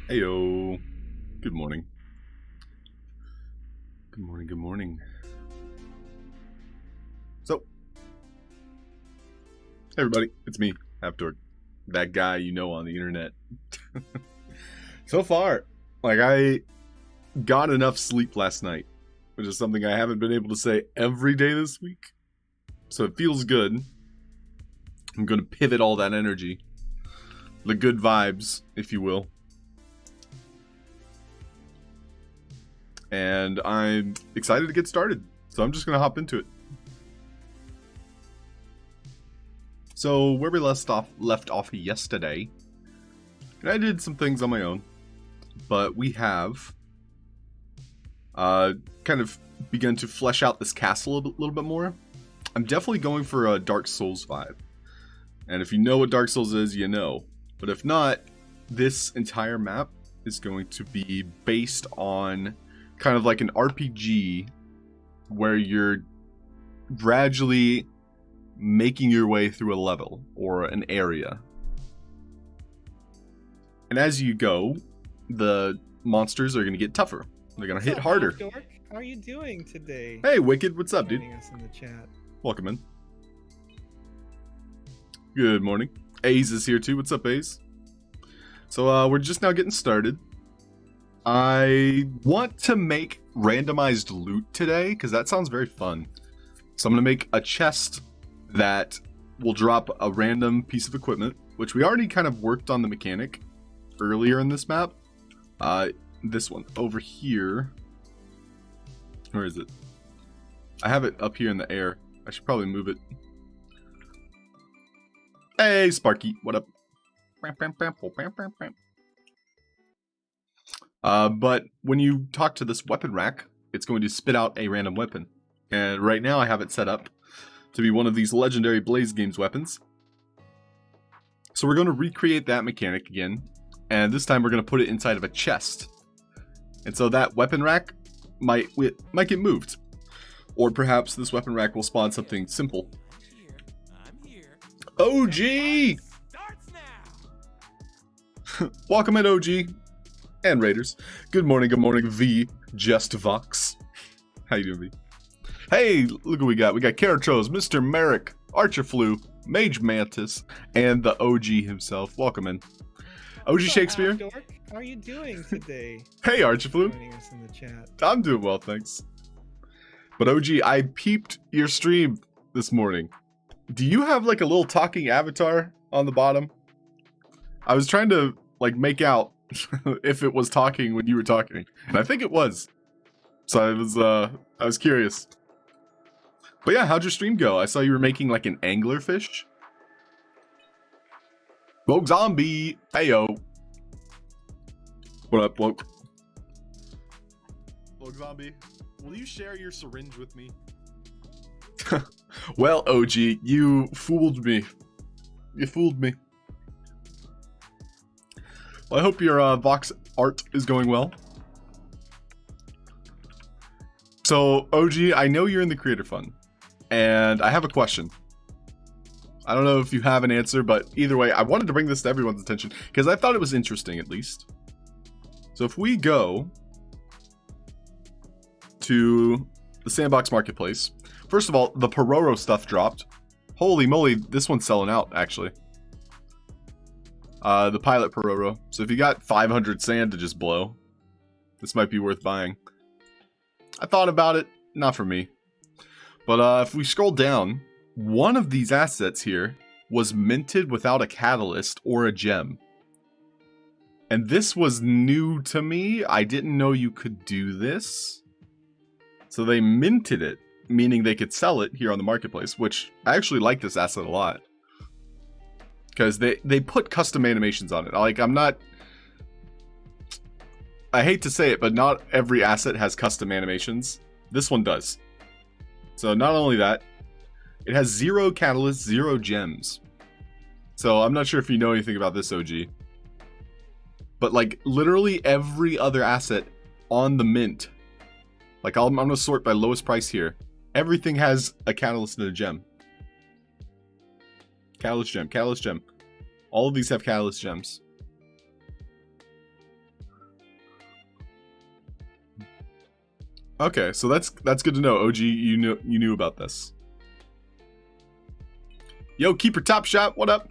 Heyo. Good morning. Good morning, good morning. So, hey everybody, it's me, Halfd0rk, that guy you know on the internet. So far, like, I got enough sleep last night, which is something I haven't been able to say every day this week. So it feels good. I'm going to pivot all that energy, the good vibes, if you will. And I'm excited to get started, so I'm just going to hop into it. So where we left off yesterday, and I did some things on my own, but we have kind of begun to flesh out this castle a little bit more. I'm definitely going for a Dark Souls vibe, and if you know what Dark Souls is, you know. But if not, this entire map is going to be based on kind of like an RPG where you're gradually making your way through a level or an area. And as you go, the monsters are going to get tougher. They're going to hit harder. Halfd0rk? How are you doing today? Hey, Wicked, what's up, dude? Joining us in the chat. Welcome in. Good morning. Aze is here too. What's up, Aze? So we're just now getting started. I want to make randomized loot today because that sounds very fun. So I'm going to make a chest that will drop a random piece of equipment, which we already kind of worked on the mechanic earlier in this map. This one over here. Where is it? I have it up here in the air. I should probably move it. Hey, Sparky, what up? But when you talk to this weapon rack, it's going to spit out a random weapon. And right now I have it set up to be one of these legendary Blaze Games weapons. So we're going to recreate that mechanic again. And this time we're going to put it inside of a chest. And so that weapon rack might get moved. Or perhaps this weapon rack will spawn something simple. OG! Welcome in, OG. And Raiders. Good morning, V. Just Vox. How you doing, V? Hey, look what we got. We got Karatros, Mr. Merrick, Archerflu, Mage Mantis, and the OG himself. Welcome in. OG Shakespeare. Halfd0rk? How are you doing today? Hey, Archerflu. Joining us in the chat. I'm doing well, thanks. But OG, I peeped your stream this morning. Do you have like a little talking avatar on the bottom? I was trying to like make out if it was talking when you were talking, and I think it was. So I was curious. But yeah, how'd your stream go? I saw you were making like an anglerfish. Woke zombie, heyo. What up, woke? Woke zombie, will you share your syringe with me? Well, OG, you fooled me. You fooled me. Well, I hope your Vox art is going well. So, OG, I know you're in the Creator Fund, and I have a question. I don't know if you have an answer, but either way, I wanted to bring this to everyone's attention, because I thought it was interesting, at least. So if we go to the Sandbox Marketplace, first of all, the Pororo stuff dropped. Holy moly, this one's selling out, actually. The Pilot Pororo. So if you got 500 sand to just blow, this might be worth buying. I thought about it, not for me. But if we scroll down, one of these assets here was minted without a catalyst or a gem. And this was new to me. I didn't know you could do this. So they minted it meaning they could sell it here on the marketplace, which I actually like this asset a lot. Because they put custom animations on it. Like, I hate to say it, but not every asset has custom animations. This one does. So not only that, it has 0 catalyst, 0 gems. So I'm not sure if you know anything about this, OG. But like literally every other asset on the mint, like I'm going to sort by lowest price here. Everything has a catalyst and a gem. Catalyst gem, catalyst gem. All of these have catalyst gems. Okay, so that's good to know. OG, you knew about this. Yo, Keeper Top Shot, what up?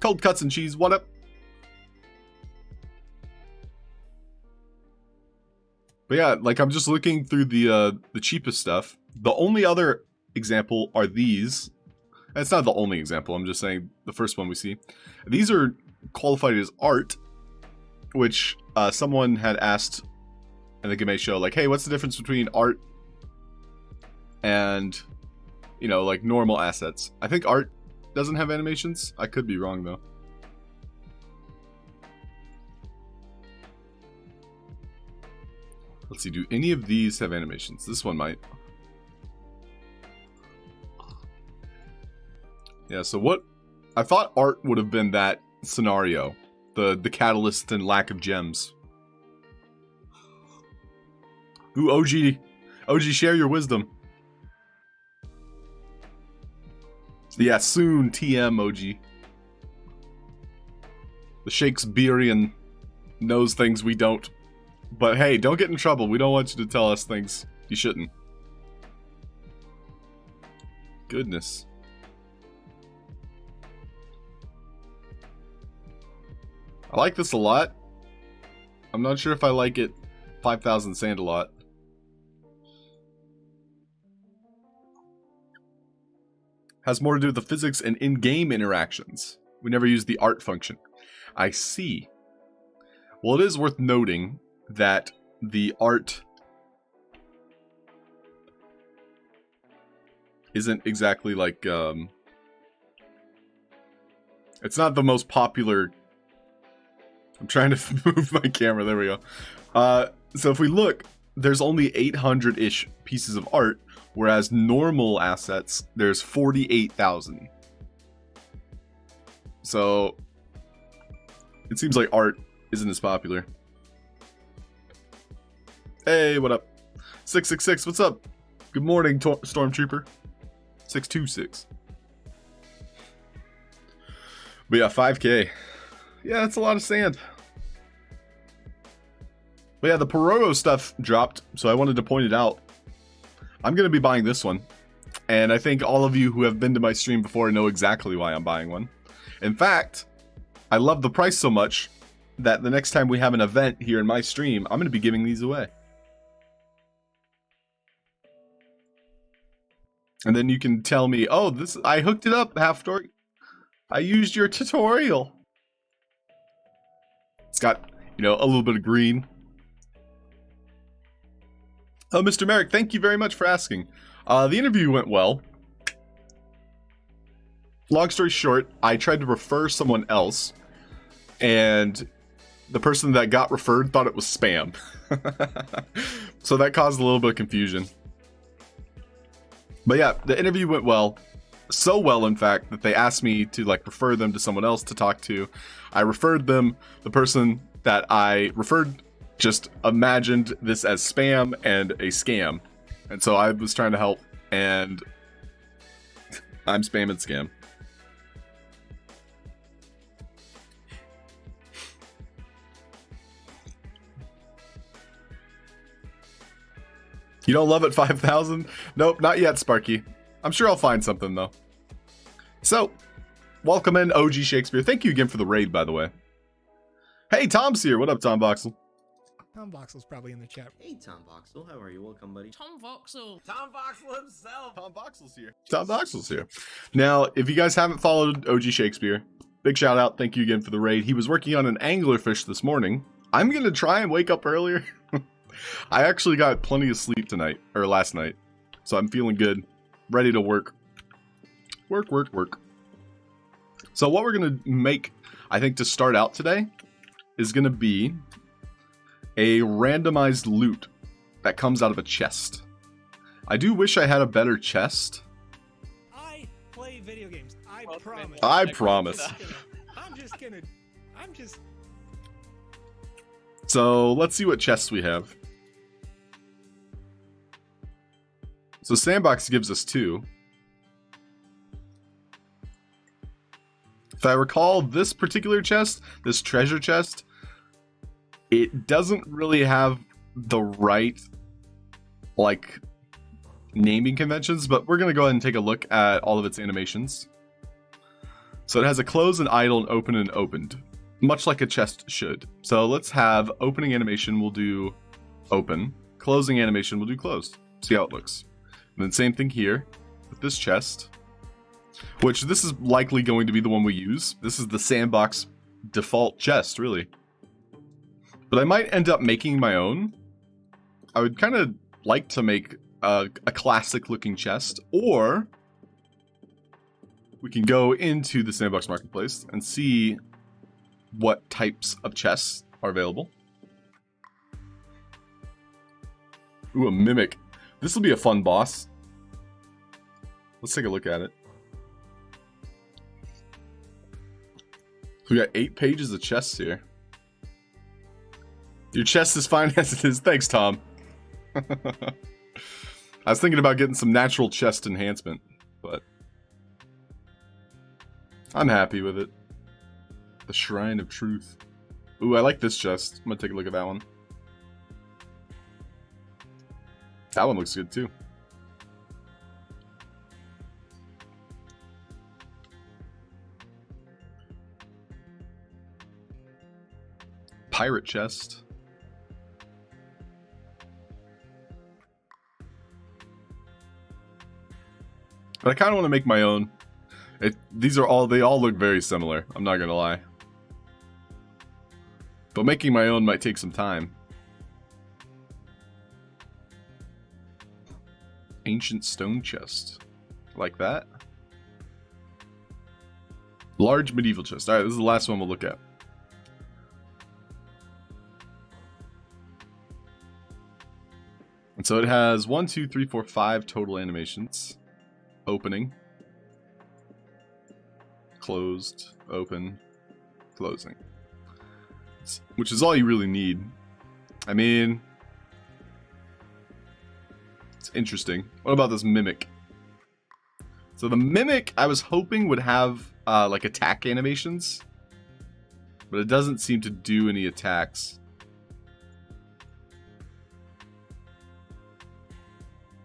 Cold Cuts and Cheese, what up? But yeah, like I'm just looking through the cheapest stuff. The only other example are these. It's not the only example, I'm just saying the first one we see. These are qualified as art, which someone had asked in the Game show, like, hey, what's the difference between art and, you know, like normal assets? I think art doesn't have animations. I could be wrong though. Let's see, do any of these have animations? This one might. Yeah, so what I thought art would have been that scenario. The catalyst and lack of gems. Ooh, OG, share your wisdom. Yeah, soon, TM, OG. The Shakespearean knows things we don't. But hey, don't get in trouble. We don't want you to tell us things you shouldn't. Goodness. I like this a lot. I'm not sure if I like it 5,000 sand a lot. Has more to do with the physics and in-game interactions. We never use the art function. I see. Well, it is worth noting that the art isn't exactly like, it's not the most popular. I'm trying to move my camera, there we go. So if we look, there's only 800-ish pieces of art, whereas normal assets, there's 48,000. So it seems like art isn't as popular. Hey, what up? 666, what's up? Good morning, Stormtrooper. 626. But yeah, 5K. Yeah, that's a lot of sand. But yeah, the Pororo stuff dropped, so I wanted to point it out. I'm going to be buying this one. And I think all of you who have been to my stream before know exactly why I'm buying one. In fact, I love the price so much that the next time we have an event here in my stream, I'm going to be giving these away. And then you can tell me, oh, this I hooked it up, Halfd0rk. I used your tutorial. It's got, you know, a little bit of green. Oh, Mr. Merrick, thank you very much for asking. The interview went well. Long story short, I tried to refer someone else, and the person that got referred thought it was spam. So that caused a little bit of confusion. But yeah, the interview went well. So well, in fact, that they asked me to like refer them to someone else to talk to. I referred them. The person that I referred just imagined this as spam and a scam. And so I was trying to help, and I'm spam and scam. You don't love it 5,000? Nope, not yet, Sparky. I'm sure I'll find something, though. So, welcome in, OG Shakespeare. Thank you again for the raid, by the way. Hey, Tom's here. What up, Tom Voxel? Tom Voxel's probably in the chat. Hey, Tom Voxel. How are you? Welcome, buddy. Tom Voxel. Tom Voxel himself. Tom Voxel's here. Tom Voxel's here. Now, if you guys haven't followed OG Shakespeare, big shout out. Thank you again for the raid. He was working on an anglerfish this morning. I'm going to try and wake up earlier. I actually got plenty of sleep tonight, or last night. So I'm feeling good. Ready to work. Work. So what we're going to make, I think, to start out today is going to be a randomized loot that comes out of a chest. I do wish I had a better chest. I play video games. I promise. I promise. I'm just. So let's see what chests we have. So Sandbox gives us 2. If I recall, this particular chest, this treasure chest, it doesn't really have the right, like, naming conventions, but we're going to go ahead and take a look at all of its animations. So it has a close and idle and open and opened, much like a chest should. So let's have opening animation, we'll do open. Closing animation, we'll do closed. See how it looks. And then same thing here with this chest, which this is likely going to be the one we use. This is the Sandbox default chest, really. But I might end up making my own. I would kind of like to make a classic looking chest, or we can go into the Sandbox Marketplace and see what types of chests are available. Ooh, a mimic. This will be a fun boss. Let's take a look at it. We got 8 pages of chests here. Your chest is fine as it is. Thanks, Tom. I was thinking about getting some natural chest enhancement, but I'm happy with it. The Shrine of Truth. Ooh, I like this chest. I'm gonna take a look at that one. That one looks good too. Pirate chest. But I kind of want to make my own. They all look very similar. I'm not gonna lie. But making my own might take some time. Ancient stone chest. Like that. Large medieval chest. Alright, this is the last one we'll look at. And so it has 1, 2, 3, 4, 5 total animations. Opening. Closed. Open. Closing. Which is all you really need. I mean, it's interesting. What about this mimic? So the mimic, I was hoping would have like attack animations, but it doesn't seem to do any attacks.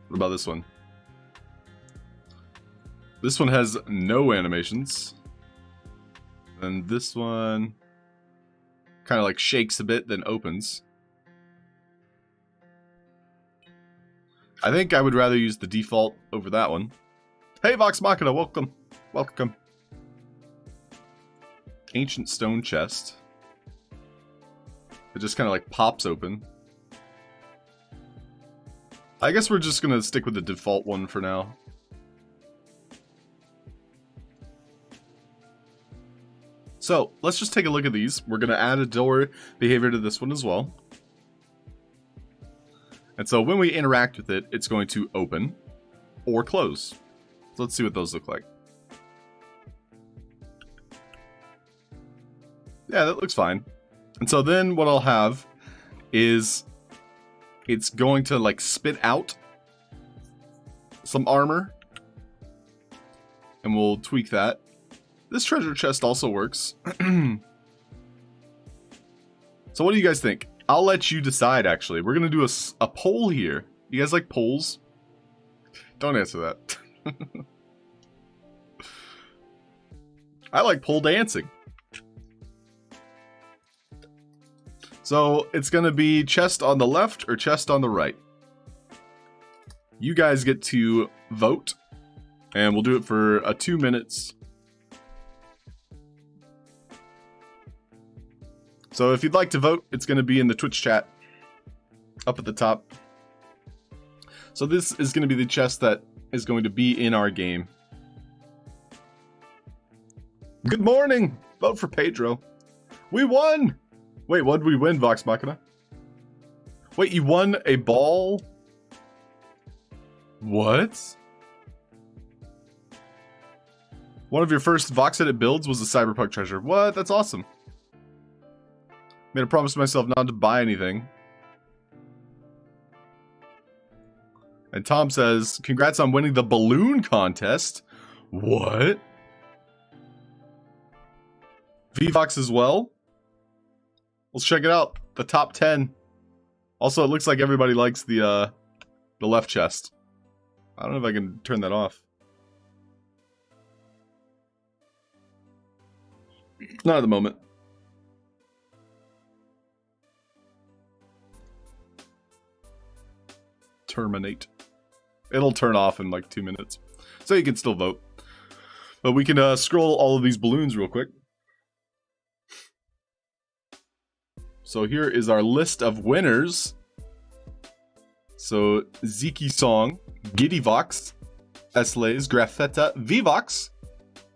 What about this one? This one has no animations. And this one kind of like shakes a bit, then opens. I think I would rather use the default over that one. Hey, Vox Machina, welcome. Welcome. Ancient stone chest. It just kind of like pops open. I guess we're just going to stick with the default one for now. So, let's just take a look at these. We're going to add a door behavior to this one as well. And so when we interact with it, it's going to open or close. So let's see what those look like. Yeah, that looks fine. And so then what I'll have is it's going to like spit out some armor. And we'll tweak that. This treasure chest also works. So what do you guys think? I'll let you decide, actually. We're going to do a poll here. You guys like polls? Don't answer that. I like pole dancing. So it's going to be chest on the left or chest on the right. You guys get to vote. And we'll do it for 2 minutes. So if you'd like to vote, it's going to be in the Twitch chat up at the top. So this is going to be the chest that is going to be in our game. Good morning! Vote for Pedro. We won! Wait, what did we win, Vox Machina? Wait, you won a ball? What? One of your first Vox Edit builds was a Cyberpunk treasure. What? That's awesome. Made a promise to myself not to buy anything. And Tom says, congrats on winning the balloon contest. What? VVox as well? Let's check it out. The top 10. Also, it looks like everybody likes the left chest. I don't know if I can turn that off. Not at the moment. Terminate. It'll turn off in like 2 minutes. So you can still vote. But we can scroll all of these balloons real quick. So here is our list of winners. So Ziki Song, Giddyvox, Eslays, Graffetta, Vivox,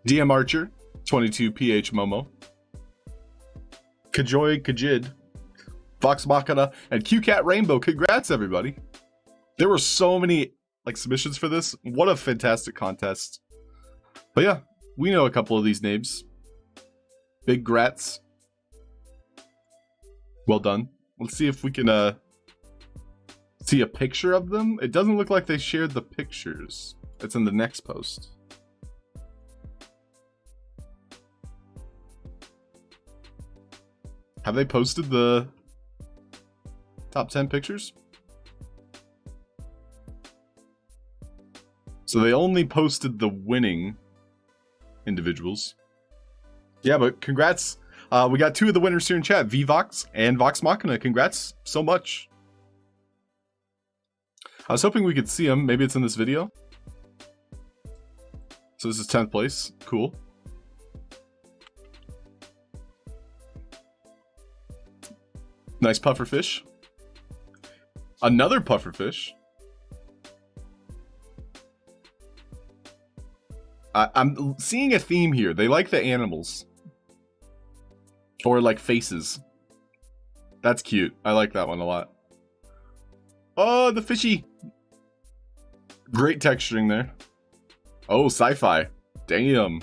DM Archer, 22PH Momo, Kajoy Kajid, Vox Machina, and QCat Rainbow. Congrats, everybody. There were so many like submissions for this. What a fantastic contest. But yeah, we know a couple of these names. Big grats. Well done. Let's see if we can see a picture of them. It doesn't look like they shared the pictures. It's in the next post. Have they posted the top 10 pictures? So they only posted the winning individuals. Yeah, but congrats. We got 2 of the winners here in chat, VVox and Vox Machina. Congrats so much. I was hoping we could see them. Maybe it's in this video. So this is 10th place. Cool. Nice pufferfish. Another pufferfish. I'm seeing a theme here. They like the animals. Or like faces. That's cute. I like that one a lot. Oh, the fishy. Great texturing there. Oh, sci-fi. Damn.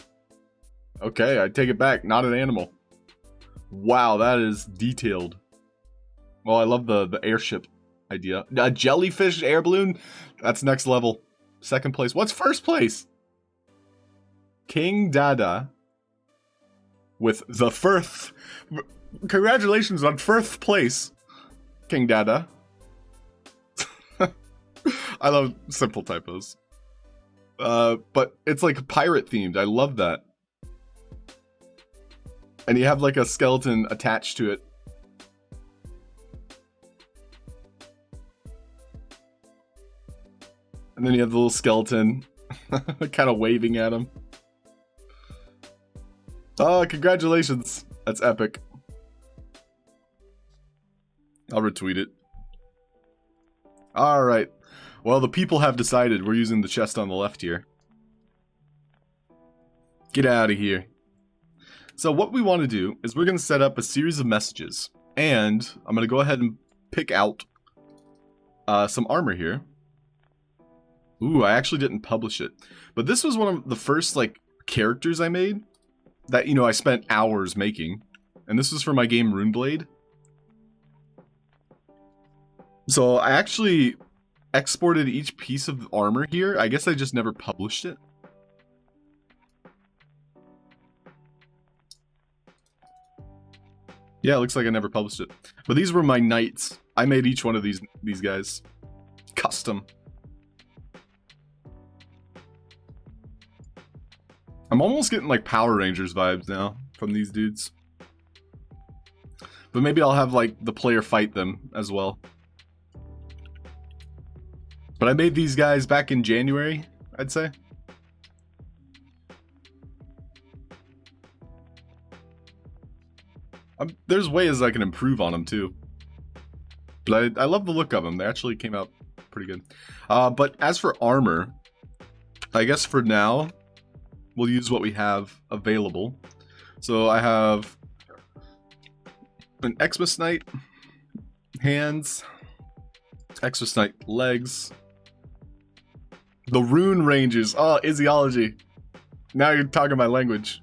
Okay, I take it back. Not an animal. Wow, that is detailed. Well, I love the airship idea. A jellyfish air balloon? That's next level. Second place. What's first place? King Dada. With the first. Congratulations on first place, King Dada. I love simple typos. But it's like pirate themed. I love that. And you have like a skeleton attached to it. And then you have the little skeleton kind of waving at him. Oh, congratulations. That's epic. I'll retweet it. Alright. Well, the people have decided we're using the chest on the left here. Get out of here. So what we want to do is we're going to set up a series of messages. And I'm going to go ahead and pick out some armor here. Ooh, I actually didn't publish it. But this was one of the first, like, characters I made. That, you know, I spent hours making. And this was for my game Runeblade. So I actually exported each piece of armor here. I guess I just never published it. Yeah, it looks like I never published it. But these were my knights. I made each one of these guys. Custom. I'm almost getting like Power Rangers vibes now from these dudes. But maybe I'll have like the player fight them as well. But I made these guys back in January, I'd say. There's ways I can improve on them too. But I love the look of them. They actually came out pretty good. But as for armor, I guess for now, we'll use what we have available. So I have an Xmas Knight hands, Xmas Knight legs, the rune ranges. Oh, Iziology. Now you're talking my language.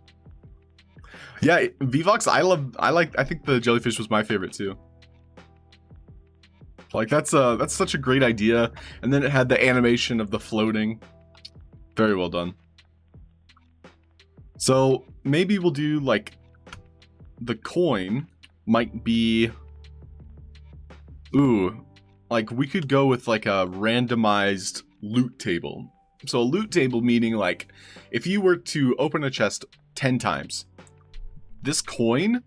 Yeah, VVox, I think the jellyfish was my favorite too. Like that's such a great idea. And then it had the animation of the floating. Very well done. So maybe we'll do like the coin might be, ooh, like we could go with like a randomized loot table. So a loot table meaning like if you were to open a chest 10 times, this coin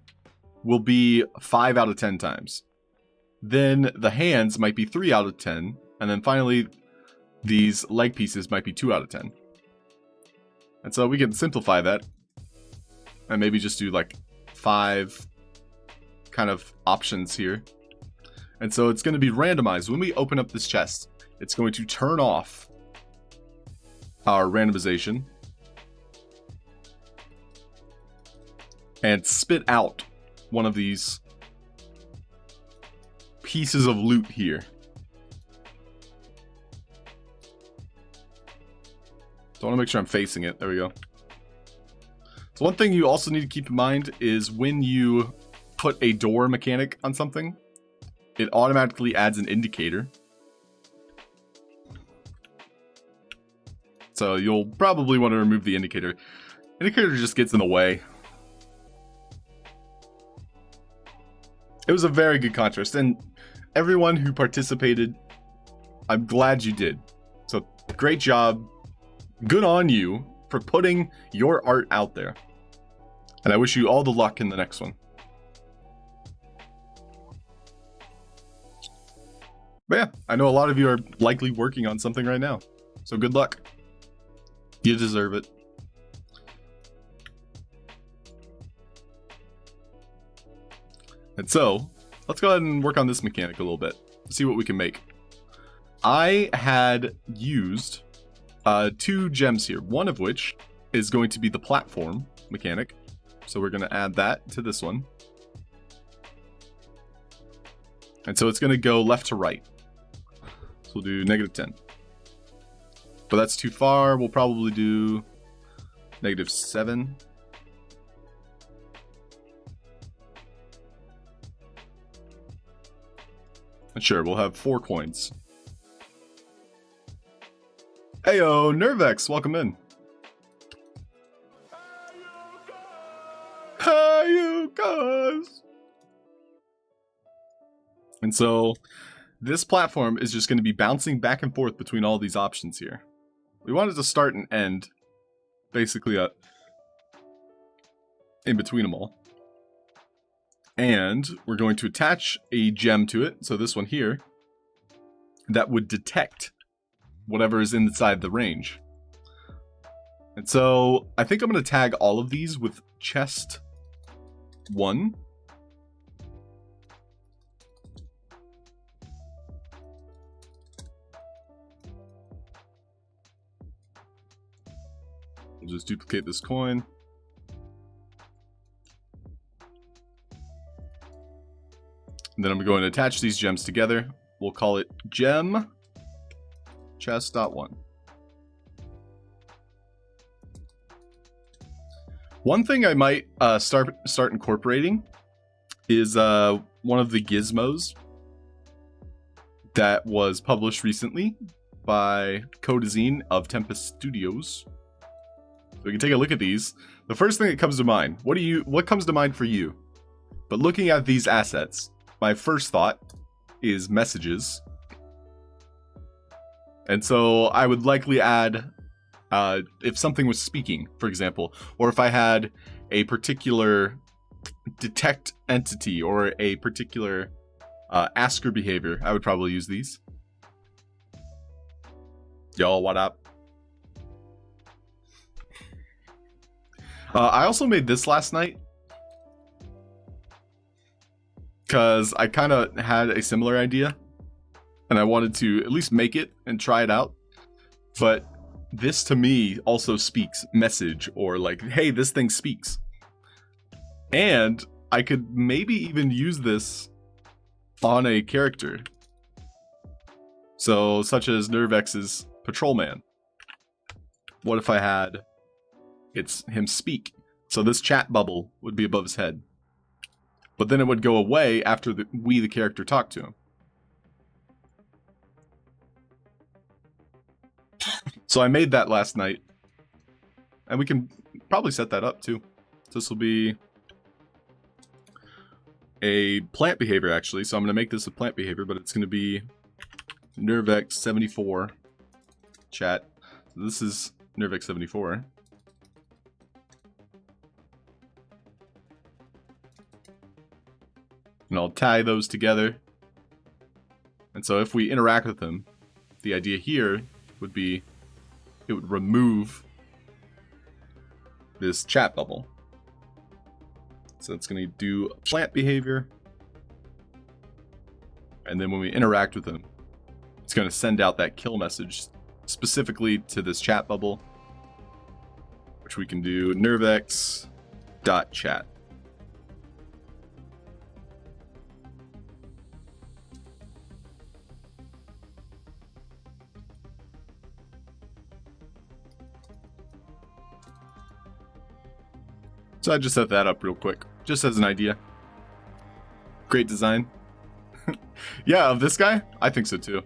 will be 5 out of 10 times. Then the hands might be 3 out of 10. And then finally, these leg pieces might be 2 out of 10. And so we can simplify that. And maybe just do like 5 kind of options here. And so it's going to be randomized. When we open up this chest, it's going to turn off our randomization. And spit out one of these pieces of loot here. So I want to make sure I'm facing it. There we go. So one thing you also need to keep in mind is when you put a door mechanic on something, it automatically adds an indicator. So you'll probably want to remove the indicator. Indicator just gets in the way. It was a very good contrast, and everyone who participated, I'm glad you did. So great job. Good on you for putting your art out there. And I wish you all the luck in the next one. But yeah, I know a lot of you are likely working on something right now. So good luck. You deserve it. And so, let's go ahead and work on this mechanic a little bit. See what we can make. I had used 2 gems here. One of which is going to be the platform mechanic. So we're going to add that to this one. And so it's going to go left to right. So we'll do -10. But that's too far. We'll probably do -7. And sure, we'll have 4 coins. Heyo, Nervex, welcome in. Hey, you guys. And so, this platform is just going to be bouncing back and forth between all these options here. We wanted to start and end, basically, in between them all. And we're going to attach a gem to it, so this one here, that would detect whatever is inside the range. And so I think I'm going to tag all of these with chest 1. We'll just duplicate this coin. And then I'm going to attach these gems together. We'll call it gem chest.1. One thing I might start incorporating is one of the gizmos that was published recently by Codazine of Tempest Studios. So we can take a look at these. The first thing that comes to mind, what comes to mind for you? But looking at these assets, my first thought is messages. And so I would likely add, if something was speaking, for example, or if I had a particular detect entity or a particular asker behavior, I would probably use these. Yo, what up? I also made this last night because I kind of had a similar idea. and I wanted to at least make it and try it out. But this to me also speaks message, or like, hey, this thing speaks. And I could maybe even use this on a character. So, such as Nervex's Patrolman. What if I had him speak? So this chat bubble would be above his head. But then it would go away after the character talked to him. So I made that last night. And we can probably set that up too. This will be a plant behavior actually. So I'm going to make this a plant behavior, but it's going to be Nervex74 chat. So this is Nervex74. And I'll tie those together. And so if we interact with him, the idea here would be it would remove this chat bubble. So it's going to do a plant behavior. And then when we interact with him, it's going to send out that kill message specifically to this chat bubble, which we can do nervex.chat. So I just set that up real quick, just as an idea. Great design. Yeah, of this guy? I think so too.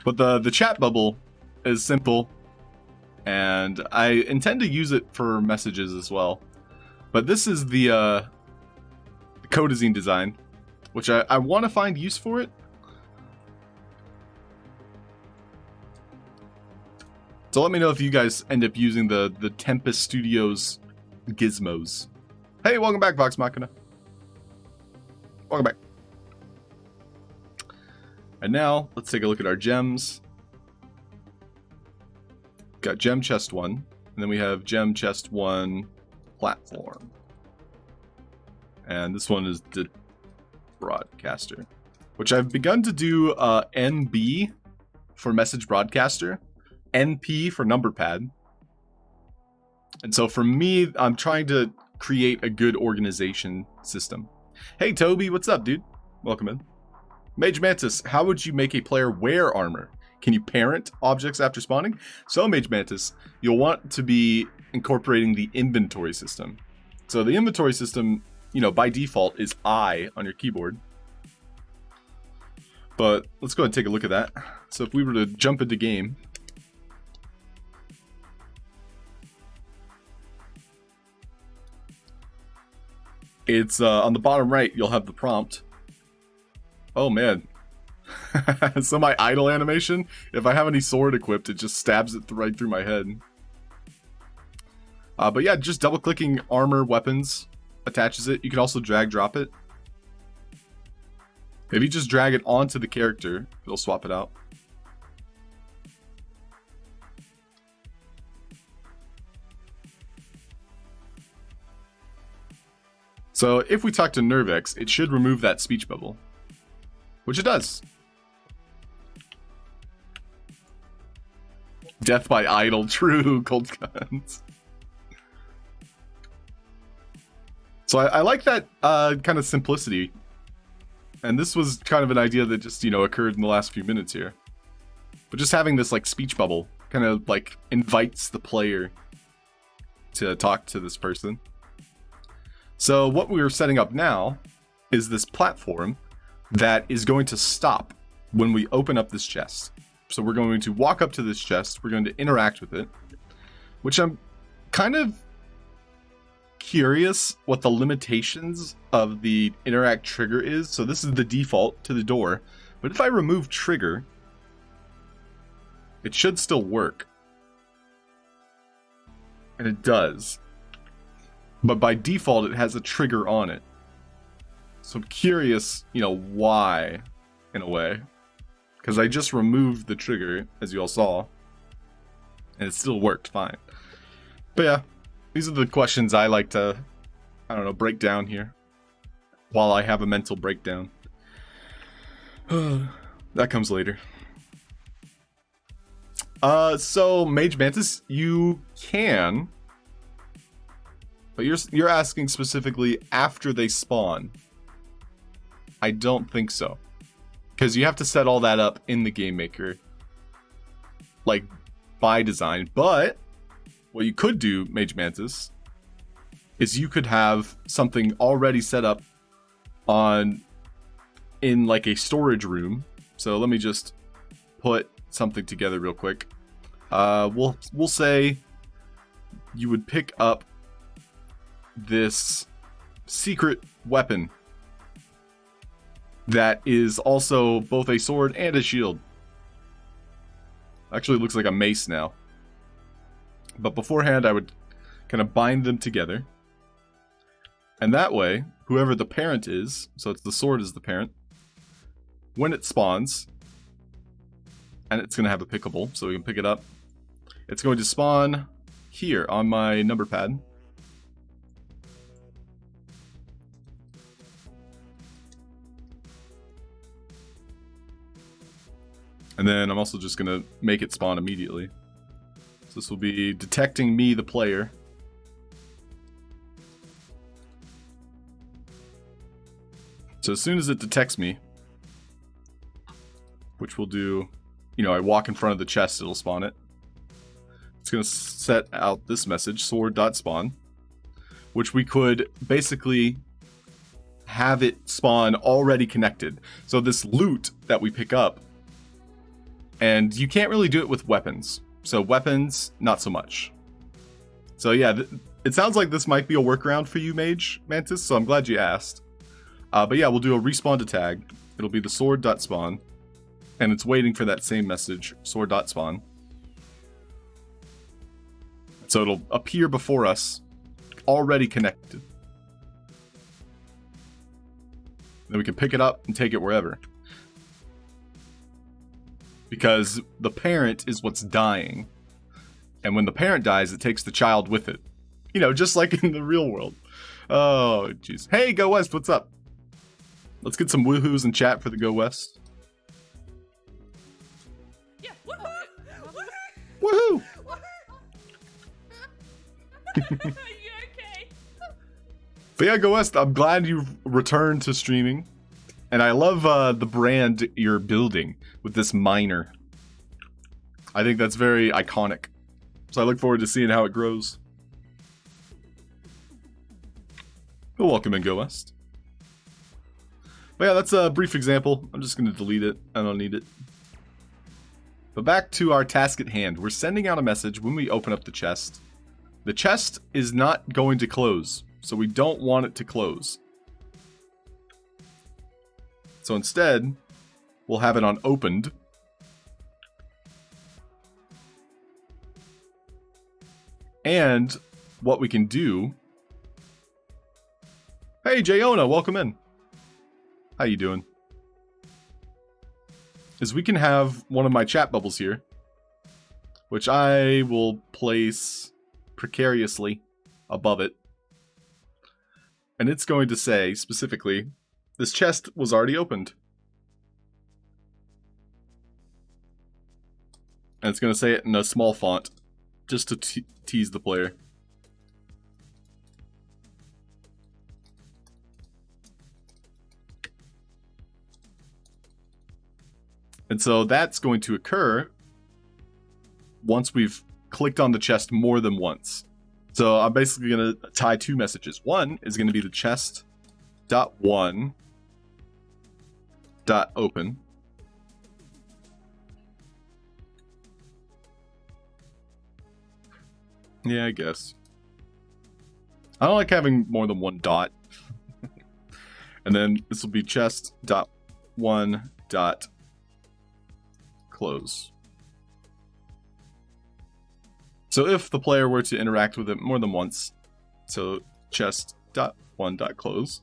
But the chat bubble is simple, and I intend to use it for messages as well. But this is the Codazine design, which I want to find use for it. So let me know if you guys end up using the Tempest Studios gizmos. Hey, welcome back, Vox Machina. Welcome back. And now, let's take a look at our gems. Got Gem Chest 1, and then we have Gem Chest 1 Platform. And this one is the Broadcaster, which I've begun to do MB for Message Broadcaster, NP for Number Pad. And so for me, I'm trying to create a good organization system. Hey Toby, what's up, dude? Welcome in. Mage Mantis, how would you make a player wear armor? Can you parent objects after spawning? So Mage Mantis, you'll want to be incorporating the inventory system. So the inventory system, you know, by default is I on your keyboard. But let's go ahead and take a look at that. So if we were to jump into game, it's on the bottom right, you'll have the prompt. Oh man. So my idle animation, if I have any sword equipped, it just stabs it right through my head. But yeah, just double clicking armor weapons attaches it. You can also drag drop it. If you just drag it onto the character, it'll swap it out. So if we talk to Nervex, it should remove that speech bubble, which it does. Death by idle, true, cold guns. So I like that kind of simplicity. And this was kind of an idea that just, you know, occurred in the last few minutes here. But just having this like speech bubble kind of like invites the player to talk to this person. So what we're setting up now is this platform that is going to stop when we open up this chest. So we're going to walk up to this chest, we're going to interact with it, which I'm kind of curious what the limitations of the interact trigger is. So this is the default to the door, but if I remove trigger, it should still work. And it does. But by default, it has a trigger on it. So I'm curious, you know, why, in a way. Because I just removed the trigger, as you all saw. And it still worked fine. But yeah, these are the questions I like to, I don't know, break down here. while I have a mental breakdown. That comes later. So Mage Mantis, you can, but you're asking specifically after they spawn. I don't think so, because you have to set all that up in the game maker, like by design. But what you could do, Mage Mantis, is you could have something already set up in like a storage room. So let me just put something together real quick. We'll say you would pick up this secret weapon that is also both a sword and a shield. Actually, it looks like a mace now. But beforehand, I would kind of bind them together. And that way, whoever the parent is, so it's the sword is the parent, when it spawns, and it's going to have a pickable, so we can pick it up, it's going to spawn here on my number pad. And then I'm also just going to make it spawn immediately. So this will be detecting me, the player. So as soon as it detects me, which we'll do, I walk in front of the chest, it'll spawn it. It's going to set out this message, sword.spawn, which we could basically have it spawn already connected. So this loot that we pick up, and you can't really do it with weapons. So weapons, not so much. So yeah, it sounds like this might be a workaround for you, Mage Mantis, so I'm glad you asked. But yeah, we'll do a respawn to tag. It'll be the sword.spawn. And it's waiting for that same message, sword.spawn. So it'll appear before us, already connected. Then we can pick it up and take it wherever. Because the parent is what's dying. And when the parent dies, it takes the child with it. Just like in the real world. Oh, jeez. Hey, Go West, what's up? Let's get some woohoos in chat for the Go West. Yeah, Woohoo! Are you okay? But yeah, Go West, I'm glad you've returned to streaming. And I love the brand you're building with this miner. I think that's very iconic. So I look forward to seeing how it grows. Well, welcome in, Go West. But yeah, that's a brief example. I'm just going to delete it. I don't need it. But back to our task at hand. We're sending out a message when we open up the chest. The chest is not going to close, so we don't want it to close. So instead, we'll have it on opened. And what we can do... Hey, Jayona, welcome in. How you doing? Is we can have one of my chat bubbles here, which I will place precariously above it. And it's going to say, specifically, this chest was already opened. And it's going to say it in a small font, just to tease the player. And so that's going to occur once we've clicked on the chest more than once. So I'm basically going to tie two messages. One is going to be the chest.1.open. Yeah, I guess. I don't like having more than one dot. And then this will be chest.1.close. So if the player were to interact with it more than once, so chest.1.close,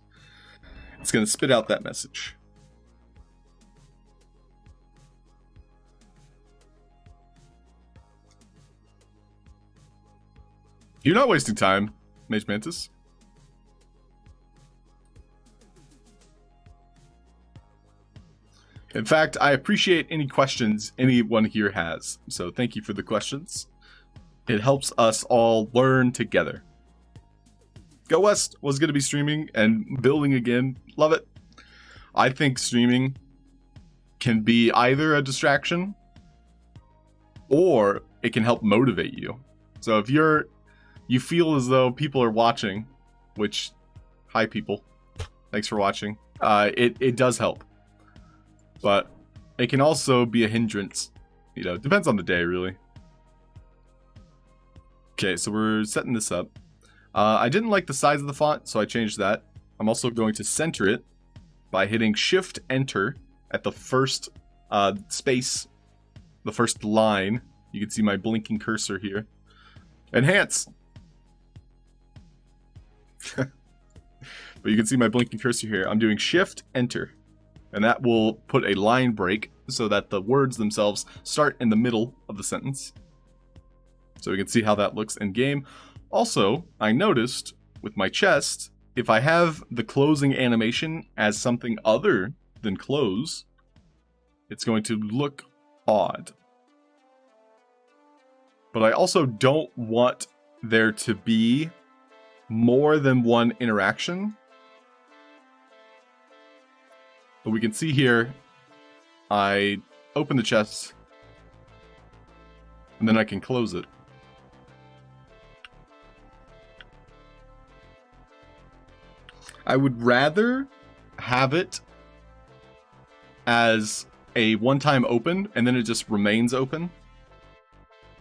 it's going to spit out that message. You're not wasting time, Mage Mantis. In fact, I appreciate any questions anyone here has. So thank you for the questions. It helps us all learn together. Go West was going to be streaming and building again. Love it. I think streaming can be either a distraction or it can help motivate you. So if you feel as though people are watching, which, hi people, thanks for watching. It does help. But it can also be a hindrance. You know, depends on the day, really. Okay, so we're setting this up. I didn't like the size of the font, so I changed that. I'm also going to center it by hitting Shift-Enter at the first space, the first line. You can see my blinking cursor here. Enhance! But you can see my blinking cursor here. I'm doing Shift-Enter. And that will put a line break so that the words themselves start in the middle of the sentence. So we can see how that looks in game. Also, I noticed with my chest, if I have the closing animation as something other than close, it's going to look odd. But I also don't want there to be more than one interaction. But we can see here, I open the chest, and then I can close it. I would rather have it as a one-time open, and then it just remains open.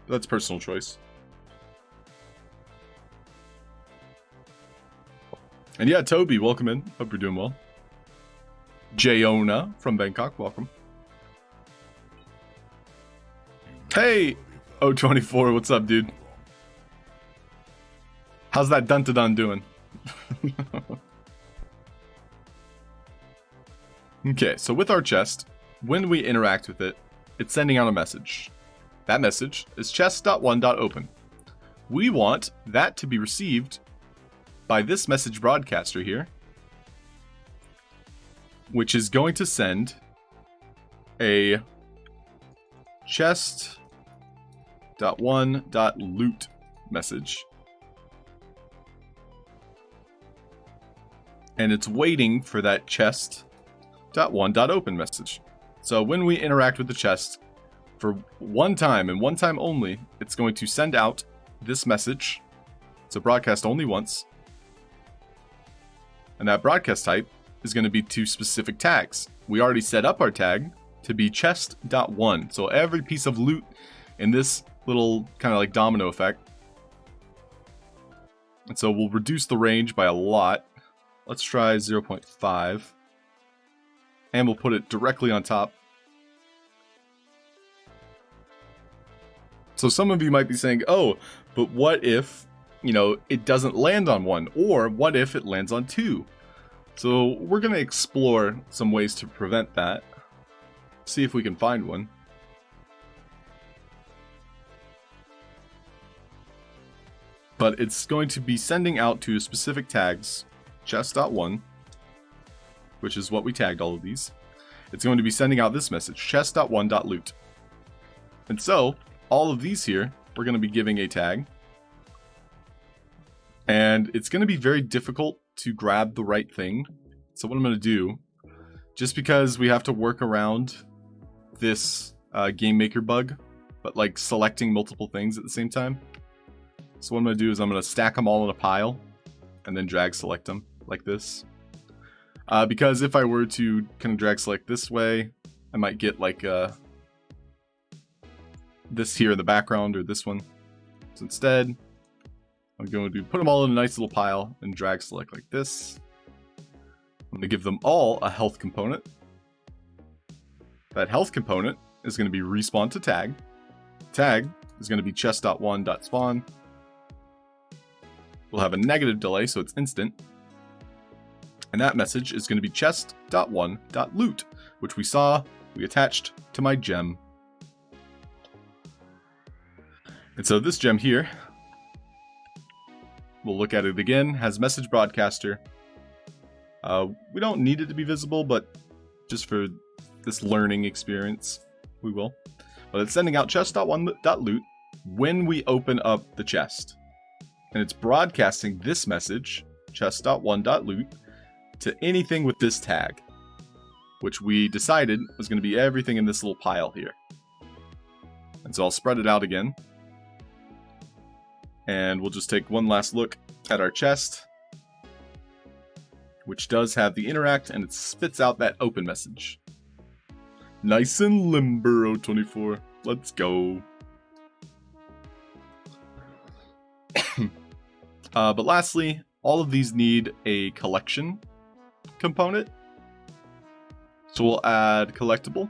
That's personal choice. And yeah, Toby, welcome in. Hope you're doing well. Jayona from Bangkok, welcome. Hey, O24, what's up, dude? How's that Duntadon doing? Okay, so with our chest, when we interact with it, it's sending out a message. That message is chest.1.open. We want that to be received by this message broadcaster here, which is going to send a chest.1.loot message. And it's waiting for that chest.1.open message. So when we interact with the chest, for one time and one time only, it's going to send out this message. It's a broadcast only once. And that broadcast type is going to be two specific tags. We already set up our tag to be chest.1. So every piece of loot in this little kind of like domino effect. And so we'll reduce the range by a lot. Let's try 0.5. And we'll put it directly on top. So some of you might be saying, oh, but what if, it doesn't land on one? Or what if it lands on two? So we're going to explore some ways to prevent that. See if we can find one. But it's going to be sending out to specific tags, chest.1, which is what we tagged all of these. It's going to be sending out this message, chest.1.loot. And so, all of these here, we're going to be giving a tag. And it's going to be very difficult to grab the right thing. So what I'm going to do, just because we have to work around this game maker bug, but like selecting multiple things at the same time. So what I'm going to do is I'm going to stack them all in a pile and then drag select them like this. Because if I were to kind of drag select this way, I might get like this here in the background or this one. So instead, I'm going to put them all in a nice little pile and drag select like this. I'm going to give them all a health component. That health component is going to be respawn to tag. Tag is going to be chest.1.spawn. We'll have a negative delay, so it's instant. And that message is going to be chest.1.loot, which we saw we attached to my gem. And so this gem here, we'll look at it again, has message broadcaster. We don't need it to be visible, but just for this learning experience. We will. But it's sending out chest.1.loot when we open up the chest. And it's broadcasting this message, chest.1.loot, to anything with this tag, which we decided was going to be everything in this little pile here. And so I'll spread it out again. And we'll just take one last look at our chest, which does have the interact, and it spits out that open message. Nice and limber, O24. Let's go. But lastly, all of these need a collection component. So we'll add collectible.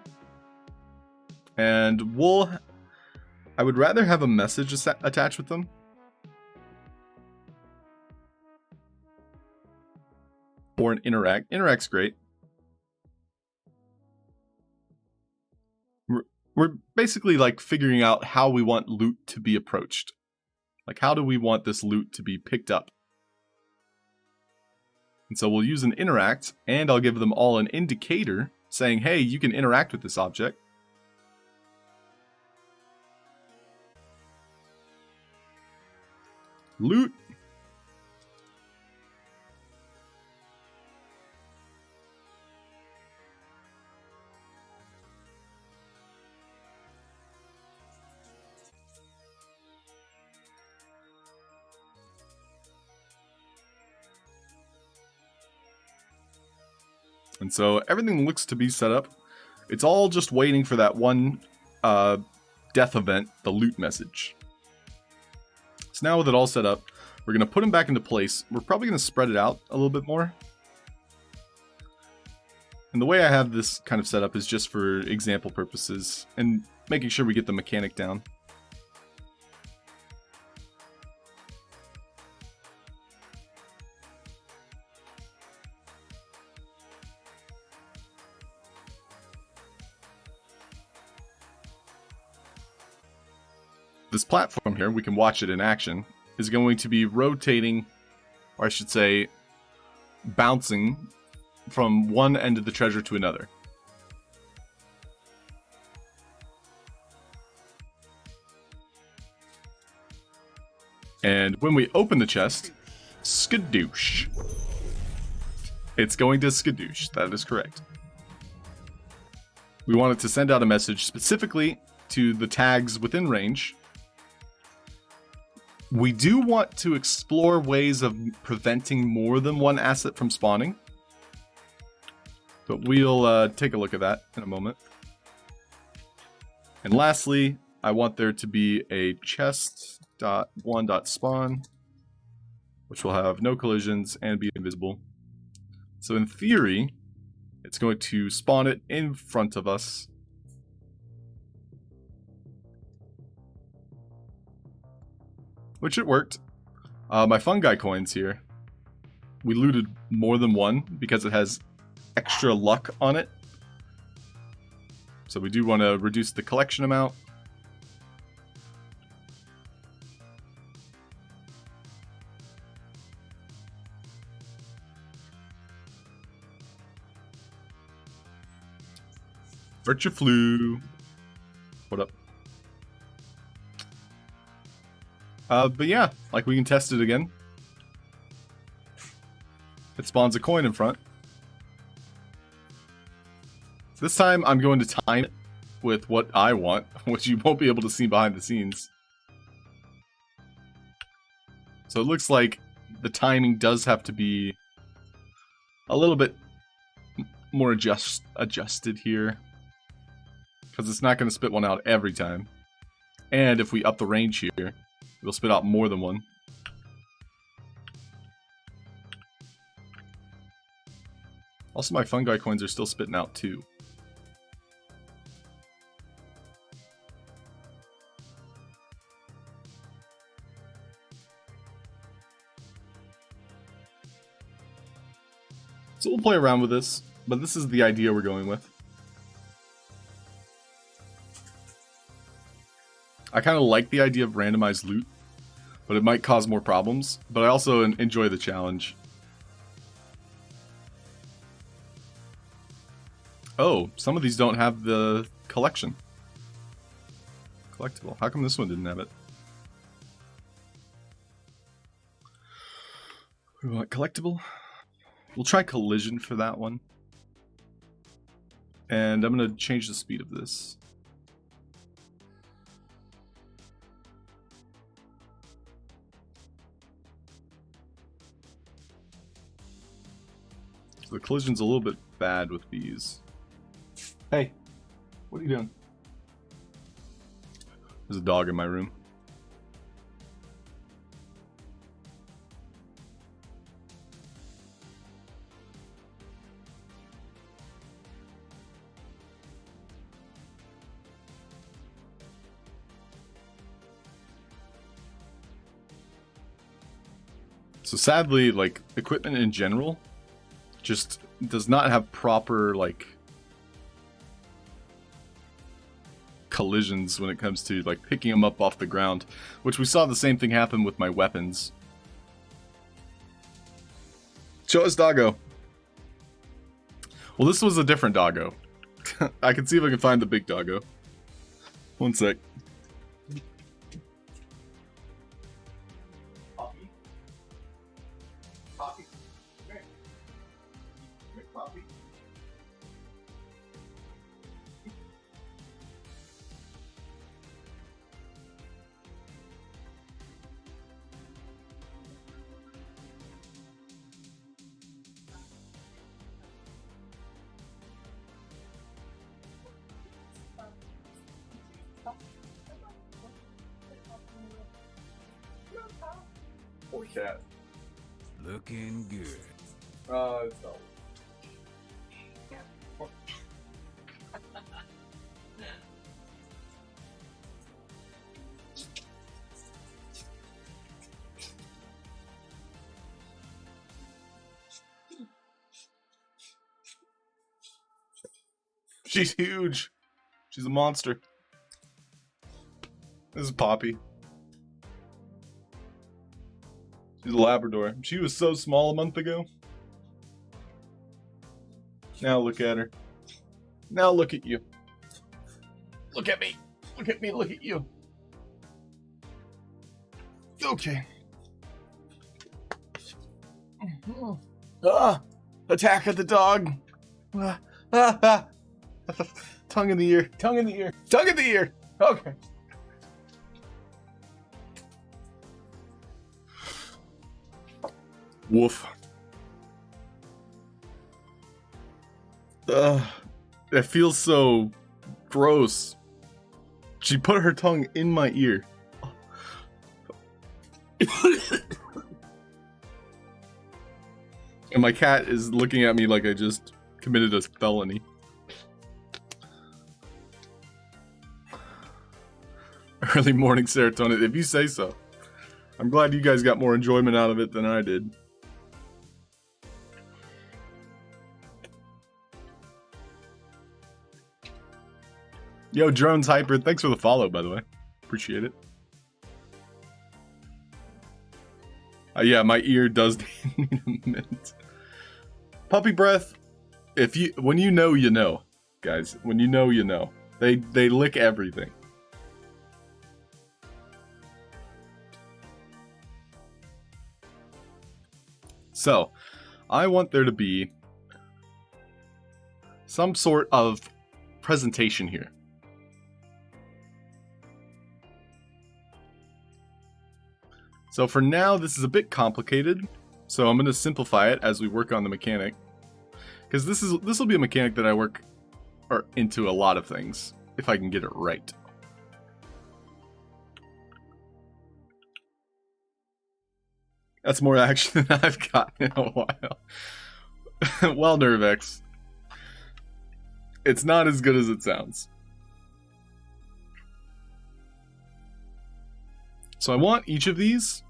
And I would rather have a message attached with them. Or an interact. Interact's great. We're basically like figuring out how we want loot to be approached. Like, how do we want this loot to be picked up? And so we'll use an interact, and I'll give them all an indicator saying, hey, you can interact with this object. Loot. And so everything looks to be set up. It's all just waiting for that one death event, the loot message. So now with it all set up, we're going to put them back into place. We're probably going to spread it out a little bit more. And the way I have this kind of set up is just for example purposes and making sure we get the mechanic down. This platform here, we can watch it in action, is going to be rotating, or I should say, bouncing from one end of the treasure to another. And when we open the chest, skadoosh. It's going to skadoosh, that is correct. We want it to send out a message specifically to the tags within range. We do want to explore ways of preventing more than one asset from spawning. But we'll take a look at that in a moment. And lastly, I want there to be a chest.1.spawn, which will have no collisions and be invisible. So in theory, it's going to spawn it in front of us. Which it worked. My fungi coins here, we looted more than one because it has extra luck on it. So we do want to reduce the collection amount. Virtua Flu. What up? But yeah, like we can test it again. It spawns a coin in front. This time I'm going to time it with what I want, which you won't be able to see behind the scenes. So it looks like the timing does have to be a little bit more adjusted here, because it's not going to spit one out every time. And if we up the range here, it'll spit out more than one. Also, my fungi coins are still spitting out too. So we'll play around with this, but this is the idea we're going with. I kind of like the idea of randomized loot, but it might cause more problems, but I also enjoy the challenge. Oh, some of these don't have the collection. Collectible. How come this one didn't have it? We want collectible. We'll try collision for that one. And I'm going to change the speed of this. So the collision's a little bit bad with these. Hey, what are you doing? There's a dog in my room. So sadly, like, equipment in general just does not have proper, like, collisions when it comes to, like, picking them up off the ground, which we saw the same thing happen with my weapons. Show us doggo. Well, this was a different doggo. I can see if I can find the big doggo. One sec. Poor cat. Looking good. It's not. She's huge. She's a monster. This is Poppy. She's a Labrador. She was so small a month ago. Now look at her. Now look at you. Look at me. Look at me. Look at you. Okay. Ah! Attack at the dog. Ah, ah, ah. Tongue in the ear. Tongue in the ear. Tongue in the ear. Okay. Woof. It feels so gross. She put her tongue in my ear. And my cat is looking at me like I just committed a felony. Early morning serotonin, if you say so. I'm glad you guys got more enjoyment out of it than I did. Yo, Drones Hyper, thanks for the follow, by the way. Appreciate it. Yeah, my ear does need a mint. Puppy breath. When you know, you know, guys. When you know, you know. They lick everything. So, I want there to be some sort of presentation here. So for now, this is a bit complicated, so I'm going to simplify it as we work on the mechanic. Because this will be a mechanic that I work into a lot of things, if I can get it right. That's more action than I've gotten in a while. Well, Nervex, it's not as good as it sounds. So I want each of these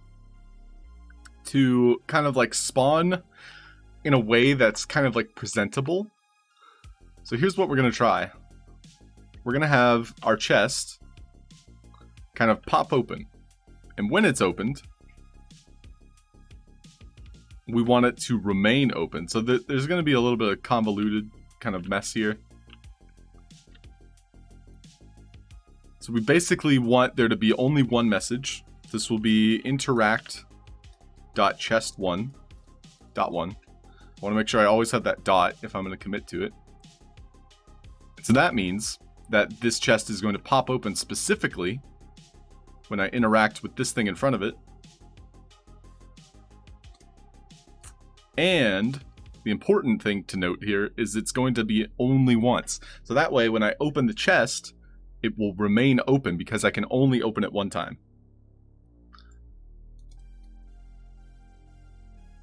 to kind of like spawn in a way that's kind of like presentable. So here's what we're going to try. We're going to have our chest kind of pop open. And when it's opened, we want it to remain open. So there's going to be a little bit of convoluted kind of mess here. So we basically want there to be only one message. This will be interact.chest1.1. I want to make sure I always have that dot if I'm going to commit to it. So that means that this chest is going to pop open specifically when I interact with this thing in front of it. And the important thing to note here is it's going to be only once. So that way when I open the chest, it will remain open because I can only open it one time.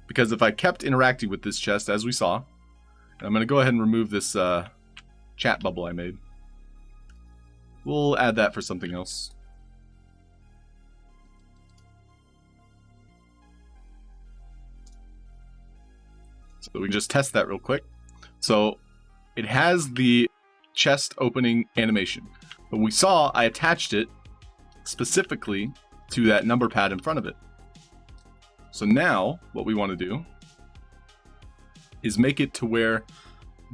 Because if I kept interacting with this chest, as we saw, and I'm going to go ahead and remove this chat bubble I made. We'll add that for something else. So we can just test that real quick. So it has the chest opening animation. But we saw I attached it specifically to that number pad in front of it. So now what we want to do is make it to where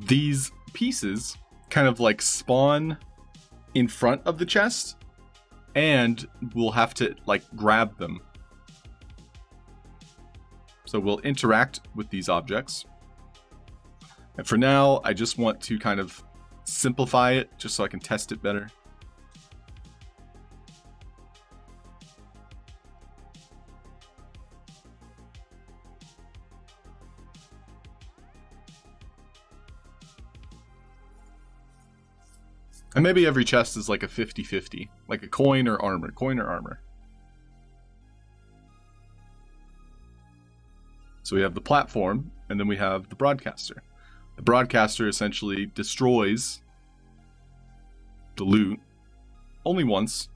these pieces kind of like spawn in front of the chest and we'll have to like grab them. So we'll interact with these objects. And for now, I just want to kind of simplify it just so I can test it better. And maybe every chest is like a 50-50, like a coin or armor, So we have the platform, and then we have the broadcaster. The broadcaster essentially destroys the loot only once.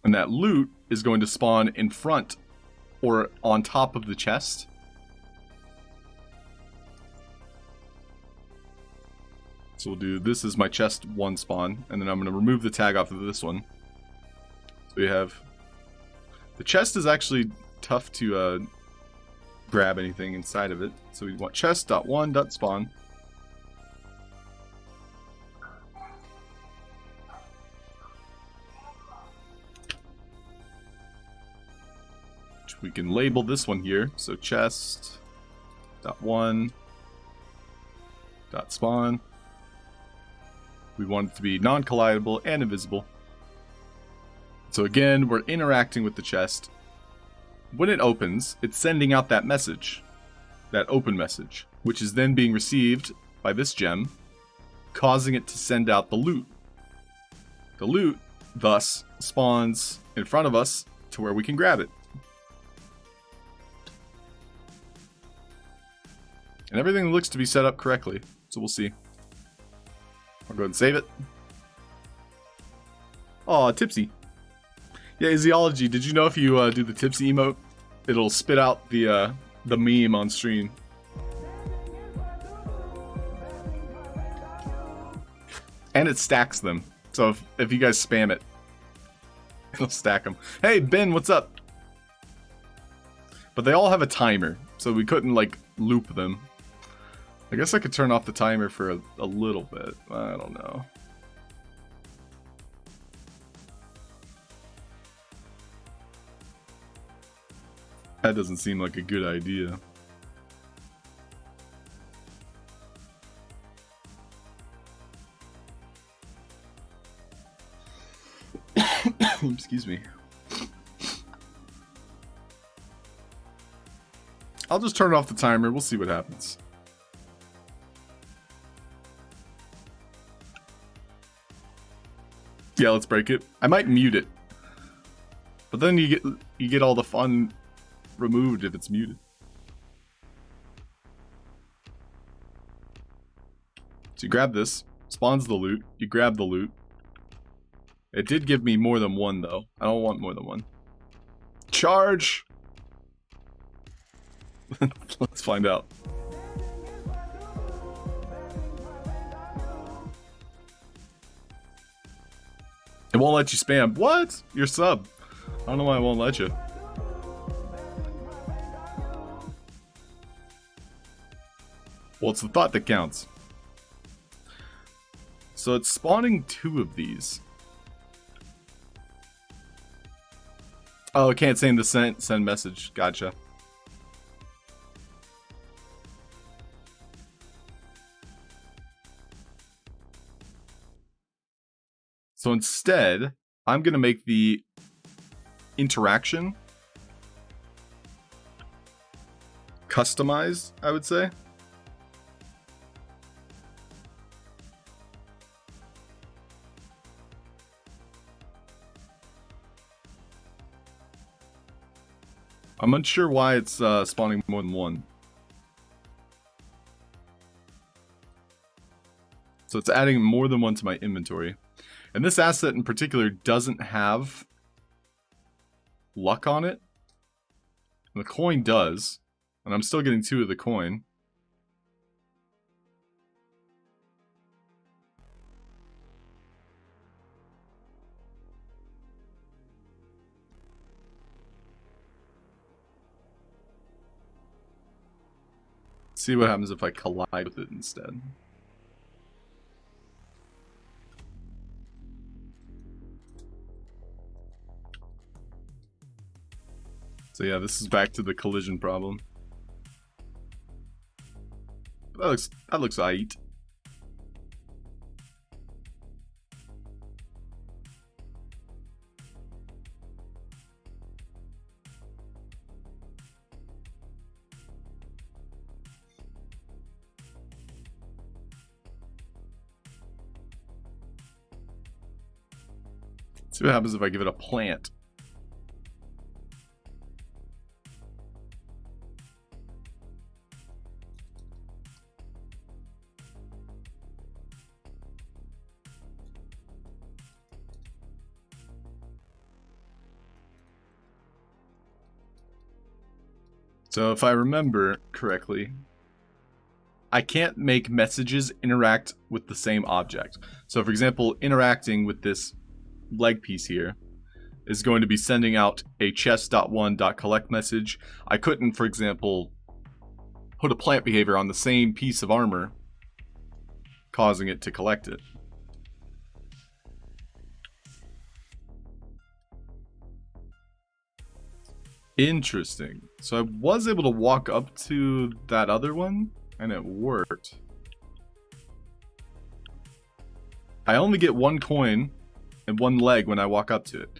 And that loot is going to spawn in front or on top of the chest. So we'll do this is my chest 1 spawn, and then I'm going to remove the tag off of this one. So we have the chest is actually tough to grab anything inside of it. So we want chest.1.spawn. We can label this one here. So chest.1.spawn. We want it to be non-collidable and invisible. So again, we're interacting with the chest. When it opens, it's sending out that message, that open message, which is then being received by this gem, causing it to send out the loot. The loot, thus, spawns in front of us to where we can grab it. And everything looks to be set up correctly, so we'll see. I'll go ahead and save it. Aw, Tipsy. Yeah, Easyology, did you know if you do the Tipsy emote, it'll spit out the meme on stream? And it stacks them. So if you guys spam it, it'll stack them. Hey, Ben, what's up? But they all have a timer, so we couldn't, like, loop them. I guess I could turn off the timer for a little bit. I don't know. That doesn't seem like a good idea. Excuse me. I'll just turn off the timer. We'll see what happens. Yeah, let's break it. I might mute it. But then you get all the fun removed if it's muted. So you grab this, spawns the loot, you grab the loot. It did give me more than one though. I don't want more than one. Charge! Let's find out. It won't let you spam. What? Your sub. I don't know why it won't let you. Well, it's the thought that counts. So it's spawning 2 of these. Oh, it can't say in the send message. Gotcha. So instead, I'm going to make the interaction customized, I would say. I'm unsure why it's spawning more than 1. So it's adding more than 1 to my inventory. And this asset in particular doesn't have luck on it. And the coin does. And I'm still getting 2 of the coin. See what happens if I collide with it instead. So yeah, this is back to the collision problem. That looks aight. See what happens if I give it a plant. So if I remember correctly, I can't make messages interact with the same object. So for example, interacting with this leg piece here is going to be sending out a chest.1.collect message. I couldn't, for example, put a plant behavior on the same piece of armor, causing it to collect it. Interesting. So I was able to walk up to that other one, and it worked. I only get 1 coin and 1 leg when I walk up to it.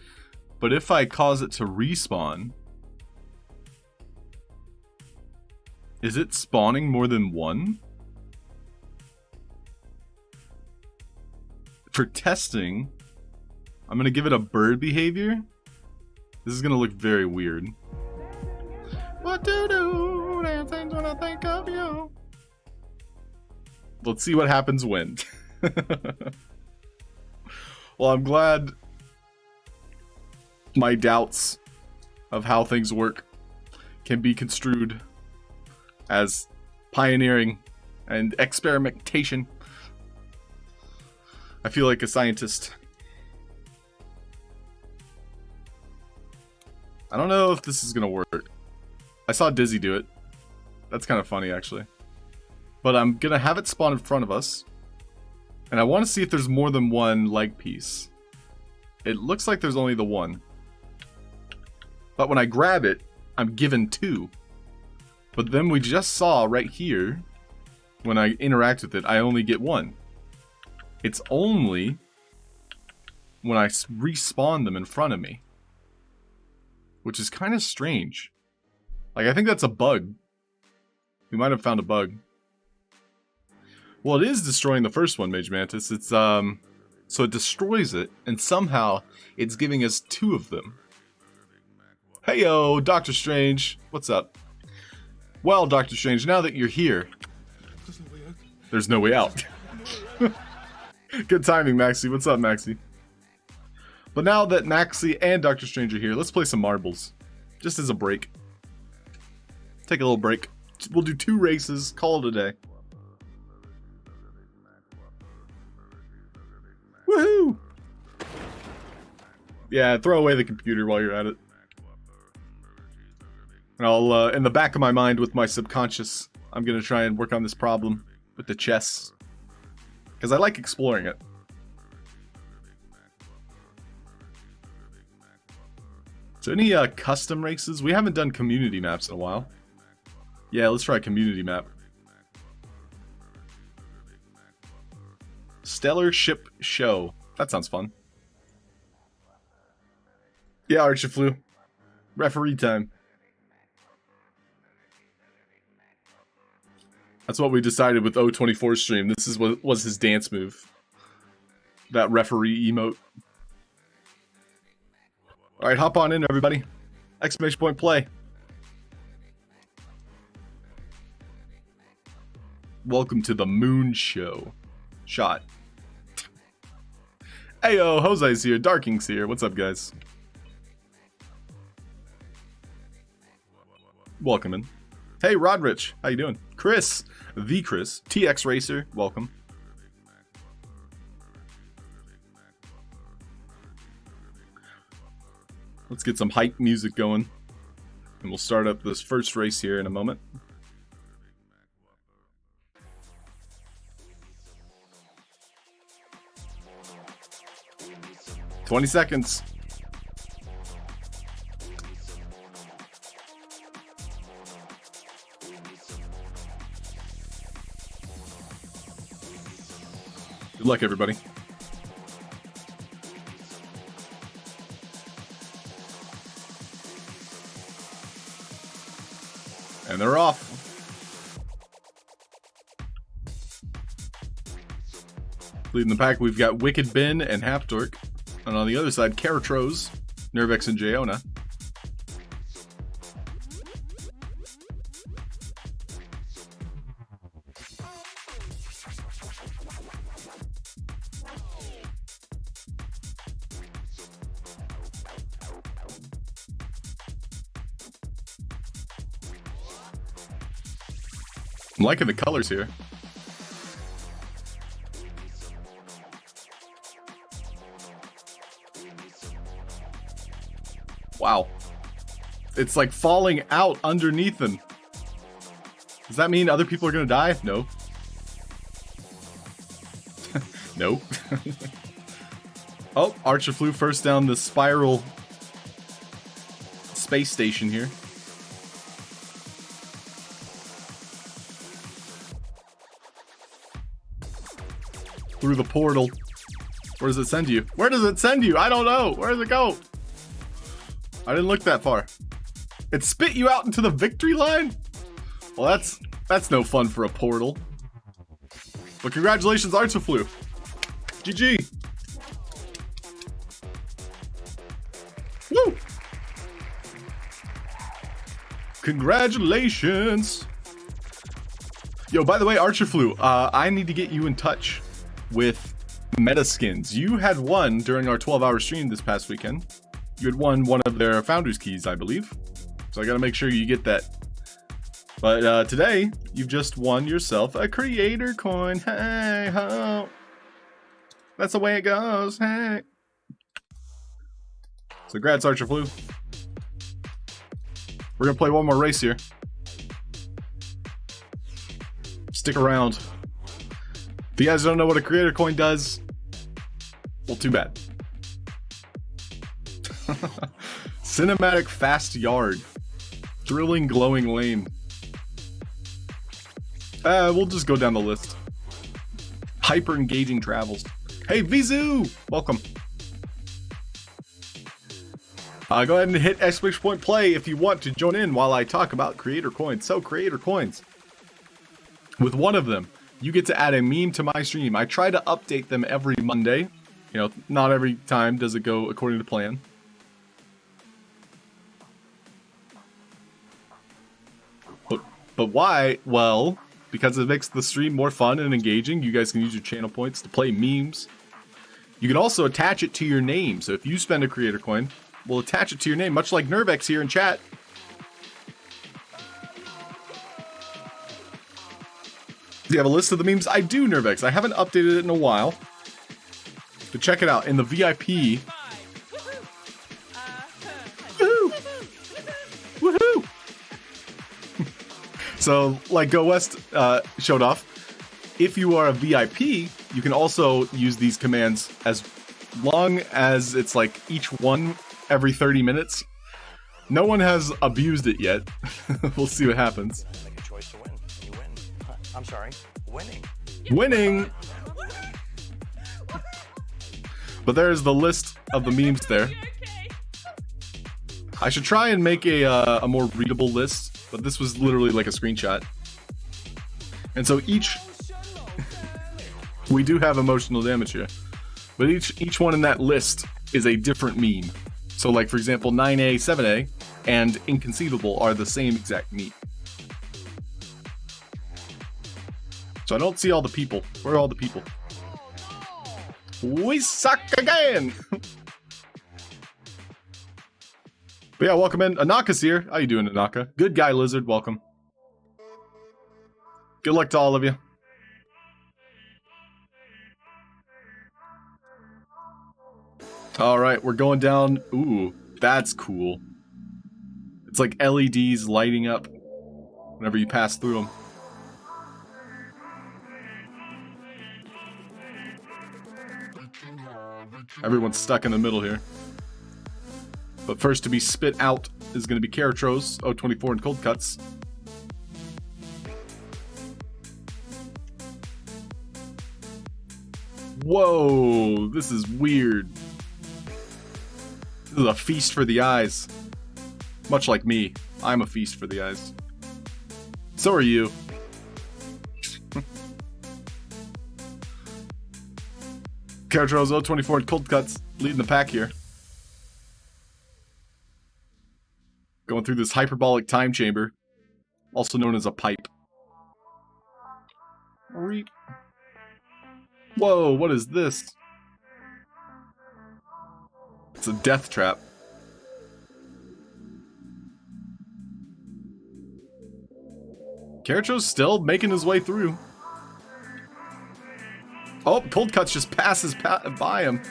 But if I cause it to respawn, is it spawning more than 1? For testing, I'm going to give it a bird behavior. This is going to look very weird. What to do? Damn things when I think of you. Let's see what happens when. Well, I'm glad my doubts of how things work can be construed as pioneering and experimentation. I feel like a scientist. I don't know if this is gonna work. I saw Dizzy do it. That's kind of funny, actually. But I'm gonna have it spawn in front of us. And I want to see if there's more than 1 leg piece. It looks like there's only the 1. But when I grab it, I'm given 2. But then we just saw right here, when I interact with it, I only get 1. It's only when I respawn them in front of me. Which is kind of strange. Like, I think that's a bug. We might have found a bug. Well, it is destroying the first one, Mage Mantis. It's, so it destroys it, and somehow it's giving us 2 of them. Heyo, Doctor Strange. What's up? Well, Doctor Strange, now that you're here, there's no way out. Good timing, Maxie. What's up, Maxie? But now that Maxie and Doctor Strange are here, let's play some marbles. Just as a break. Take a little break. We'll do 2 races, call it a day. Woohoo! Yeah, throw away the computer while you're at it. And I'll, in the back of my mind with my subconscious, I'm gonna try and work on this problem with the chess. Because I like exploring it. So any custom races? We haven't done community maps in a while. Yeah, let's try community map. Stellar Ship Show. That sounds fun. Yeah, Archiflu. Referee time. That's what we decided with O24 stream. This is what was his dance move. That referee emote. Alright, hop on in, everybody. Exclamation point play. Welcome to the Moon Show. Shot. Ayo, Jose's here. Darking's here. What's up, guys? Welcome in. Hey, Rodrich. How you doing? Chris. The Chris. TX Racer. Welcome. Let's get some hype music going. And we'll start up this first race here in a moment. "20 seconds. Good luck, everybody. And they're off. Leading the pack, we've got Wicked Ben and Halfd0rk. And on the other side, Karatros, Nervex, and Jayona. I'm liking the colors here. Wow. It's like falling out underneath them. Does that mean other people are gonna die? No. No. Oh, Archer flew first down the spiral space station here. Through the portal. Where does it send you? Where does it send you? I don't know. Where does it go? I didn't look that far. It spit you out into the victory line? Well, that's no fun for a portal. But congratulations, Archiflu. GG. Woo! Congratulations. Yo, by the way, Archiflu, I need to get you in touch with Metaskins. You had won during our 12-hour stream this past weekend. You had won one of their founders keys, I believe. So I gotta make sure you get that. But today, you've just won yourself a creator coin. Hey ho. That's the way it goes. Hey. So congrats, Archiflu. We're gonna play one more race here. Stick around. If you guys don't know what a creator coin does, well, too bad. Cinematic fast yard. Thrilling glowing lane. We'll just go down the list. Hyper engaging travels. Hey, Vizu! Welcome. Go ahead and hit exclamation point play if you want to join in while I talk about creator coins. So, creator coins. With one of them, you get to add a meme to my stream. I try to update them every Monday. You know, not every time does it go according to plan. But why? Well, because it makes the stream more fun and engaging. You guys can use your channel points to play memes. You can also attach it to your name. So if you spend a creator coin, we'll attach it to your name, much like Nervex here in chat. Do you have a list of the memes? I do, Nervex. I haven't updated it in a while. But check it out. In the VIP... Woohoo! Woohoo! So, like Go West showed off, if you are a VIP, you can also use these commands as long as it's like each one every 30 minutes. No one has abused it yet. We'll see what happens. Make a choice to win. You win. I'm sorry, winning. Winning! But there's the list of the memes there. You okay? I should try and make a more readable list, but this was literally like a screenshot. And so we do have emotional damage here, but each one in that list is a different meme. So like, for example, 9A, 7A, and Inconceivable are the same exact meme. So I don't see all the people. Where are all the people? We suck again! But yeah, welcome in. Anaka's here. How you doing, Anaka? Good guy, Lizard. Welcome. Good luck to all of you. Alright, we're going down. Ooh, that's cool. It's like LEDs lighting up whenever you pass through them. Everyone's stuck in the middle here. But first to be spit out is going to be Karatros, 024, and Cold Cuts. Whoa, this is weird. This is a feast for the eyes. Much like me, I'm a feast for the eyes. So are you. Karatros, 024, and Cold Cuts leading the pack here. Going through this hyperbolic time chamber, also known as a pipe. Whoa, what is this? It's a death trap. Karatros still making his way through. Oh, Cold Cuts just passes by him.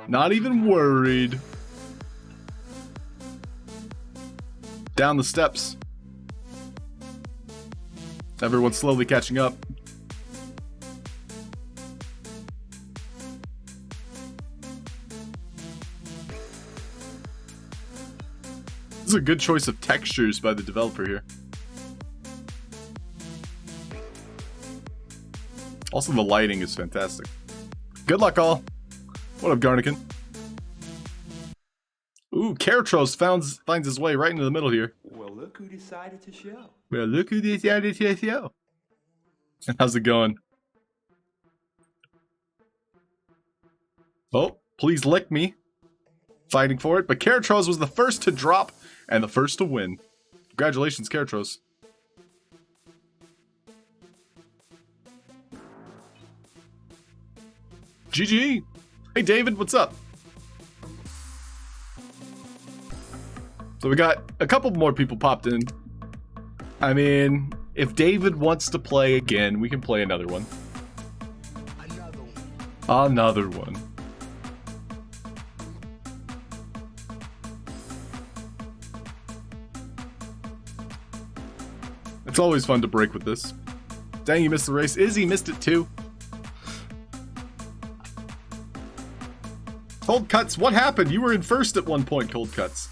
Not even worried. Down the steps. Everyone's slowly catching up. This is a good choice of textures by the developer here. Also, the lighting is fantastic. Good luck, all. What up, Garnican? Ooh, Karatros finds his way right into the middle here. Well, look who decided to show. Well, look who decided to show. How's it going? Oh, please lick me. Fighting for it, but Karatros was the first to drop and the first to win. Congratulations, Karatros. GG! Hey David, what's up? So we got a couple more people popped in. I mean, if David wants to play again, we can play another one. Another one. It's always fun to break with this. Dang, you missed the race. Izzy missed it too. Cold Cuts, what happened? You were in first at one point, Cold Cuts.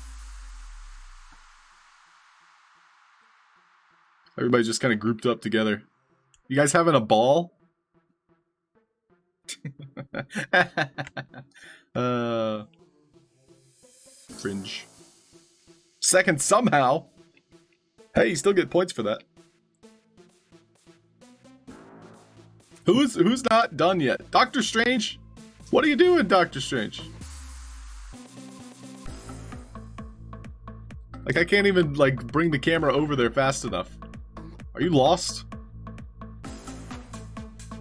Everybody just kind of grouped up together. You guys having a ball? Cringe. Second somehow. Hey, you still get points for that. Who's not done yet? Doctor Strange? What are you doing, Doctor Strange? Like, I can't even, like, bring the camera over there fast enough. Are you lost?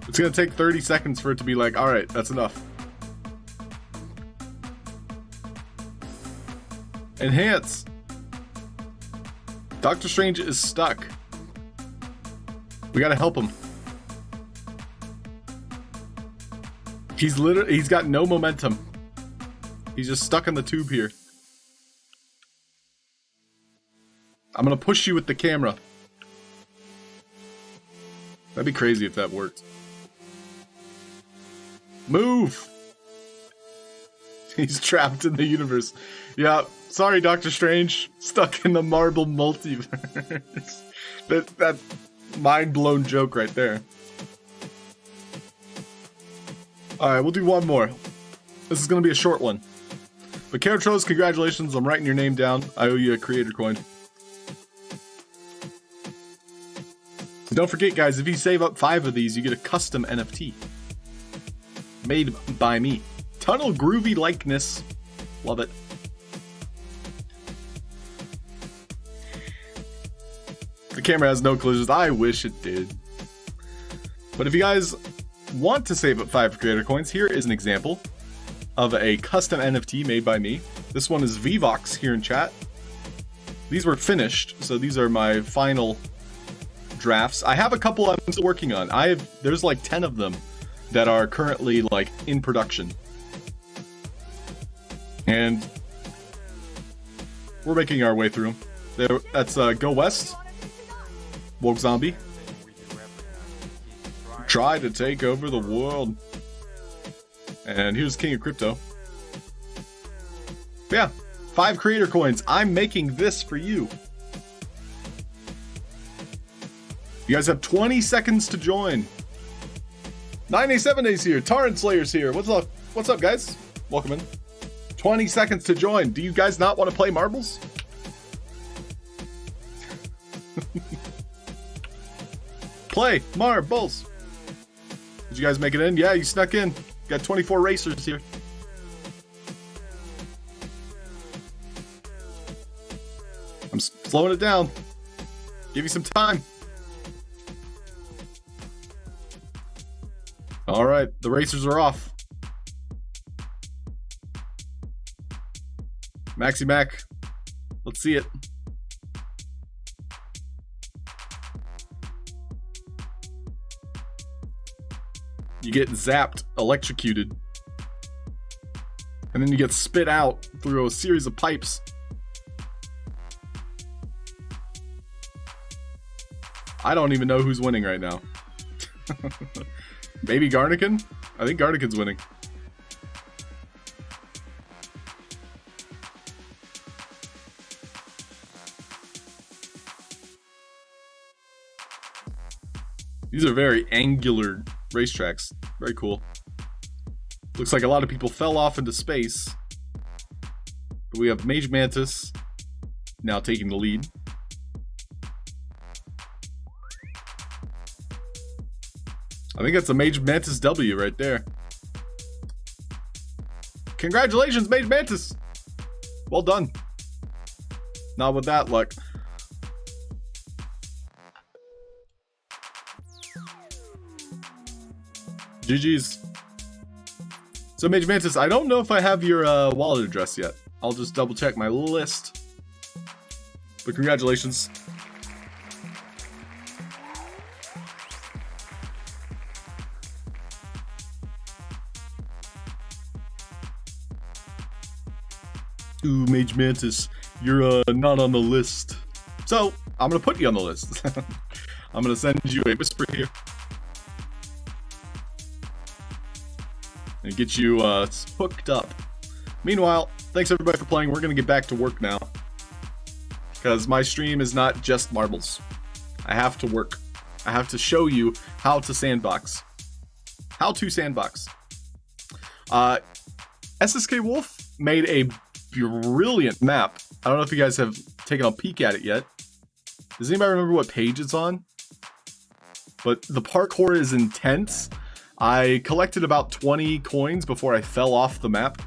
It's gonna take 30 seconds for it to be like, alright, that's enough. Enhance! Doctor Strange is stuck. We gotta help him. He's got no momentum. He's just stuck in the tube here. I'm gonna push you with the camera. That'd be crazy if that worked. Move! He's trapped in the universe. Yeah, Sorry, Doctor Strange. Stuck in the marble multiverse. that mind-blown joke right there. Alright, we'll do one more. This is going to be a short one. But Caratros, congratulations. I'm writing your name down. I owe you a creator coin. Don't forget, guys, if you save up 5 of these, you get a custom NFT. Made by me. Tunnel groovy likeness. Love it. The camera has no collisions. I wish it did. But if you guys want to save up 5 creator coins, here is an example of a custom NFT made by me. This one is VOD here in chat. These were finished, so these are my final drafts. I have a couple I'm still working on. There's like 10 of them that are currently like in production. And we're making our way through them. That's Go West. Woke Zombie. Try to take over the world. And here's King of Crypto. But yeah, 5 creator coins. I'm making this for you. You guys have 20 seconds to join. 987 days here. Torrent Slayer's here. What's up? What's up, guys? Welcome in. 20 seconds to join. Do you guys not want to play marbles? Play marbles. Did you guys make it in? Yeah, you snuck in. Got 24 racers here. I'm slowing it down. Give you some time. All right, the racers are off. Maxi Mac, let's see it. You get zapped, electrocuted, and then you get spit out through a series of pipes. I don't even know who's winning right now. Maybe Garnican? I think Garnican's winning. These are very angular racetracks. Very cool. Looks like a lot of people fell off into space. But we have Mage Mantis now taking the lead. I think that's a Mage Mantis W right there. Congratulations, Mage Mantis! Well done. Not with that luck. GG's. So Mage Mantis, I don't know if I have your wallet address yet. I'll just double check my list. But congratulations. Ooh, Mage Mantis, you're not on the list. So, I'm gonna put you on the list. I'm gonna send you a whisper here. And get you hooked up. Meanwhile, thanks everybody for playing. We're gonna get back to work now. Because my stream is not just marbles. I have to work. I have to show you how to sandbox. How to sandbox. SSK Wolf made a brilliant map. I don't know if you guys have taken a peek at it yet. Does anybody remember what page it's on? But the parkour is intense. I collected about 20 coins before I fell off the map.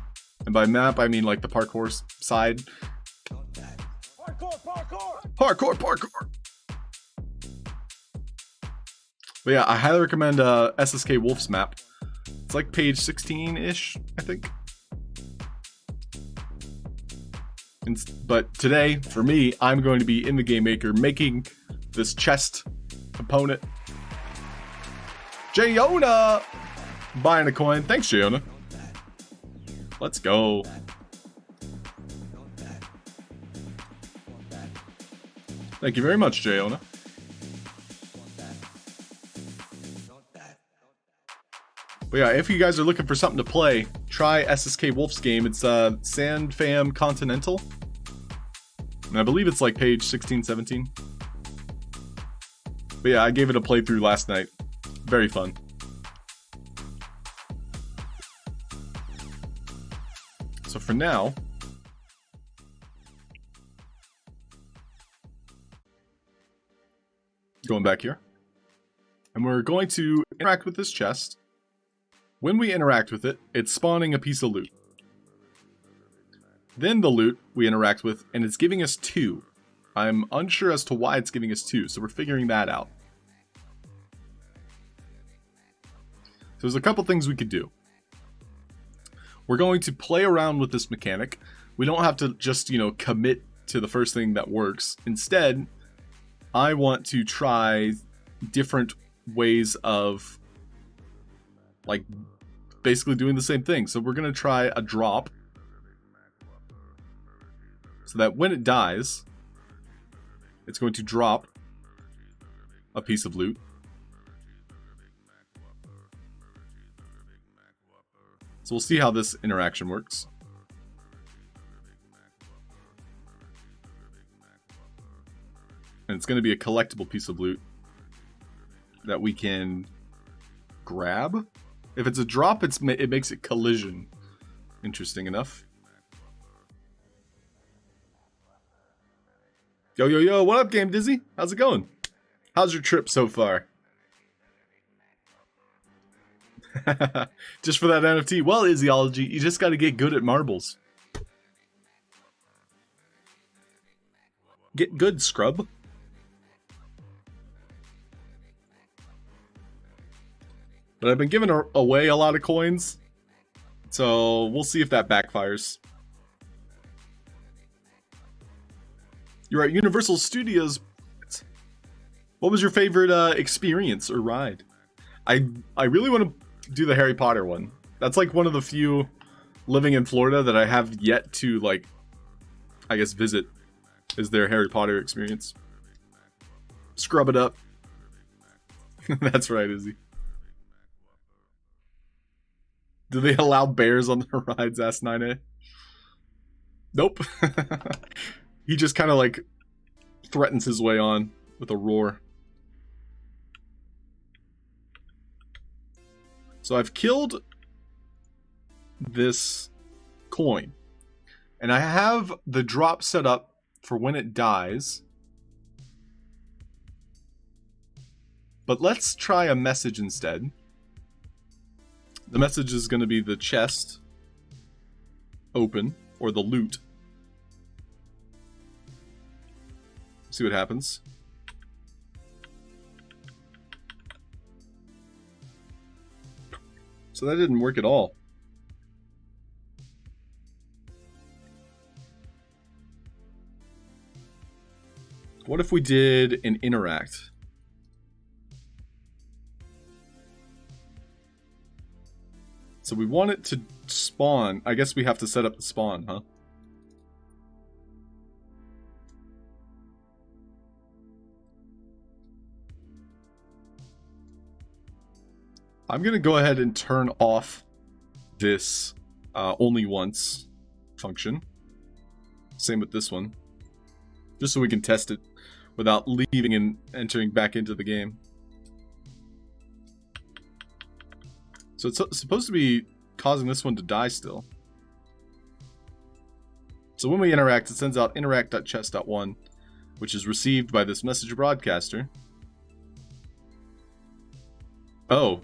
And by map, I mean like the parkour side. Parkour! But yeah, I highly recommend SSK Wolf's map. It's like page 16-ish, I think. But today, for me, I'm going to be in the Game Maker making this chest component. Jayona! Buying a coin. Thanks, Jayona. Let's go. Thank you very much, Jayona. But yeah, if you guys are looking for something to play, try SSK Wolf's game. It's Sand Fam Continental. And I believe it's like page 16, 17. But yeah, I gave it a playthrough last night. Very fun. So for now, going back here, and we're going to interact with this chest. When we interact with it, it's spawning a piece of loot. Then the loot we interact with, and it's giving us 2. I'm unsure as to why it's giving us 2, so we're figuring that out. So there's a couple things we could do. We're going to play around with this mechanic. We don't have to just, commit to the first thing that works. Instead, I want to try different ways of, like, basically doing the same thing. So we're going to try a drop. So that when it dies, it's going to drop a piece of loot. So we'll see how this interaction works. And it's going to be a collectible piece of loot that we can grab. If it's a drop, it makes it collision. Interesting enough. Yo, what up, Game Dizzy? How's it going? How's your trip so far? Just for that NFT. Well, Izzyology, you just got to get good at marbles. Get good, scrub. But I've been giving away a lot of coins, so we'll see if that backfires. You're at Universal Studios. What was your favorite experience or ride? I really want to do the Harry Potter one. That's like one of the few living in Florida that I have yet to, like, I guess visit, is their Harry Potter experience. Scrub it up. That's right, Izzy. Do they allow bears on the rides? Asked 9A. Nope. He just kind of like threatens his way on with a roar. So I've killed this coin. And I have the drop set up for when it dies. But let's try a message instead. The message is going to be the chest open, or the loot. See what happens. So that didn't work at all. What if we did an interact? So we want it to spawn. I guess we have to set up the spawn, huh? I'm going to go ahead and turn off this only once function. Same with this one. Just so we can test it without leaving and entering back into the game. So it's supposed to be causing this one to die still. So when we interact, it sends out interact.chest.1, which is received by this message broadcaster. Oh.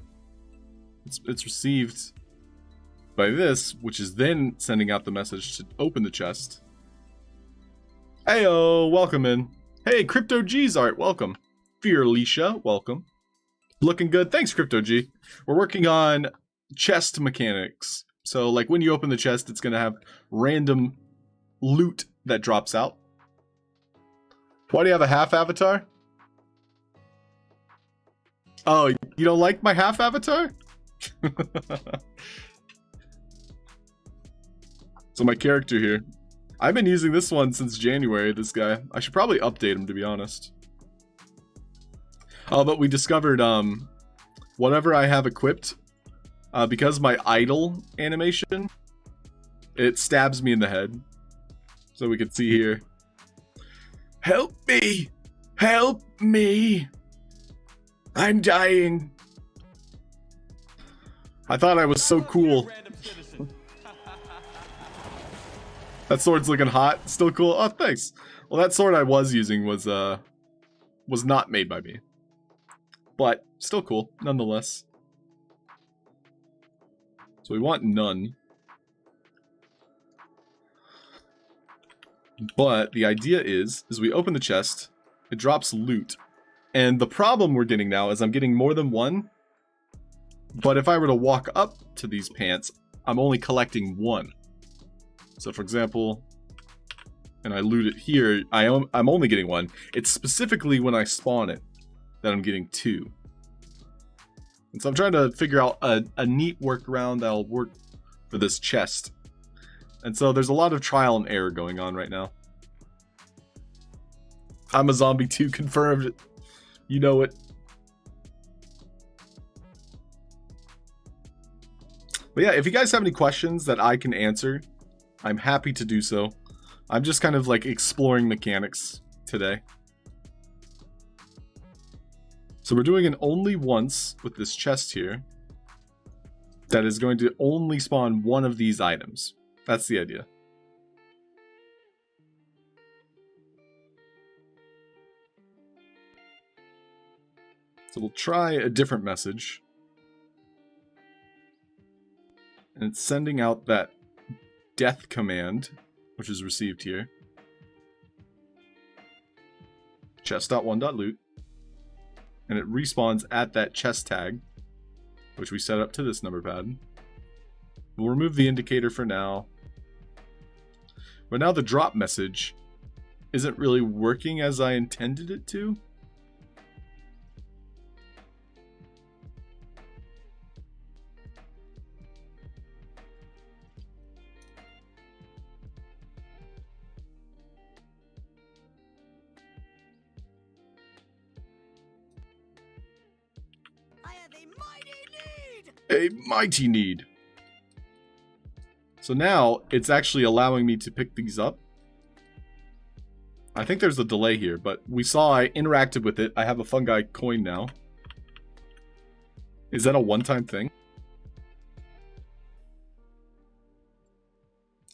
It's received by this, which is then sending out the message to open the chest. Heyo, welcome in. Hey, Crypto G's art, welcome. Fear Alicia, welcome. Looking good, thanks Crypto G. We're working on chest mechanics. So like when you open the chest, it's gonna have random loot that drops out. Why do you have a half avatar? Oh, you don't like my half avatar? So my character here, I've been using this one since January. This guy, I should probably update him, to be honest. Oh, but we discovered whatever I have equipped, because my idle animation, it stabs me in the head. So we can see here, Help me! Help me! I'm dying. I thought I was so cool. That sword's looking hot. Still cool. Oh, thanks. Well, that sword I was using was not made by me. But still cool, nonetheless. So we want none. But the idea is we open the chest, it drops loot. And the problem we're getting now is I'm getting more than one. But if I were to walk up to these pants, I'm only collecting one. So for example, and I loot it here, I'm only getting one. It's specifically when I spawn it that I'm getting two. And so I'm trying to figure out a neat workaround that'll work for this chest. And so there's a lot of trial and error going on right now. I'm a zombie too, confirmed. You know it. But yeah, if you guys have any questions that I can answer, I'm happy to do so. I'm just kind of like exploring mechanics today. So we're doing an only once with this chest here. That is going to only spawn one of these items. That's the idea. So we'll try a different message. And it's sending out that death command, which is received here. Chest.1.loot. And it respawns at that chest tag, which we set up to this number pad. We'll remove the indicator for now. But now the drop message isn't really working as I intended it to. A mighty need. So now it's actually allowing me to pick these up. I think there's a delay here, but we saw I interacted with it. I have a fungi coin now. Is that a one-time thing?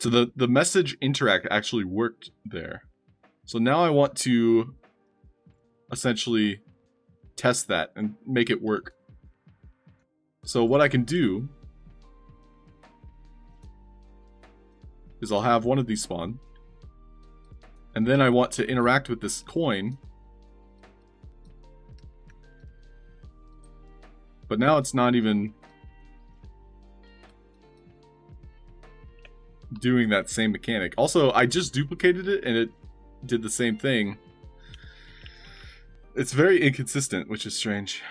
So the message interact actually worked there. So now I want to essentially test that and make it work. So what I can do is I'll have one of these spawn. And then I want to interact with this coin. But now it's not even doing that same mechanic. Also, I just duplicated it and it did the same thing. It's very inconsistent, which is strange.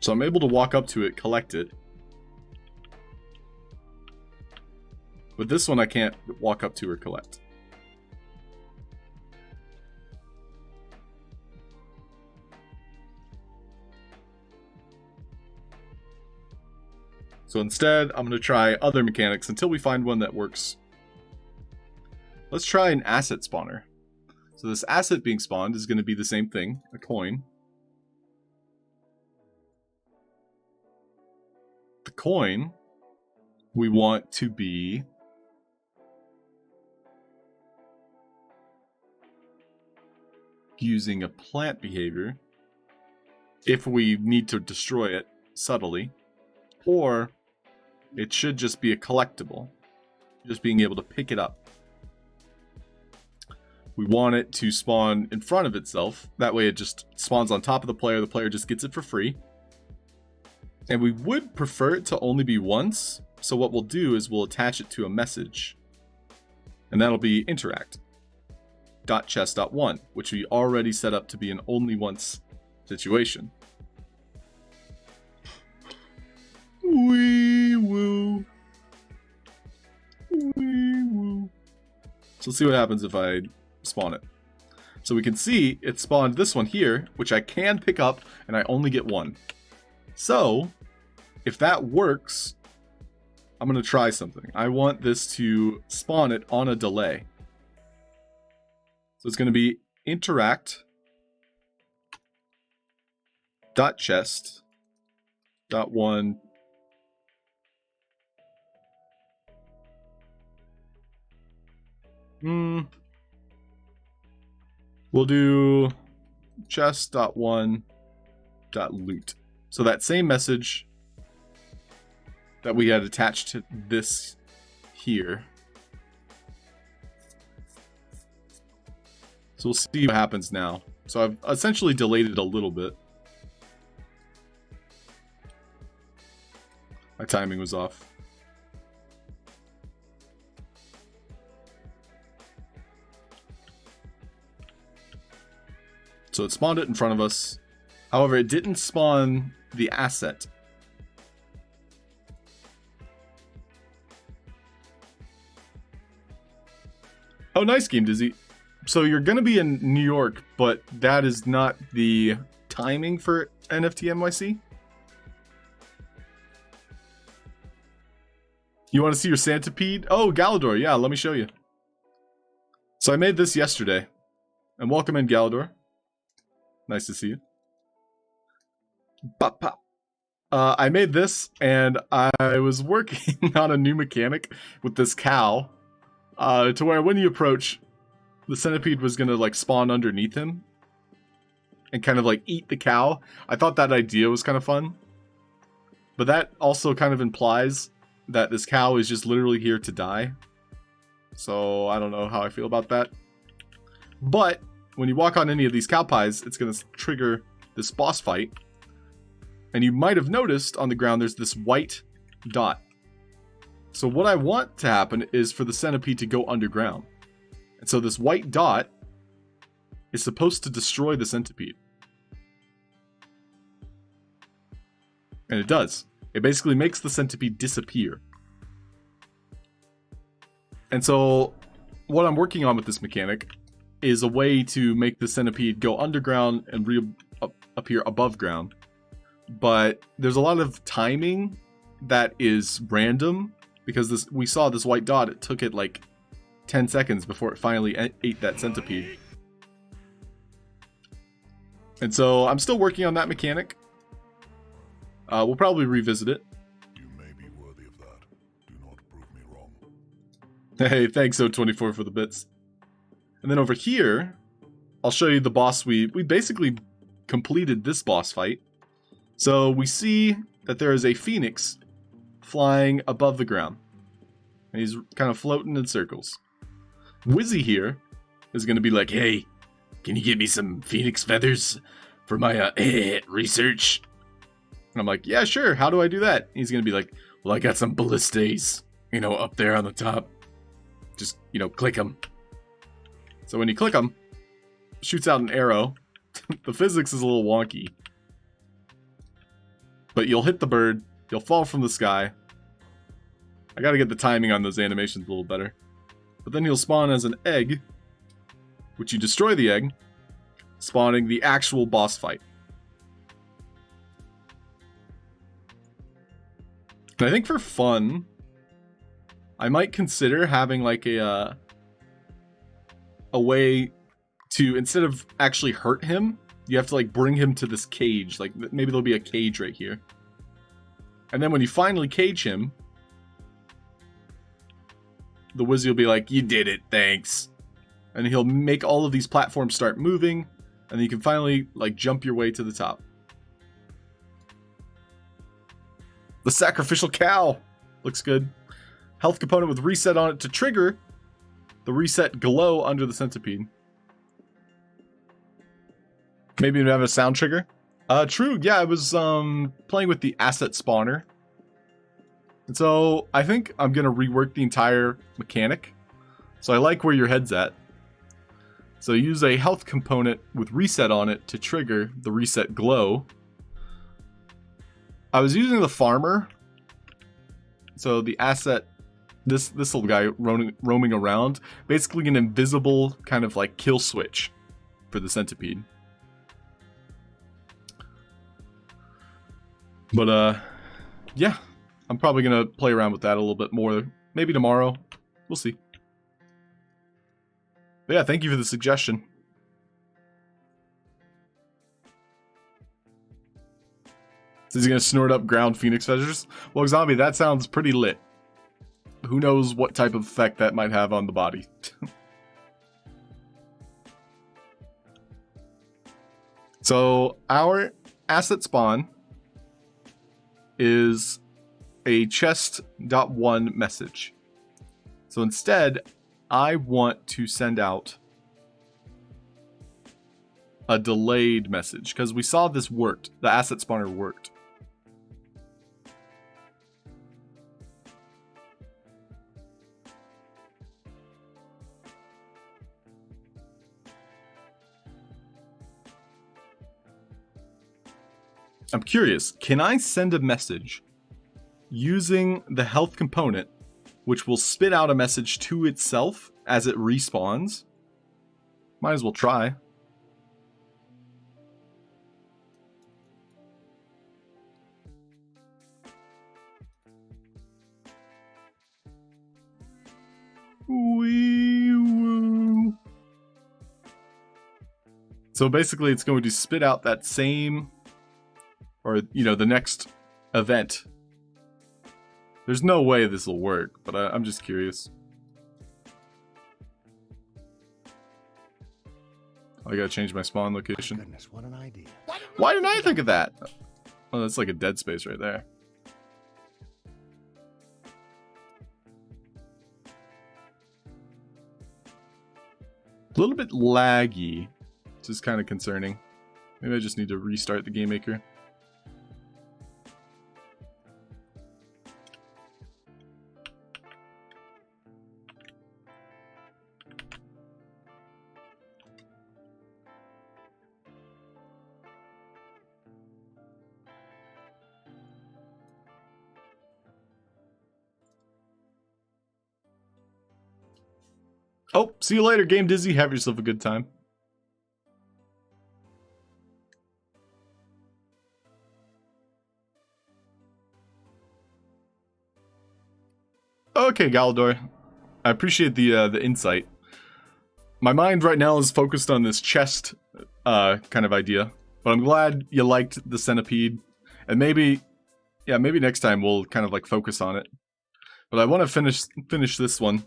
So I'm able to walk up to it, collect it. But this one I can't walk up to or collect. So instead, I'm going to try other mechanics until we find one that works. Let's try an asset spawner. So this asset being spawned is going to be the same thing, a coin. The coin we want to be using a plant behavior if we need to destroy it subtly, or it should just be a collectible, just being able to pick it up. We want it to spawn in front of itself, that way it just spawns on top of the player just gets it for free. And we would prefer it to only be once, so what we'll do is we'll attach it to a message. And that'll be interact.chest.1, which we already set up to be an only once situation. Wee woo. Wee woo. So let's see what happens if I spawn it. So we can see it spawned this one here, which I can pick up, and I only get one. So if that works, I'm going to try something. I want this to spawn it on a delay. So it's going to be interact dot chest dot one we'll do chest.1.loot. So that same message that we had attached to this here. So we'll see what happens now. So I've essentially delayed it a little bit. My timing was off. So it spawned it in front of us. However, it didn't spawn the asset. Oh, nice game, Dizzy. So you're going to be in New York, but that is not the timing for NFT NYC? You want to see your centipede? Oh, Halfd0rk. Yeah, let me show you. So I made this yesterday. And welcome in, Halfd0rk. Nice to see you. Pop, pop. I made this, and I was working on a new mechanic with this cow. To where when you approach, the centipede was gonna like spawn underneath him. And kind of like eat the cow. I thought that idea was kind of fun. But that also kind of implies that this cow is just literally here to die. So I don't know how I feel about that. But when you walk on any of these cow pies, it's going to trigger this boss fight. And you might have noticed on the ground there's this white dot. So what I want to happen is for the centipede to go underground. And so this white dot is supposed to destroy the centipede. And it does. It basically makes the centipede disappear. And so what I'm working on with this mechanic is a way to make the centipede go underground and appear above ground. But there's a lot of timing that is random because we saw this white dot. It took it like 10 seconds before it finally ate that centipede. And so I'm still working on that mechanic. We'll probably revisit it. You may be worthy of that. Do not prove me wrong. Hey, thanks O24 for the bits. And then over here, I'll show you the boss. We basically completed this boss fight. So we see that there is a phoenix flying above the ground. And he's kind of floating in circles. Wizzy here is going to be like, hey, can you give me some phoenix feathers for my research? And I'm like, yeah, sure. How do I do that? He's going to be like, well, I got some ballistas, up there on the top. Just, click them. So when you click them, shoots out an arrow. The physics is a little wonky. But you'll hit the bird. You'll fall from the sky. I got to get the timing on those animations a little better. But then you'll spawn as an egg, which you destroy the egg, spawning the actual boss fight. And I think for fun, I might consider having like a way to, instead of actually hurt him, you have to like bring him to this cage. Like maybe there'll be a cage right here. And then when you finally cage him, the Wizzy will be like, you did it, thanks. And he'll make all of these platforms start moving, and then you can finally like jump your way to the top. The sacrificial cow looks good. Health component with reset on it to trigger the reset glow under the centipede. Maybe we have a sound trigger. True, yeah, I was playing with the asset spawner. And so I think I'm gonna rework the entire mechanic. So I like where your head's at. So use a health component with reset on it to trigger the reset glow. I was using the farmer. So the asset, this little guy roaming around, basically an invisible kind of like kill switch. for the centipede. But yeah, I'm probably gonna play around with that a little bit more. Maybe tomorrow. We'll see. But yeah, thank you for the suggestion. So he's gonna snort up ground phoenix feathers. Well, zombie, that sounds pretty lit. Who knows what type of effect that might have on the body. So our asset spawn is a chest.1 message. So instead, I want to send out a delayed message because we saw this worked. The asset spawner worked. I'm curious, can I send a message using the health component, which will spit out a message to itself as it respawns? Might as well try. Wee woo. So basically it's going to spit out that same, or, you know, the next event. There's no way this will work, but I'm just curious. I gotta change my spawn location. Goodness, what an idea. Why didn't I think of that? Oh, that's like a dead space right there. A little bit laggy, which is kind of concerning. Maybe I just need to restart the game maker. Oh, see you later, Game Dizzy. Have yourself a good time. Okay, Halfd0rk. I appreciate the insight. My mind right now is focused on this chest kind of idea, but I'm glad you liked the centipede, and maybe next time we'll kind of like focus on it. But I want to finish this one.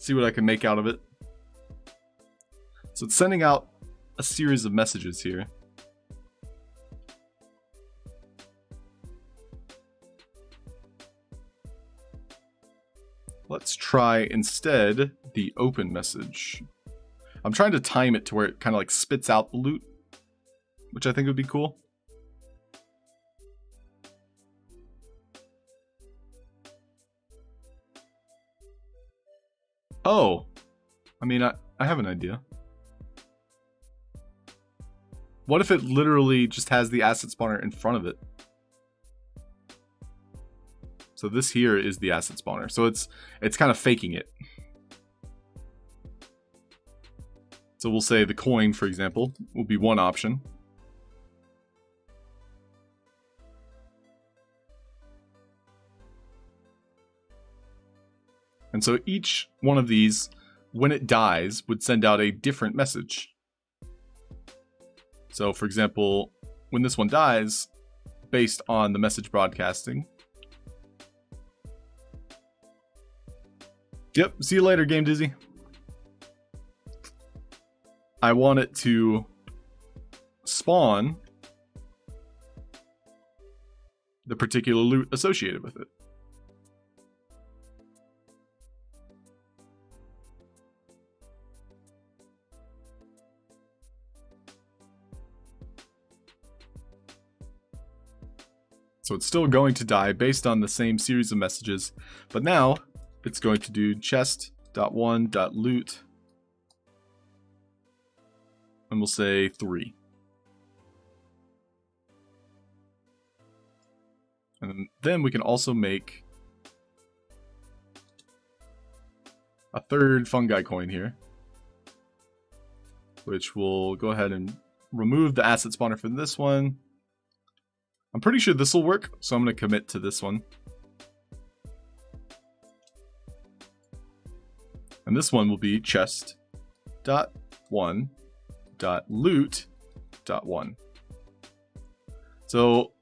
See what I can make out of it. So it's sending out a series of messages here. Let's try instead the open message. I'm trying to time it to where it kind of like spits out the loot, which I think would be cool. Oh, I mean, I have an idea. What if it literally just has the asset spawner in front of it? So this here is the asset spawner. So it's kind of faking it. So we'll say the coin, for example, will be one option. And so each one of these, when it dies, would send out a different message. So, for example, when this one dies, based on the message broadcasting. Yep, see you later, Game Dizzy. I want it to spawn the particular loot associated with it. So it's still going to die based on the same series of messages, but now it's going to do chest.1.loot, and we'll say 3. And then we can also make a third fungi coin here, which will go ahead and remove the asset spawner for this one. I'm pretty sure this will work, so I'm going to commit to this one. And this one will be chest.1.loot.1. So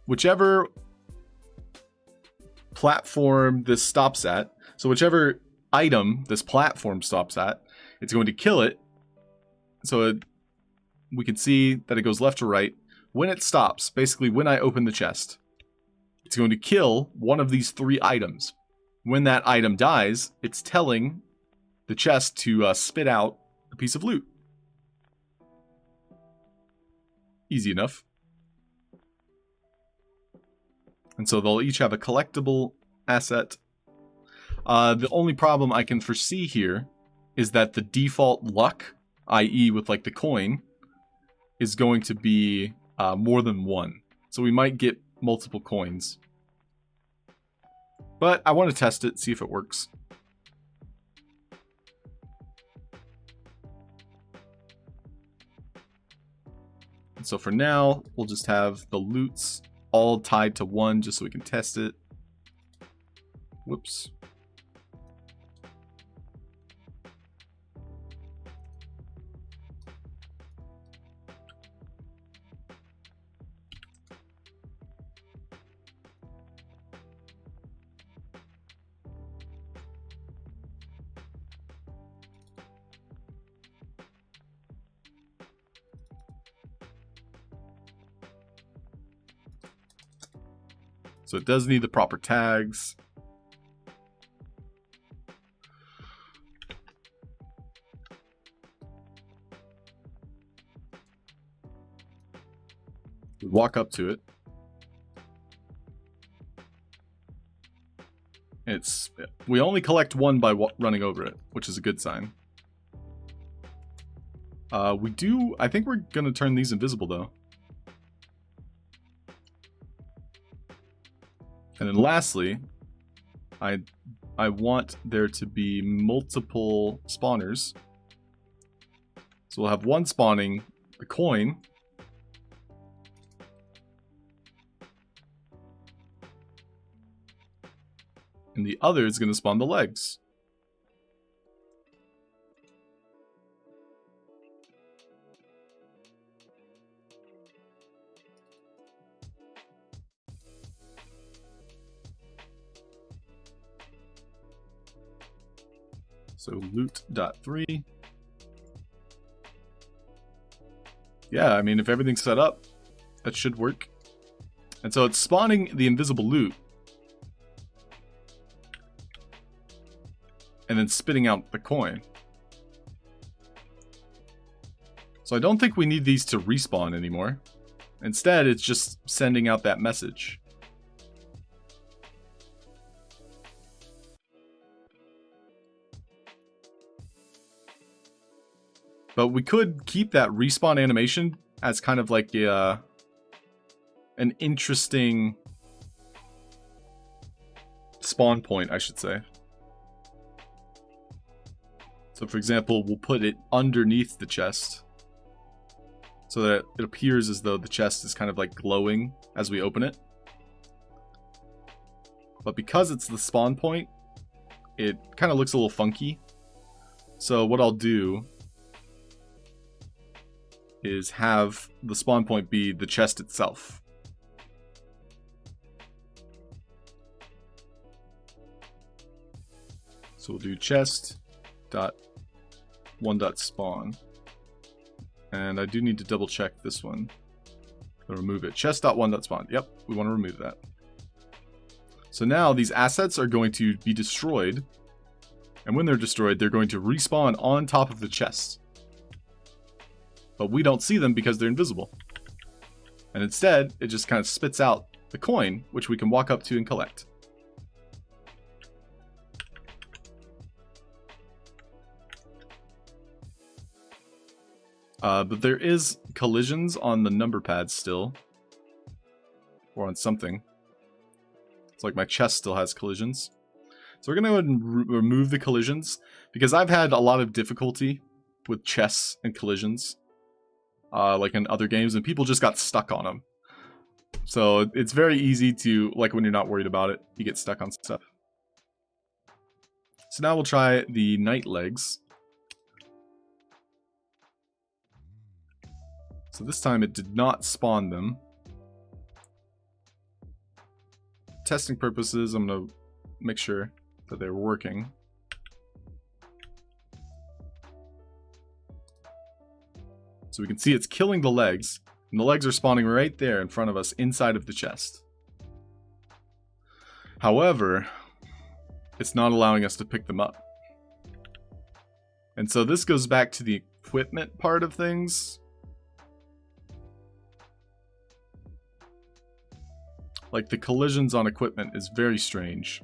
whichever platform this stops at, so whichever item this platform stops at, it's going to kill it. So we can see that it goes left to right. When it stops, basically when I open the chest, it's going to kill one of these 3 items. When that item dies, it's telling the chest to spit out a piece of loot. Easy enough. And so they'll each have a collectible asset. The only problem I can foresee here is that the default luck, i.e. with like the coin, is going to be more than 1. So we might get multiple coins. But I want to test it, see if it works. And so for now, we'll just have the loots all tied to 1 just so we can test it. Whoops. So it does need the proper tags. We walk up to it. We only collect 1 by running over it, which is a good sign. I think we're gonna turn these invisible though. And then lastly, I want there to be multiple spawners. So we'll have one spawning the coin. And the other is going to spawn the legs. So loot.3. Yeah, I mean, if everything's set up, that should work. And so it's spawning the invisible loot. And then spitting out the coin. So I don't think we need these to respawn anymore. Instead, it's just sending out that message. But we could keep that respawn animation as kind of like an interesting spawn point, I should say. So for example, we'll put it underneath the chest so that it appears as though the chest is kind of like glowing as we open it. But because it's the spawn point, it kind of looks a little funky. So what I'll do is have the spawn point be the chest itself. So we'll do chest.1.spawn. And I do need to double check this one. I'll remove it. Chest.1.spawn. Yep, we want to remove that. So now these assets are going to be destroyed. And when they're destroyed, they're going to respawn on top of the chest. But we don't see them because they're invisible. And instead, it just kind of spits out the coin, which we can walk up to and collect. But there is collisions on the number pads still. Or on something. It's like my chest still has collisions. So we're going to go ahead and remove the collisions. Because I've had a lot of difficulty with chests and collisions, like in other games, and people just got stuck on them. So it's very easy to, like when you're not worried about it, you get stuck on stuff. So now we'll try the night legs. So this time it did not spawn them. Testing purposes, I'm going to make sure that they're working. So we can see it's killing the legs, and the legs are spawning right there in front of us inside of the chest. However, it's not allowing us to pick them up. And so this goes back to the equipment part of things. Like the collisions on equipment is very strange.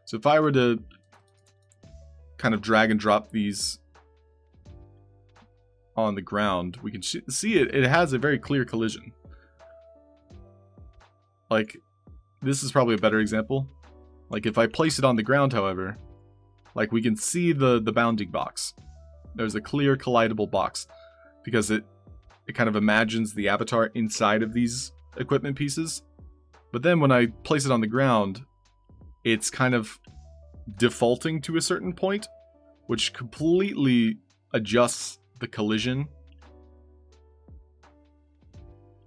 So if I were to kind of drag and drop these on the ground, we can see it has a very clear collision. Like, this is probably a better example. Like if I place it on the ground, however, like we can see the bounding box. There's a clear collidable box because it kind of imagines the avatar inside of these equipment pieces. But then when I place it on the ground, it's kind of defaulting to a certain point, which completely adjusts the collision.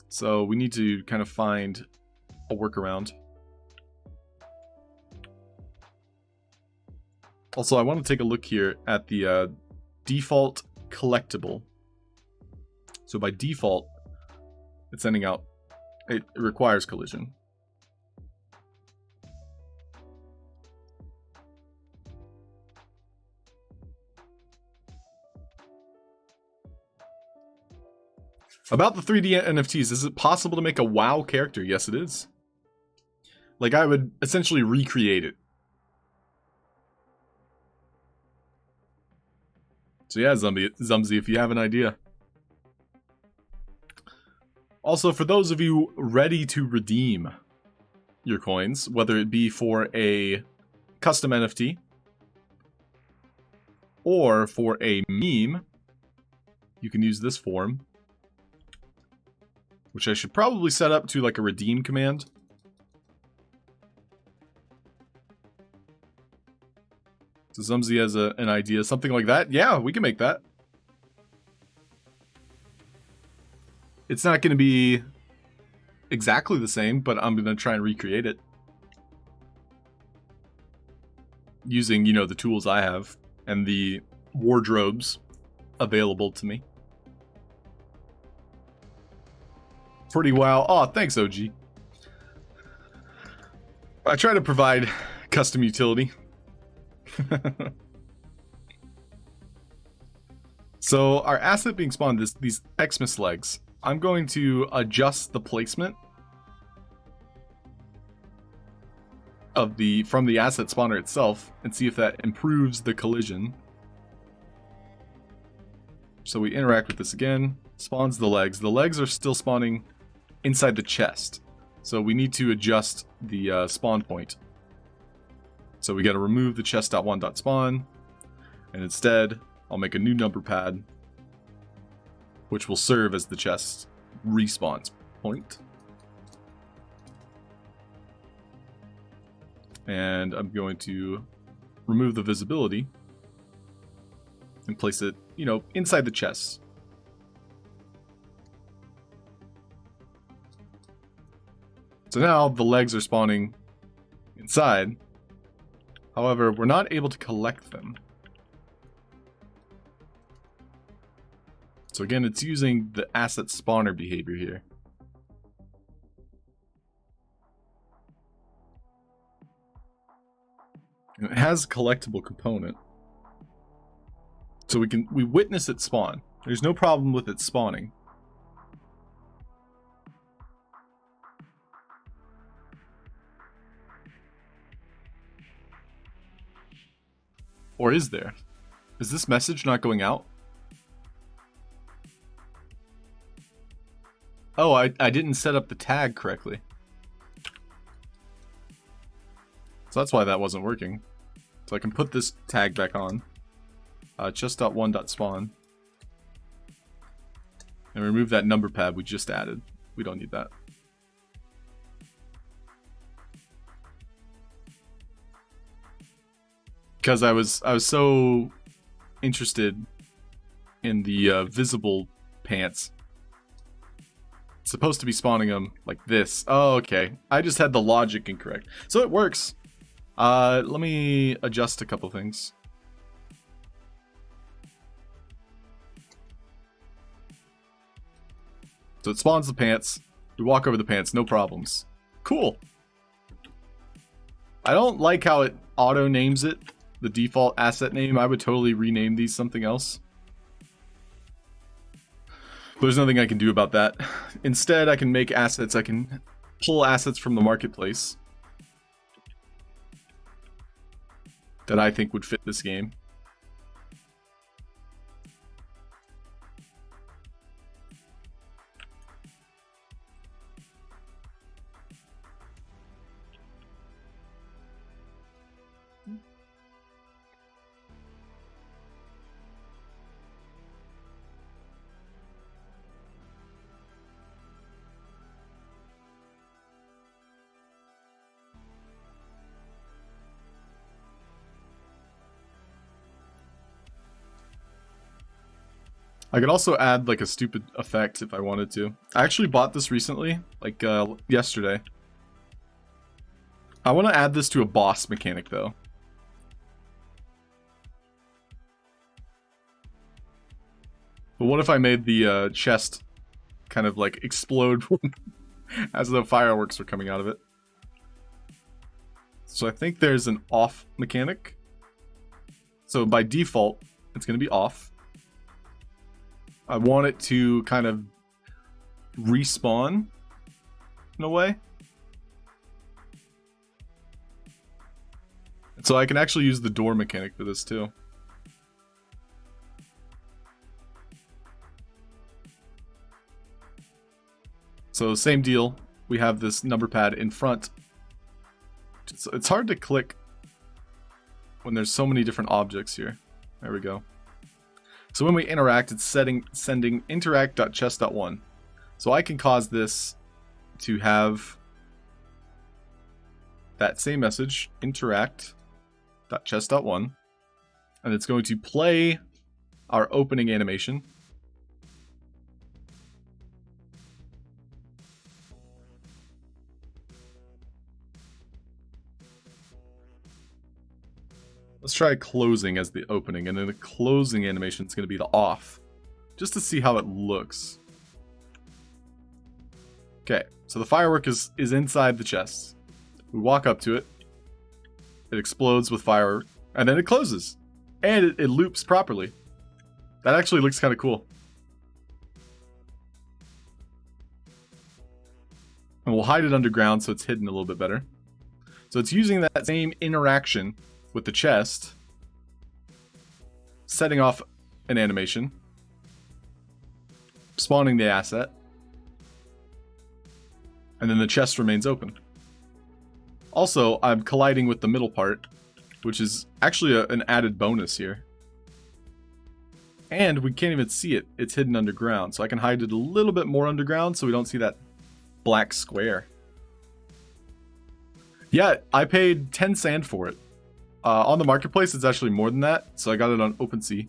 So we need to kind of find a workaround. Also, I want to take a look here at the default collectible. So by default, it's sending out, it requires collision. About the 3D NFTs, is it possible to make a WoW character? Yes, it is. Like, I would essentially recreate it. So yeah, Zumzy, if you have an idea. Also, for those of you ready to redeem your coins, whether it be for a custom NFT or for a meme, you can use this form, which I should probably set up to like a redeem command. So Zumzy has an idea, something like that. Yeah, we can make that. It's not going to be exactly the same, but I'm going to try and recreate it. Using, you know, the tools I have and the wardrobes available to me. Pretty wow. Oh, thanks, OG. I try to provide custom utility. So our asset being spawned, these Xmas legs, I'm going to adjust the placement of from the asset spawner itself and see if that improves the collision. So we interact with this again, spawns the legs. The legs are still spawning inside the chest, so we need to adjust the spawn point. So we got to remove the chest.1.spawn, and instead I'll make a new number pad, which will serve as the chest respawn point. And I'm going to remove the visibility and place it, you know, inside the chest. So now the legs are spawning inside. However, we're not able to collect them. So again, it's using the asset spawner behavior here. And it has a collectible component. So we witness it spawn. There's no problem with it spawning. Or is there? Is this message not going out? Oh, I didn't set up the tag correctly. So that's why that wasn't working. So I can put this tag back on. Chest.1.spawn. And remove that number pad we just added. We don't need that. Because I was so interested in the visible pants. It's supposed to be spawning them like this. Oh, okay. I just had the logic incorrect. So it works. Let me adjust a couple things. So it spawns the pants. We walk over the pants, no problems. Cool. I don't like how it auto names it. The default asset name. I would totally rename these something else. But there's nothing I can do about that. Instead, I can make assets. I can pull assets from the marketplace that I think would fit this game. I could also add like a stupid effect if I wanted to. I actually bought this recently, like yesterday. I want to add this to a boss mechanic though. But what if I made the chest kind of like explode as though fireworks were coming out of it? So I think there's an off mechanic. So by default, it's going to be off. I want it to kind of respawn in a way. So I can actually use the door mechanic for this too. So same deal. We have this number pad in front. It's hard to click when there's so many different objects here. There we go. So when we interact, it's sending interact.chest.1. So I can cause this to have that same message, interact.chest.1, and it's going to play our opening animation. Let's try closing as the opening, and then the closing animation is going to be the off, just to see how it looks. Okay, so the firework is inside the chest. We walk up to it. It explodes with firework, and then it closes. And it loops properly. That actually looks kind of cool. And we'll hide it underground so it's hidden a little bit better. So it's using that same interaction with the chest, setting off an animation, spawning the asset, and then the chest remains open. Also, I'm colliding with the middle part, which is actually an added bonus here. And we can't even see it. It's hidden underground, so I can hide it a little bit more underground so we don't see that black square. Yeah, I paid 10 sand for it. On the marketplace, it's actually more than that, so I got it on OpenSea. It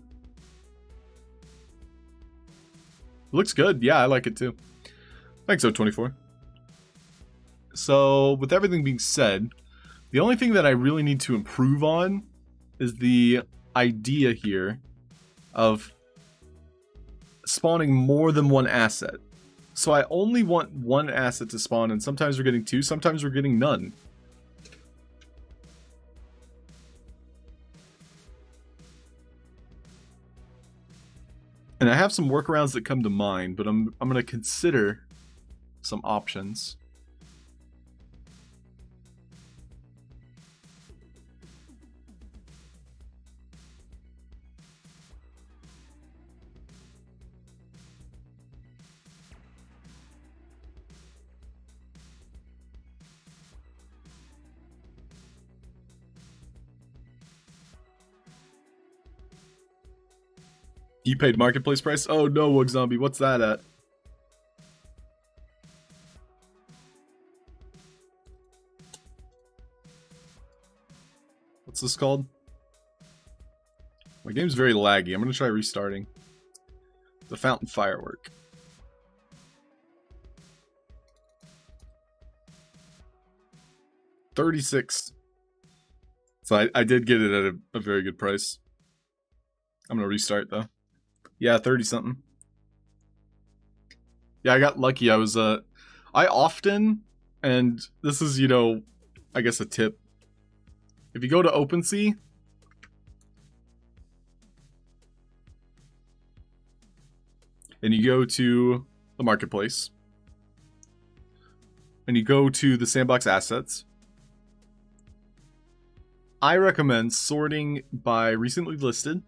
looks good. Yeah, I like it too. Thanks, O24. So, with everything being said, the only thing that I really need to improve on is the idea here of spawning more than one asset. So I only want one asset to spawn, and sometimes we're getting two, sometimes we're getting none. And I have some workarounds that come to mind, but I'm going to consider some options. You paid marketplace price? Oh no, Wug Zombie, what's that at? What's this called? My game's very laggy. I'm gonna try restarting. The Fountain Firework. $36. So I did get it at a very good price. I'm gonna restart though. Yeah, 30 something. Yeah, I got lucky. I often, and this is, you know, I guess a tip. If you go to OpenSea, and you go to the marketplace, and you go to the Sandbox assets, I recommend sorting by recently listed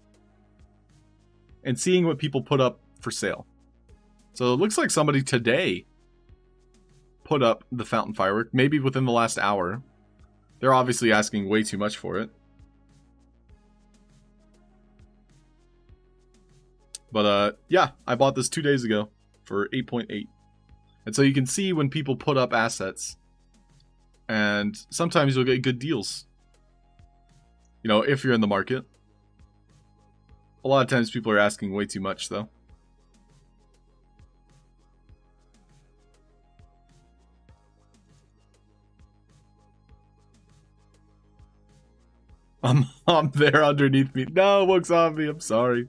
and seeing what people put up for sale. So it looks like somebody today put up the Fountain Firework, maybe within the last hour. They're obviously asking way too much for it. But yeah, I bought this 2 days ago for 8.8. And so you can see when people put up assets, and sometimes you'll get good deals. You know, if you're in the market. A lot of times people are asking way too much, though. I'm there underneath me. No, Woke Zombie, I'm sorry.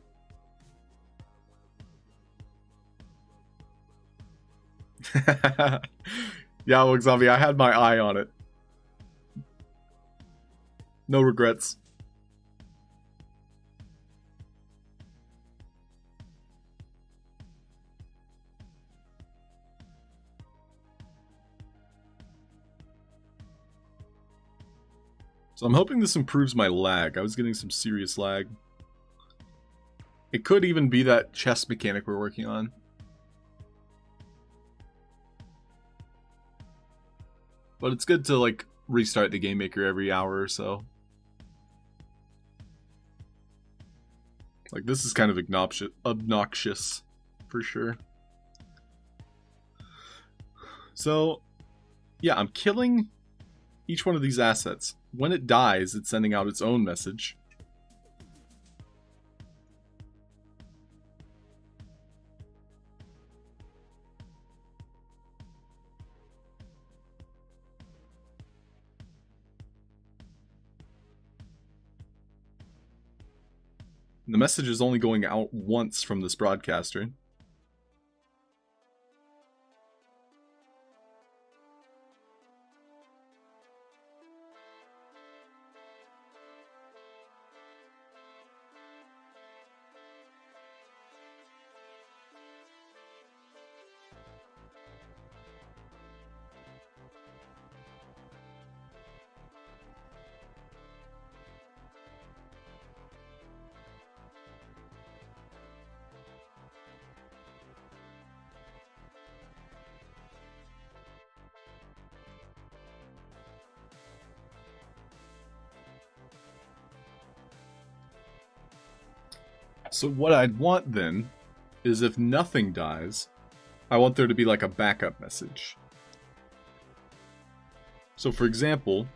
Yeah, Woke Zombie, I had my eye on it. No regrets. So I'm hoping this improves my lag. I was getting some serious lag. It could even be that chess mechanic we're working on. But it's good to, like, restart the game maker every hour or so. Like, this is kind of obnoxious for sure. So, yeah, I'm killing each one of these assets. When it dies, it's sending out its own message. And the message is only going out once from this broadcaster. So what I'd want then is if nothing dies, I want there to be like a backup message. So for example,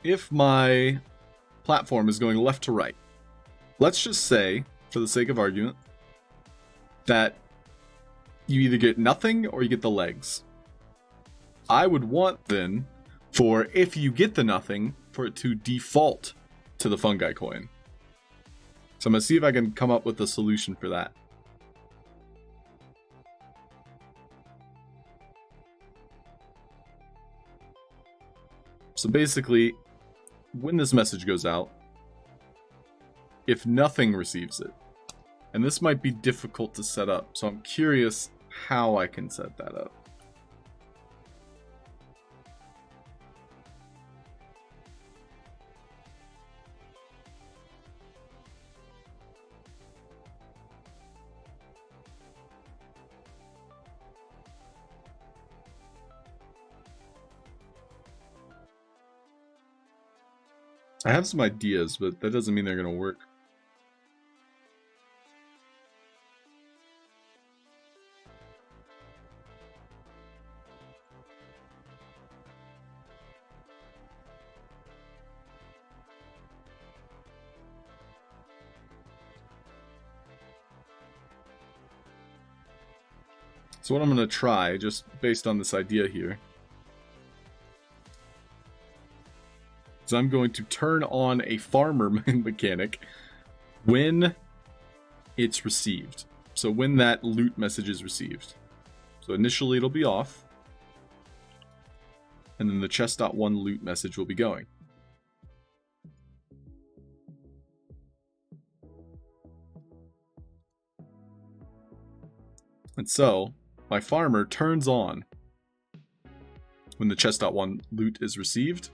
if my platform is going left to right, let's just say, for the sake of argument, that you either get nothing or you get the legs. I would want then for, if you get the nothing, for it to default to the fungi coin. So I'm going to see if I can come up with a solution for that. So basically, when this message goes out, if nothing receives it, and this might be difficult to set up, so I'm curious how I can set that up. I have some ideas, but that doesn't mean they're going to work. So what I'm going to try, just based on this idea here, is I'm going to turn on a farmer mechanic when it's received. So when that loot message is received. So initially it'll be off. And then the chest.1 loot message will be going. And so my farmer turns on when the chest.1 loot is received,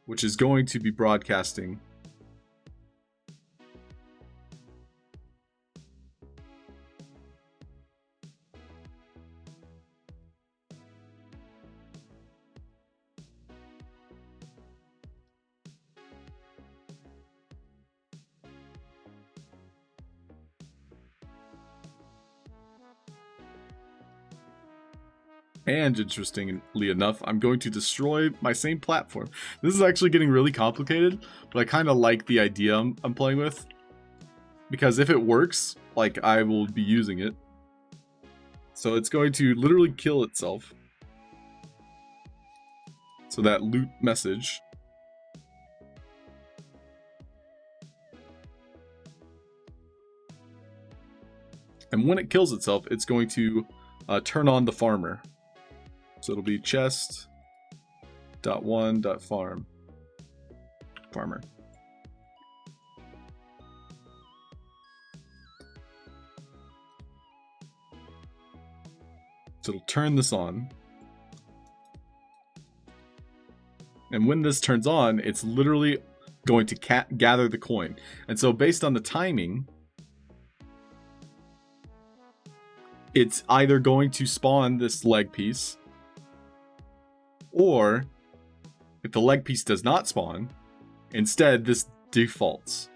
which is going to be broadcasting and interestingly enough, I'm going to destroy my same platform. This is actually getting really complicated, but I kind of like the idea I'm playing with. Because if it works, like, I will be using it. So it's going to literally kill itself. So that loot message. And when it kills itself, it's going to turn on the farmer. So it'll be chest.1.farm. Farmer. So it'll turn this on. And when this turns on, it's literally going to gather the coin. And so based on the timing, it's either going to spawn this leg piece, or if the leg piece does not spawn, instead this defaults.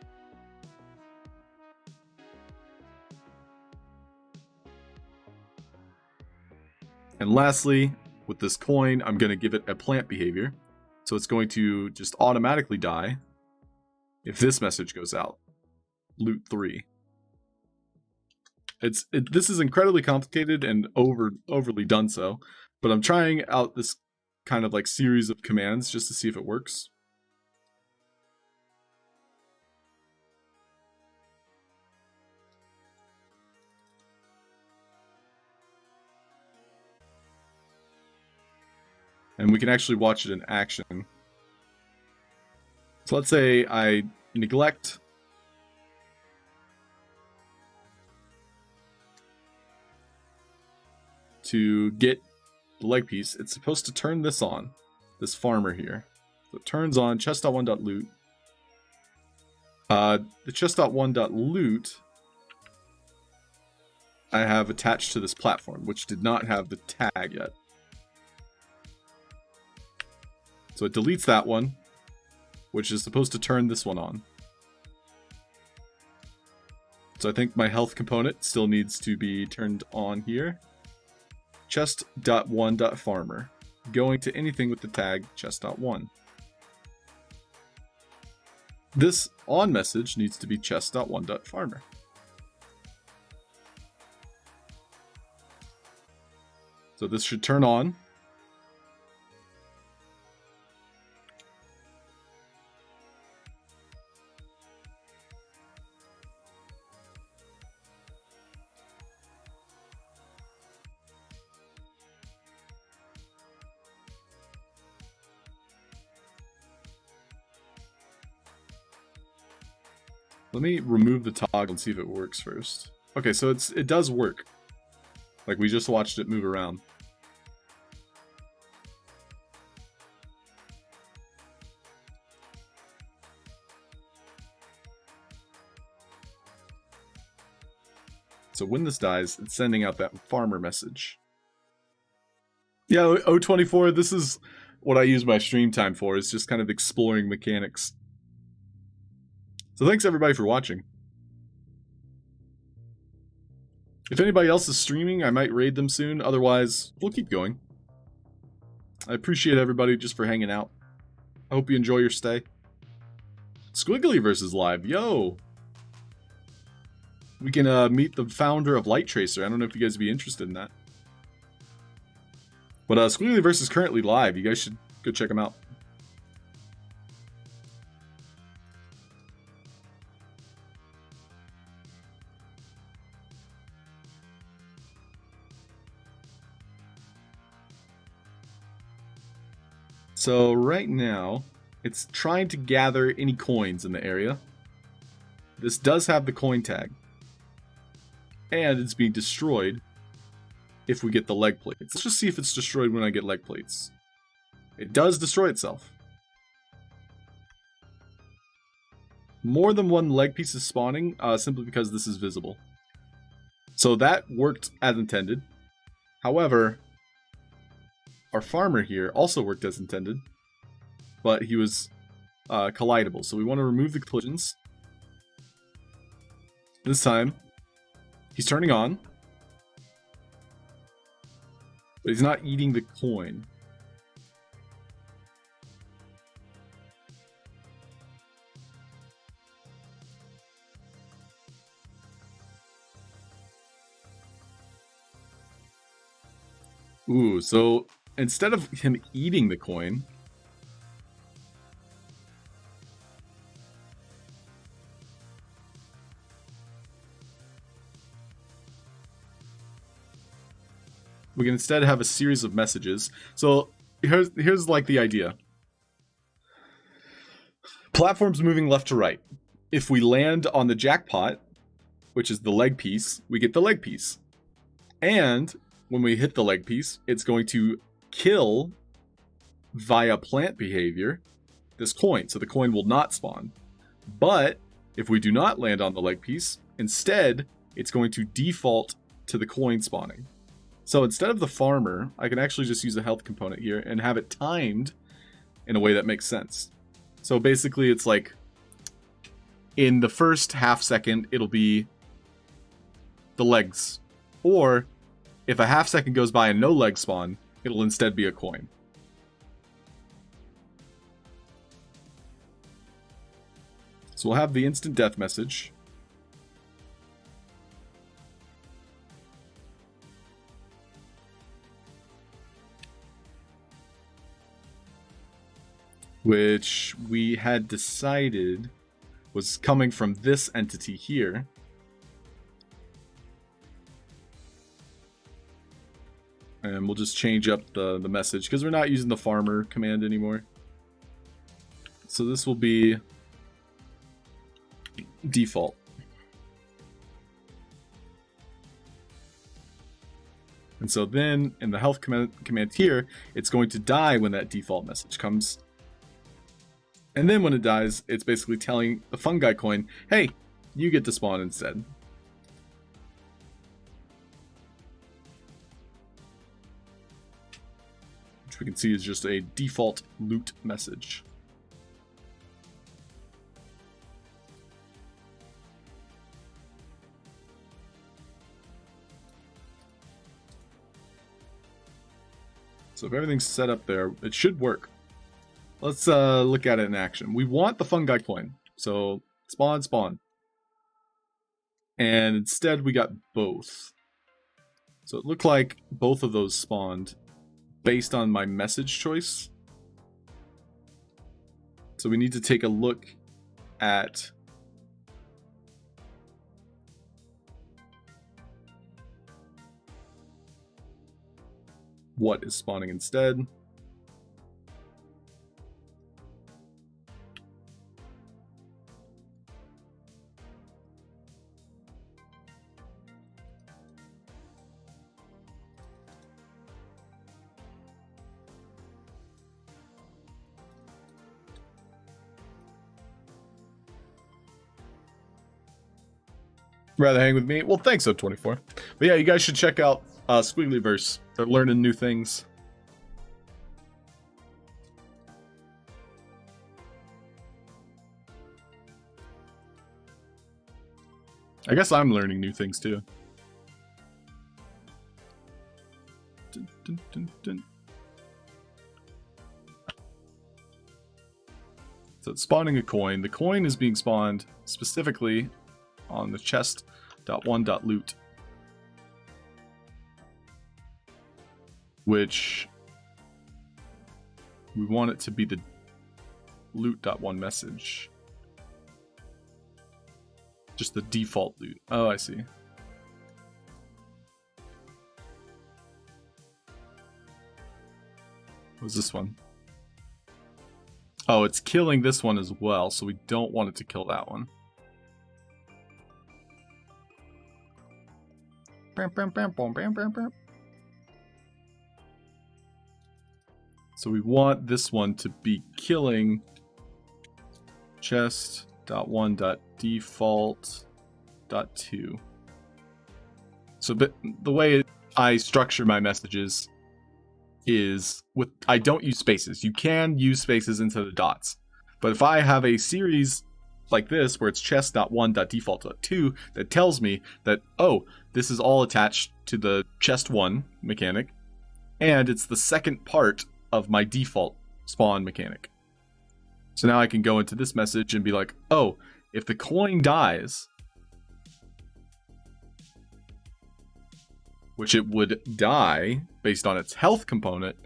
And lastly, with this coin, I'm going to give it a plant behavior. So it's going to just automatically die if this message goes out. Loot 3. This is incredibly complicated and overly done so, but I'm trying out this kind of like series of commands just to see if it works. And we can actually watch it in action. So let's say I neglect to get the leg piece. It's supposed to turn this on, this farmer here. So it turns on chest.1.loot. The chest.1.loot I have attached to this platform, which did not have the tag yet. So it deletes that one, which is supposed to turn this one on. So I think my health component still needs to be turned on here. Chest.1.farmer. Going to anything with the tag chest.1. This on message needs to be chest.1.farmer. So this should turn on. Let me remove the toggle and see if it works first. Okay, so it does work. Like, we just watched it move around. So when this dies, it's sending out that farmer message. Yeah, 024, this is what I use my stream time for, is just kind of exploring mechanics. So thanks everybody for watching. If anybody else is streaming, I might raid them soon. Otherwise, we'll keep going. I appreciate everybody just for hanging out. I hope you enjoy your stay. Squiggly versus live. Yo! we can meet the founder of Light Tracer. I don't know if you guys would be interested in that. But Squigglyverse is currently live. You guys should go check him out. So right now, it's trying to gather any coins in the area. This does have the coin tag. And it's being destroyed if we get the leg plates. Let's just see if it's destroyed when I get leg plates. It does destroy itself. More than one leg piece is spawning, simply because this is visible. So that worked as intended. However, our farmer here also worked as intended, but he was collidable. So we want to remove the collisions. This time, he's turning on, but he's not eating the coin. Ooh, so instead of him eating the coin, we can instead have a series of messages. So here's like the idea. Platforms moving left to right. If we land on the jackpot, which is the leg piece, we get the leg piece. And when we hit the leg piece, it's going to kill via plant behavior this coin. So the coin will not spawn. But if we do not land on the leg piece, instead, it's going to default to the coin spawning. So instead of the farmer, I can actually just use a health component here and have it timed in a way that makes sense. So basically it's like in the first half second, it'll be the legs. Or if a half second goes by and no legs spawn, it'll instead be a coin. So we'll have the instant death message. Which we had decided was coming from this entity here. And we'll just change up the message because we're not using the farmer command anymore. So this will be default. And so then in the health command here, it's going to die when that default message comes. And then when it dies, it's basically telling the fungi coin, hey, you get to spawn instead. Which we can see is just a default loot message. So if everything's set up there, it should work. Let's look at it in action. We want the fungi coin. So spawn, spawn. And instead we got both. So it looked like both of those spawned based on my message choice. So we need to take a look at what is spawning instead. Rather hang with me? Well, thanks, Up24. But yeah, you guys should check out Squigglyverse. They're learning new things. I guess I'm learning new things too. Dun, dun, dun, dun. So it's spawning a coin. The coin is being spawned specifically on the chest .1.loot, which we want it to be the loot.1 message. Just the default loot. Oh, I see. What's this one? Oh, it's killing this one as well, so we don't want it to kill that one. So we want this one to be killing chest.1.default.2. So the way I structure my messages is I don't use spaces. You can use spaces into the dots. But if I have a series like this where it's chest.1.default.2 that tells me that, oh, this is all attached to the chest 1 mechanic, and it's the second part of my default spawn mechanic. So now I can go into this message and be like, oh, if the coin dies, which it would die based on its health component,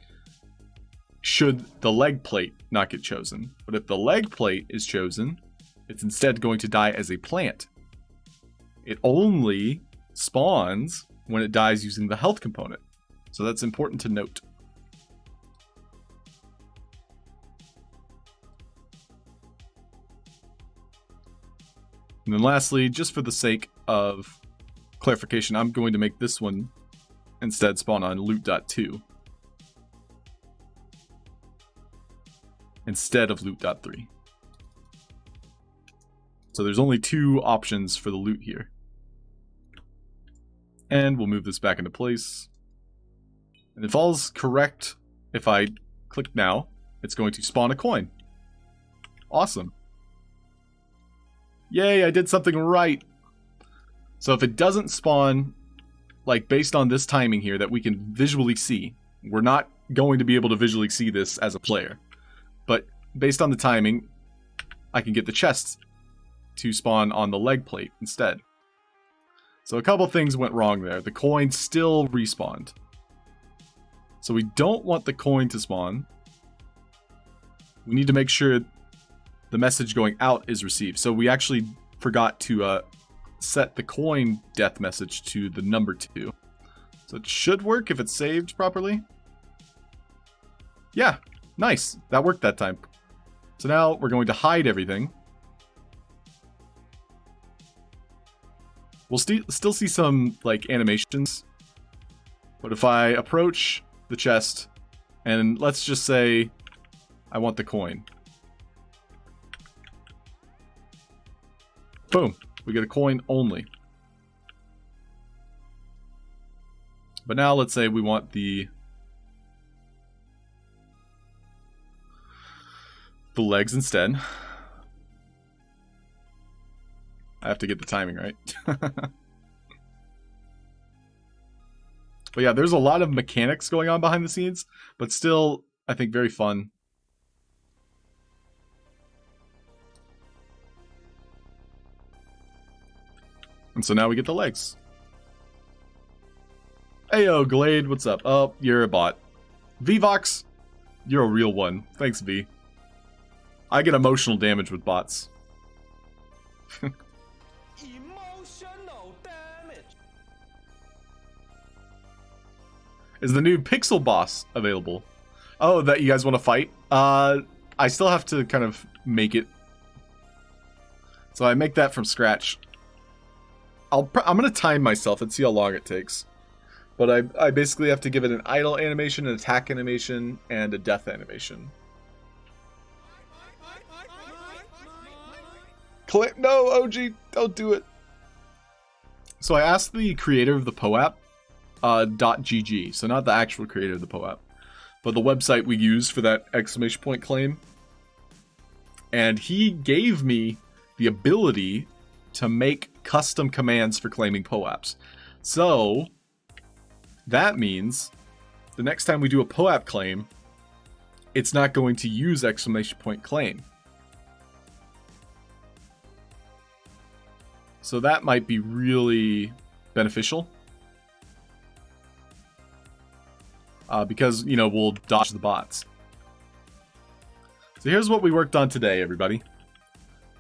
should the leg plate not get chosen. But if the leg plate is chosen, it's instead going to die as a plant. It only spawns when it dies using the health component. So that's important to note. And then lastly, just for the sake of clarification, I'm going to make this one instead spawn on loot.2 instead of loot.3. So there's only 2 options for the loot here. And we'll move this back into place. And if all's correct, if I click now, it's going to spawn a coin. Awesome. Yay, I did something right. So if it doesn't spawn, like based on this timing here that we can visually see, we're not going to be able to visually see this as a player. But based on the timing, I can get the chest to spawn on the leg plate instead. So a couple things went wrong there. The coin still respawned. So we don't want the coin to spawn. We need to make sure the message going out is received. So we actually forgot to set the coin death message to the number 2. So it should work if it's saved properly. Yeah, nice. That worked that time. So now we're going to hide everything. We'll still see some like animations. But if I approach the chest and let's just say I want the coin. Boom. We get a coin only. But now let's say we want the legs instead. I have to get the timing right. But yeah, there's a lot of mechanics going on behind the scenes, but still, I think, very fun. And so now we get the legs. Heyo, Glade, what's up? Oh, you're a bot. VVox, you're a real one. Thanks, V. I get emotional damage with bots. Emotional damage. Is the new Pixel Boss available? Oh, that you guys want to fight? I still have to kind of make it. So I make that from scratch. I'm going to time myself and see how long it takes. But I basically have to give it an idle animation, an attack animation, and a death animation. No, OG, don't do it. So I asked the creator of the POAP, .gg, so not the actual creator of the POAP, but the website we used for that exclamation point claim. And he gave me the ability to make custom commands for claiming POAPs. So that means the next time we do a POAP claim, it's not going to use exclamation point claim. So that might be really beneficial. Because, you know, we'll dodge the bots. So here's what we worked on today, everybody.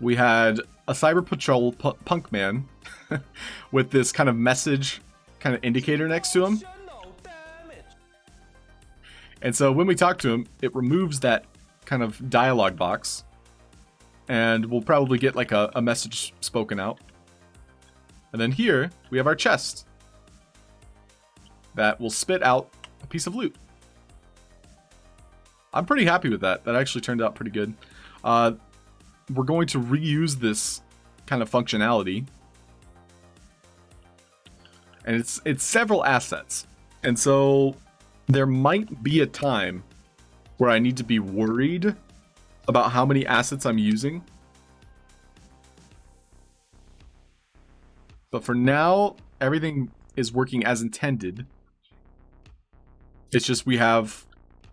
We had a Cyber Patrol punk man with this kind of message kind of indicator next to him. And so when we talk to him, it removes that kind of dialogue box. And we'll probably get like a message spoken out. And then here, we have our chest. That will spit out a piece of loot. I'm pretty happy with that. That actually turned out pretty good. We're going to reuse this kind of functionality. And it's several assets. And so there might be a time where I need to be worried about how many assets I'm using. But for now, everything is working as intended. It's just we have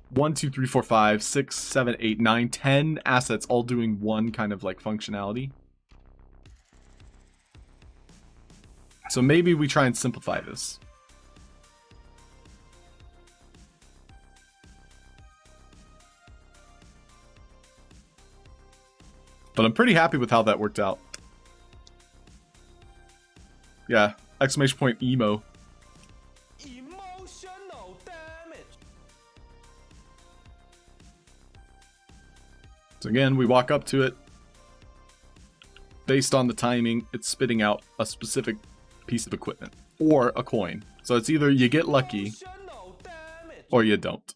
1, 2, 3, 4, 5, 6, 7, 8, 9, 10 assets all doing one kind of like functionality. So maybe we try and simplify this. But I'm pretty happy with how that worked out. Yeah, exclamation point emo. Emotional damage. So again, we walk up to it. Based on the timing, it's spitting out a specific piece of equipment or a coin. So it's either you get lucky or you don't.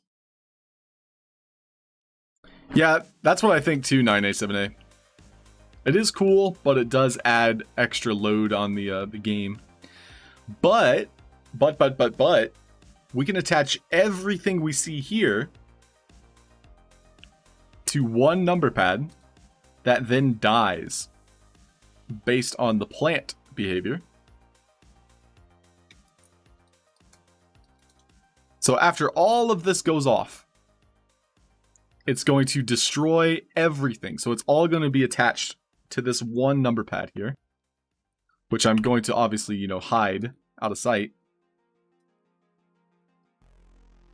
Yeah, that's what I think too, 9A7A. It is cool, but it does add extra load on the game. But, we can attach everything we see here to one number pad that then dies based on the plant behavior. So after all of this goes off, it's going to destroy everything. So it's all going to be attached to this one number pad here, which I'm going to obviously, you know, hide out of sight.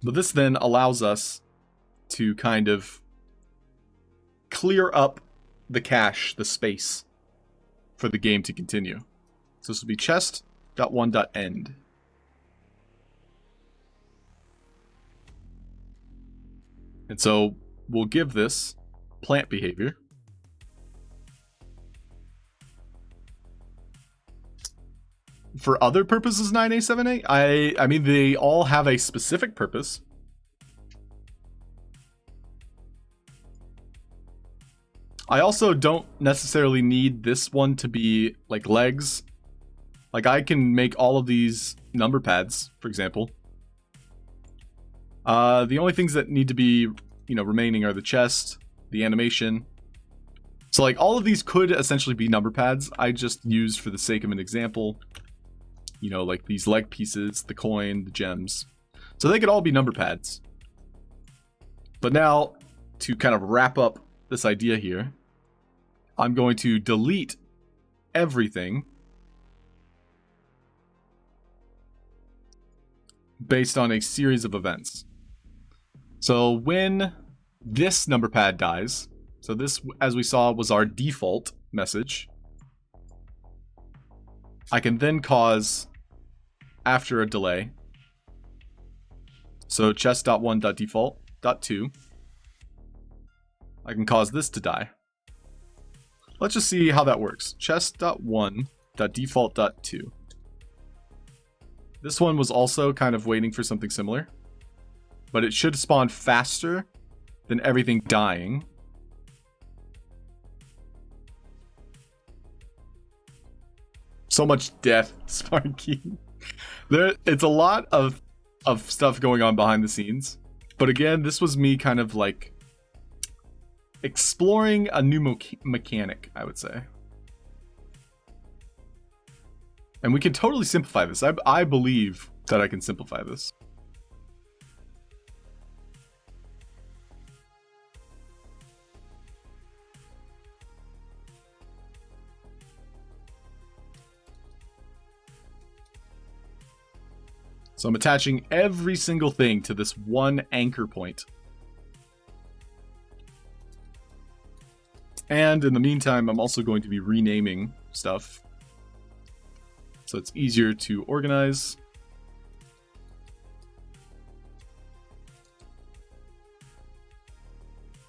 But this then allows us to kind of clear up the cache, the space for the game to continue. So this will be chest.1.end. And so we'll give this plant behavior. For other purposes, 9A7A, I mean, they all have a specific purpose. I also don't necessarily need this one to be like legs. Like I can make all of these number pads, for example. The only things that need to be, you know, remaining are the chest, the animation. So like all of these could essentially be number pads. I just used for the sake of an example, you know, like these leg pieces, the coin, the gems. So they could all be number pads. But now, to kind of wrap up this idea here, I'm going to delete everything based on a series of events. So when this number pad dies, so this, as we saw, was our default message, I can then cause, after a delay, so chest.1.default.2, I can cause this to die. Let's just see how that works. Chest.1.default.2. This one was also kind of waiting for something similar, but it should spawn faster than everything dying. So much death, Sparky. It's a lot of stuff going on behind the scenes. But again, this was me kind of like exploring a new mechanic, I would say. And we can totally simplify this. I believe that I can simplify this. So I'm attaching every single thing to this one anchor point. And in the meantime, I'm also going to be renaming stuff so it's easier to organize.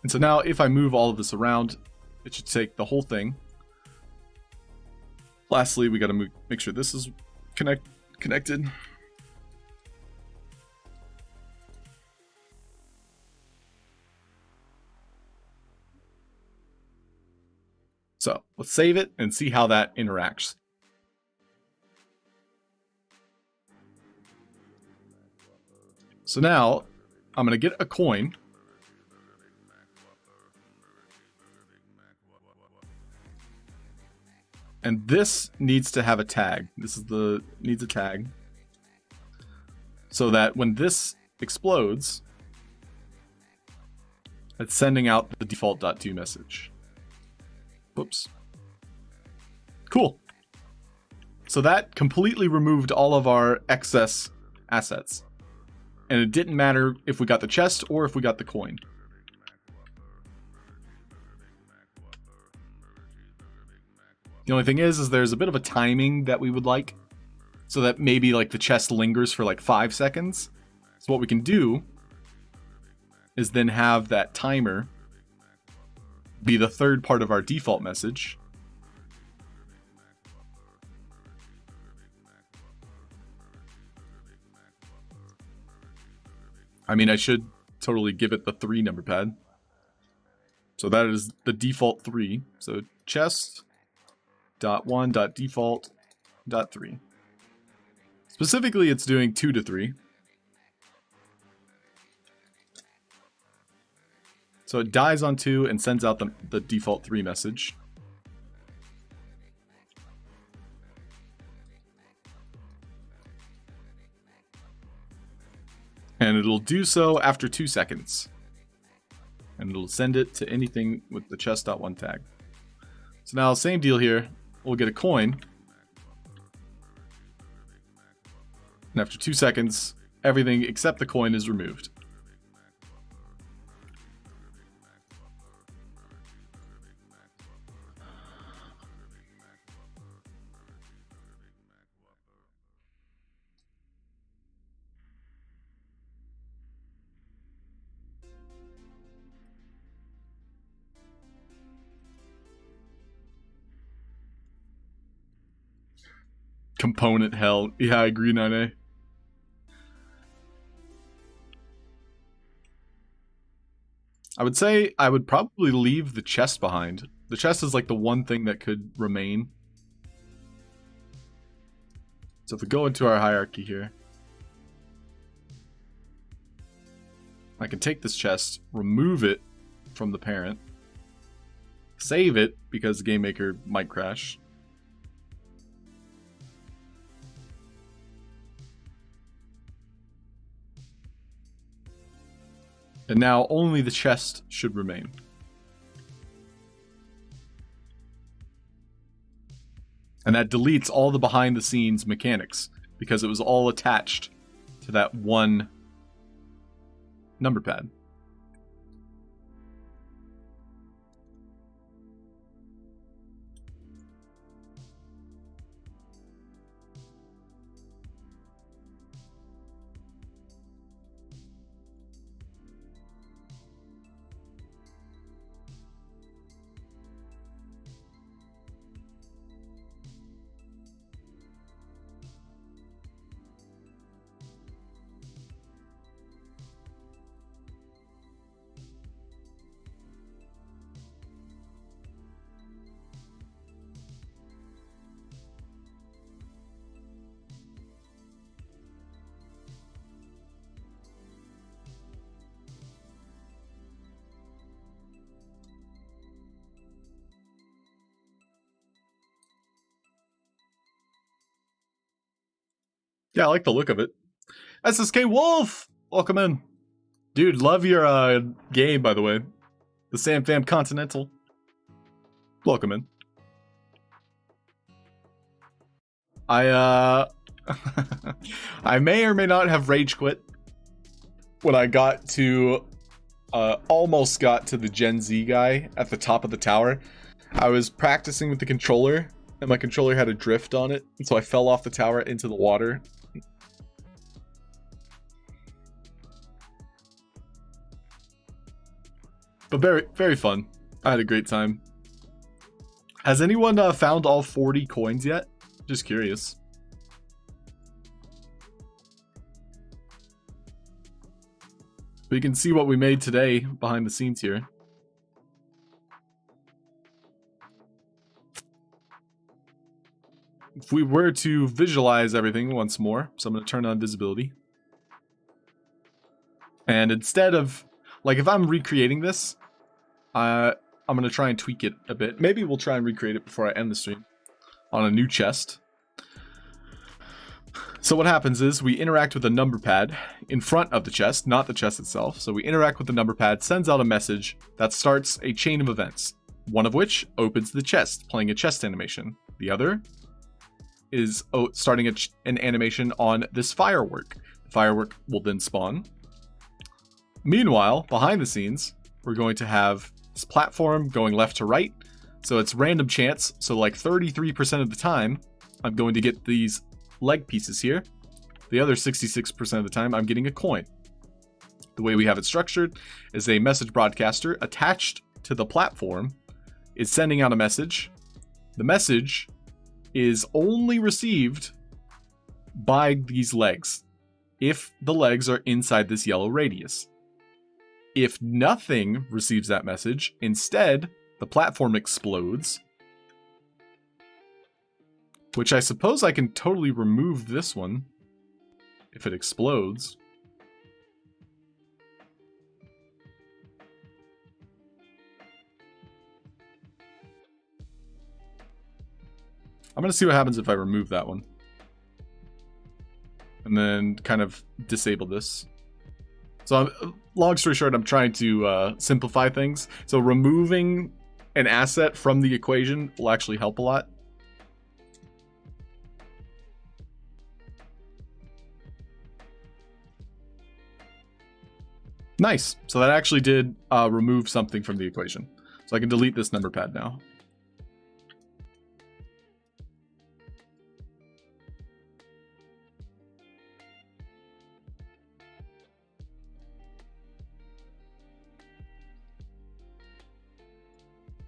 And so now if I move all of this around, it should take the whole thing. Lastly, we got to make sure this is connected. So let's save it and see how that interacts. So now I'm going to get a coin. And this needs to have a tag. This is needs a tag. So that when this explodes, it's sending out the default.to message. Whoops. Cool. So that completely removed all of our excess assets. And it didn't matter if we got the chest or if we got the coin. The only thing is there's a bit of a timing that we would like. So that maybe like the chest lingers for like 5 seconds. So what we can do is then have that timer be the third part of our default message. I mean, I should totally give it the 3 number pad. So that is the default 3. So chest.1.default.3. Specifically, it's doing 2 to 3. So it dies on 2 and sends out the default 3 message. And it'll do so after 2 seconds. And it'll send it to anything with the chest.1 tag. So now, same deal here. We'll get a coin. And after 2 seconds, everything except the coin is removed. Component hell. Yeah, I agree, 9A. I would say I would probably leave the chest behind. The chest is like the one thing that could remain. So if we go into our hierarchy here, I can take this chest, remove it from the parent, save it because the game maker might crash. And now only the chest should remain. And that deletes all the behind the scenes mechanics because it was all attached to that one number pad. Yeah, I like the look of it. SSK Wolf! Welcome in. Dude, love your game, by the way. The Sam Fam Continental. Welcome in. I I may or may not have rage quit when I got to, almost got to the Gen Z guy at the top of the tower. I was practicing with the controller, and my controller had a drift on it, and so I fell off the tower into the water. But very, very fun. I had a great time. Has anyone found all 40 coins yet? Just curious. But you can see what we made today behind the scenes here. If we were to visualize everything once more, so I'm going to turn on visibility. And instead of, like, if I'm recreating this, I'm going to try and tweak it a bit. Maybe we'll try and recreate it before I end the stream on a new chest. So what happens is we interact with a number pad in front of the chest, not the chest itself. So we interact with the number pad, sends out a message that starts a chain of events, one of which opens the chest, playing a chest animation. The other is starting an animation on this firework. The firework will then spawn. Meanwhile, behind the scenes, we're going to have this platform going left to right. So it's random chance. So like 33% of the time, I'm going to get these leg pieces here. The other 66% of the time, I'm getting a coin. The way we have it structured is a message broadcaster attached to the platform is sending out a message. The message is only received by these legs if the legs are inside this yellow radius. If nothing receives that message, instead, the platform explodes. Which I suppose I can totally remove this one if it explodes. I'm going to see what happens if I remove that one. And then kind of disable this. So long story short, I'm trying to simplify things. So removing an asset from the equation will actually help a lot. Nice. So that actually did remove something from the equation. So I can delete this number pad now.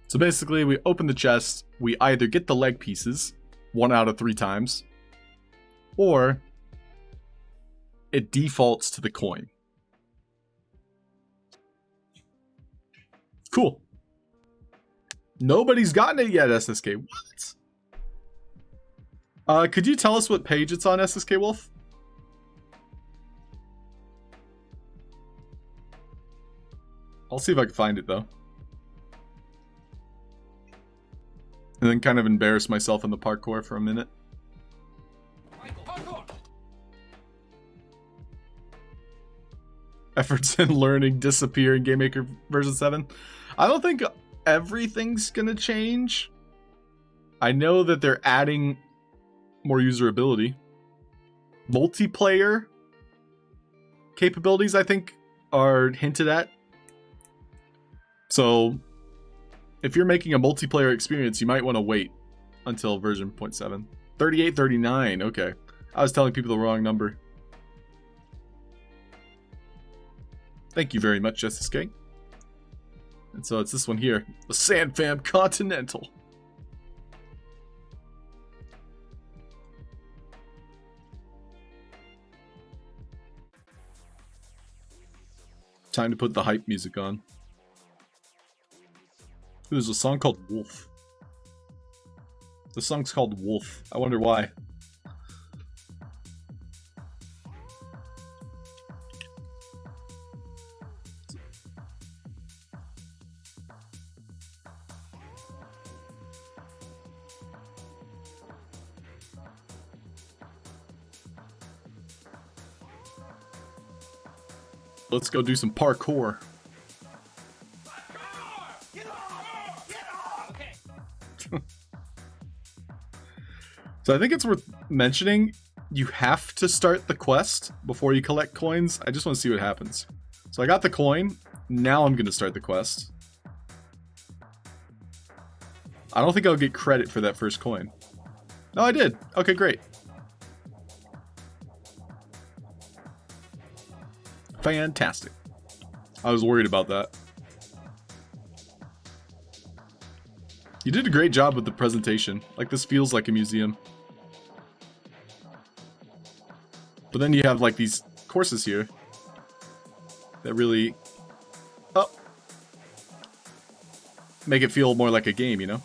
So basically, we open the chest, we either get the leg pieces 1 out of 3 times, or it defaults to the coin. Cool. Nobody's gotten it yet, SSK. What? Could you tell us what page it's on, SSK Wolf? I'll see if I can find it, though. And then kind of embarrass myself in the parkour for a minute. Efforts in learning disappear in GameMaker version 7. I don't think everything's gonna change. I know that they're adding more usability. Multiplayer capabilities, I think, are hinted at. So if you're making a multiplayer experience, you might want to wait until version 0.7. 3839, okay. I was telling people the wrong number. Thank you very much, SSK. And so it's this one here, the SandFam Continental. Time to put the hype music on. There's a song called Wolf. The song's called Wolf. I wonder why. Let's go do some parkour. So I think it's worth mentioning, you have to start the quest before you collect coins. I just want to see what happens. So I got the coin. Now I'm going to start the quest. I don't think I'll get credit for that first coin. No, I did. Okay, great. Fantastic. I was worried about that. You did a great job with the presentation. Like, this feels like a museum. But then you have, like, these courses here that really... Oh! Make it feel more like a game, you know?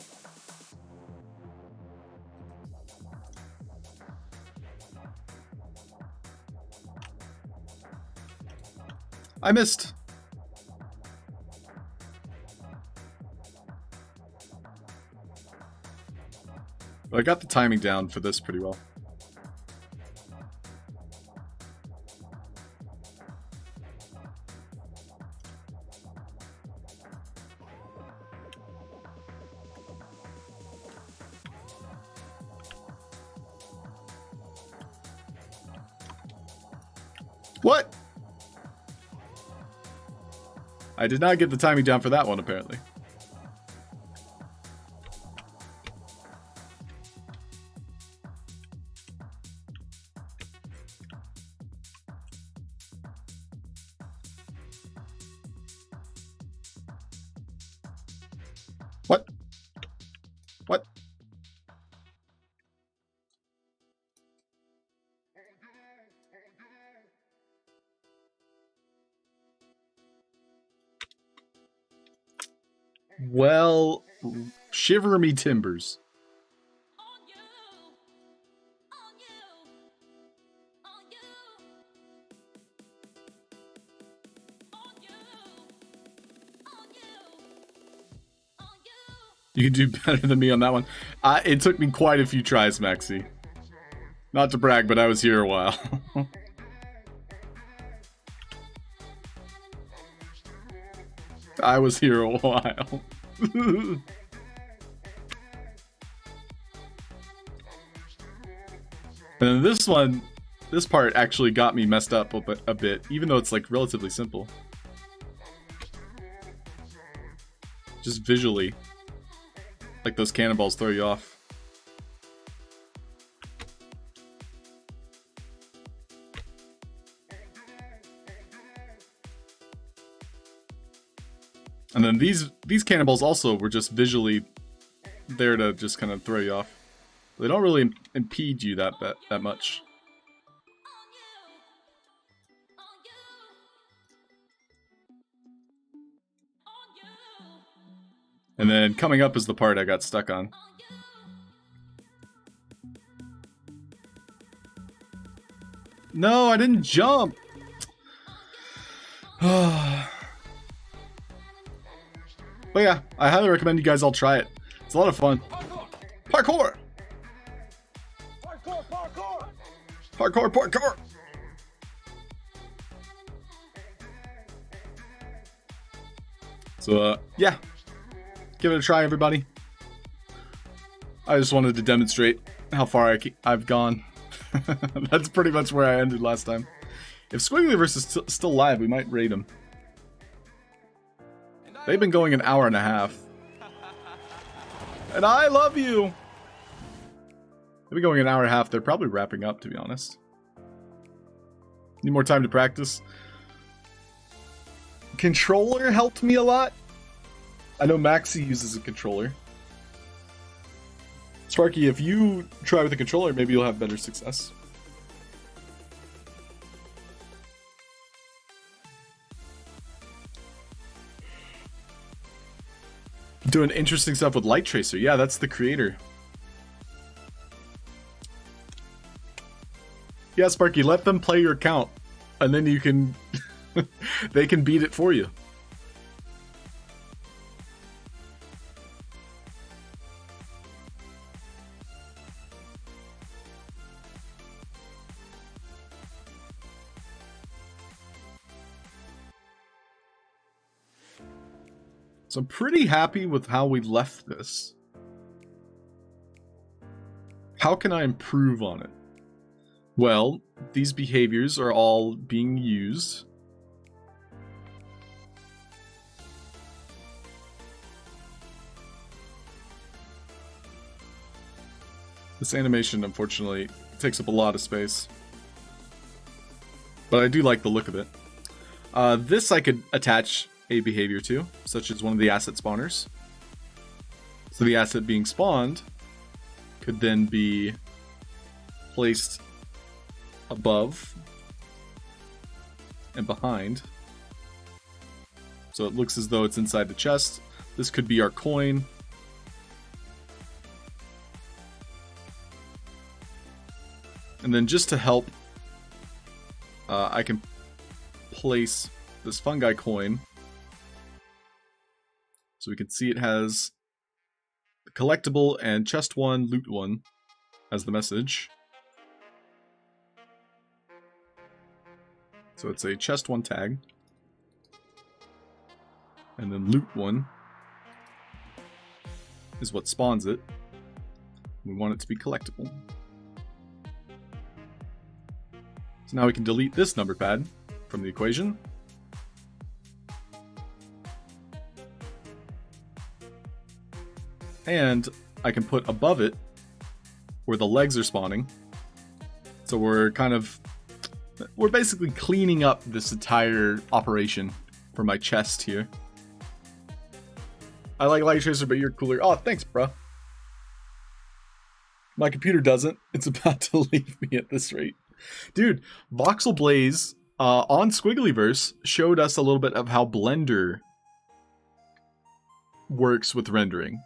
I missed. But I got the timing down for this pretty well. What? I did not get the timing down for that one, apparently. What? What? Well, shiver me timbers. On you. On you. On you. On you. On you. On you. You can do better than me on that one. It took me quite a few tries, Maxi. Not to brag, but I was here a while. I was here a while. And then this one, this part actually got me messed up a bit, even though it's like relatively simple. Just visually. Like those cannonballs throw you off. And then these cannonballs also were just visually there to just kind of throw you off. They don't really impede you that much. And then coming up is the part I got stuck on. No, I didn't jump! But yeah, I highly recommend you guys all try it. It's a lot of fun. Parkour! Parkour! Parkour! Parkour, parkour! So, yeah. Give it a try, everybody. I just wanted to demonstrate how far I've gone. That's pretty much where I ended last time. If Squigglyverse is still live, we might raid him. They've been going an hour and a half. And I love you! They've been going an hour and a half. They're probably wrapping up, to be honest. Need more time to practice. Controller helped me a lot. I know Maxi uses a controller. Sparky, if you try with a controller, maybe you'll have better success. Doing interesting stuff with Light Tracer. Yeah, that's the creator. Yeah, Sparky, let them play your account. And then you can... they can beat it for you. So I'm pretty happy with how we left this. How can I improve on it? Well, these behaviors are all being used. This animation, unfortunately, takes up a lot of space. But I do like the look of it. This I could attach a behavior to, such as one of the asset spawners. So the asset being spawned could then be placed above and behind. So it looks as though it's inside the chest. This could be our coin. And then just to help, I can place this fungi coin. So we can see it has the collectible and chest 1, loot 1 as the message. So it's a chest 1 tag. And then loot 1 is what spawns it. We want it to be collectible. So now we can delete this number pad from the equation. And I can put above it where the legs are spawning. So we're basically cleaning up this entire operation for my chest here. I like Light Tracer, but you're cooler. Oh, thanks, bro. My computer doesn't. It's about to leave me at this rate. Dude, Voxel Blaze on Squigglyverse showed us a little bit of how Blender works with rendering.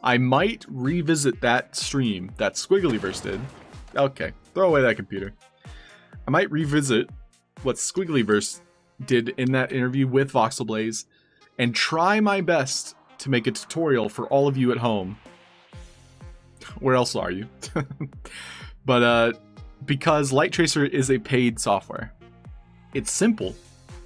I might revisit that stream that Squigglyverse did. Okay, throw away that computer. I might revisit what Squigglyverse did in that interview with Voxel Blaze and try my best to make a tutorial for all of you at home. Where else are you? But because Light Tracer is a paid software, it's simple.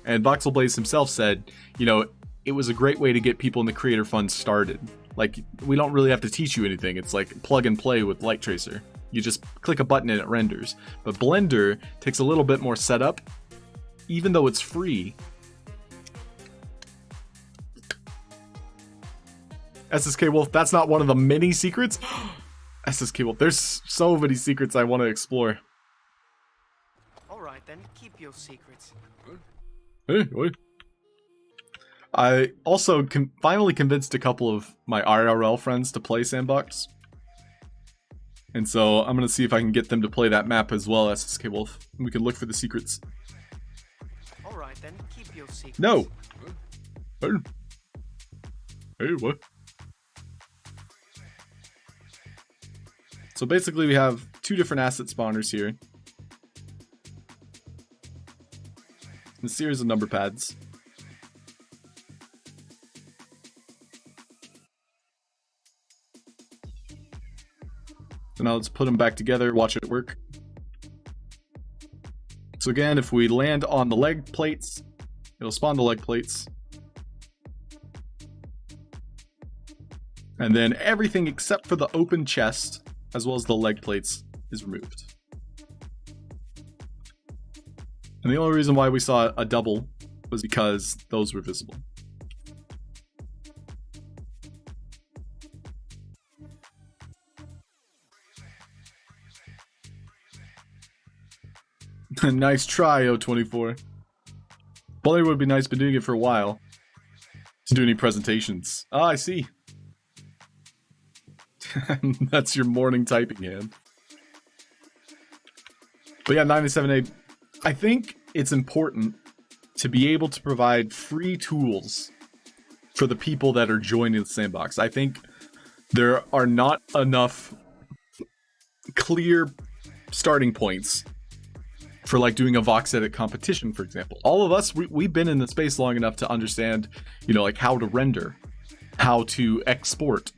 And Voxel Blaze himself said, you know, it was a great way to get people in the creator fund started. Like, we don't really have to teach you anything. It's like plug and play with Light Tracer. You just click a button and it renders. But Blender takes a little bit more setup, even though it's free. SSK Wolf, that's not one of the many secrets? SSK Wolf, there's so many secrets I want to explore. Alright then, keep your secrets. Hey, what? I also finally convinced a couple of my IRL friends to play Sandbox. And so I'm going to see if I can get them to play that map as well, SSK Wolf. And we can look for the secrets. Alright then, keep your secrets. No! Hey, what? So basically we have two different asset spawners here. A series of number pads. So now let's put them back together, watch it work. So again, if we land on the leg plates, it'll spawn the leg plates. And then everything except for the open chest, as well as the leg plates, is removed. And the only reason why we saw a double was because those were visible. Nice try, O24. Bollywood would be nice, been doing it for a while. To do any presentations. Ah, I see. That's your morning typing hand. But yeah, 97A. I think it's important to be able to provide free tools for the people that are joining the Sandbox. I think there are not enough clear starting points for like doing a Vox edit competition, for example. All of us, we've been in the space long enough to understand, you know, like how to render, how to export,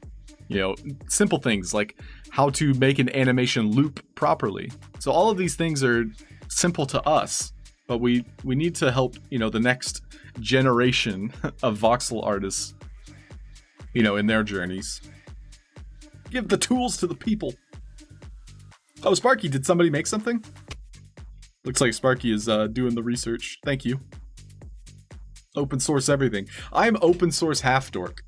you know, simple things like how to make an animation loop properly. So all of these things are simple to us, but we need to help, you know, the next generation of voxel artists, you know, in their journeys. Give the tools to the people. Oh, Sparky, did somebody make something? Looks like Sparky is doing the research. Thank you. Open source everything. I'm open source Halfd0rk.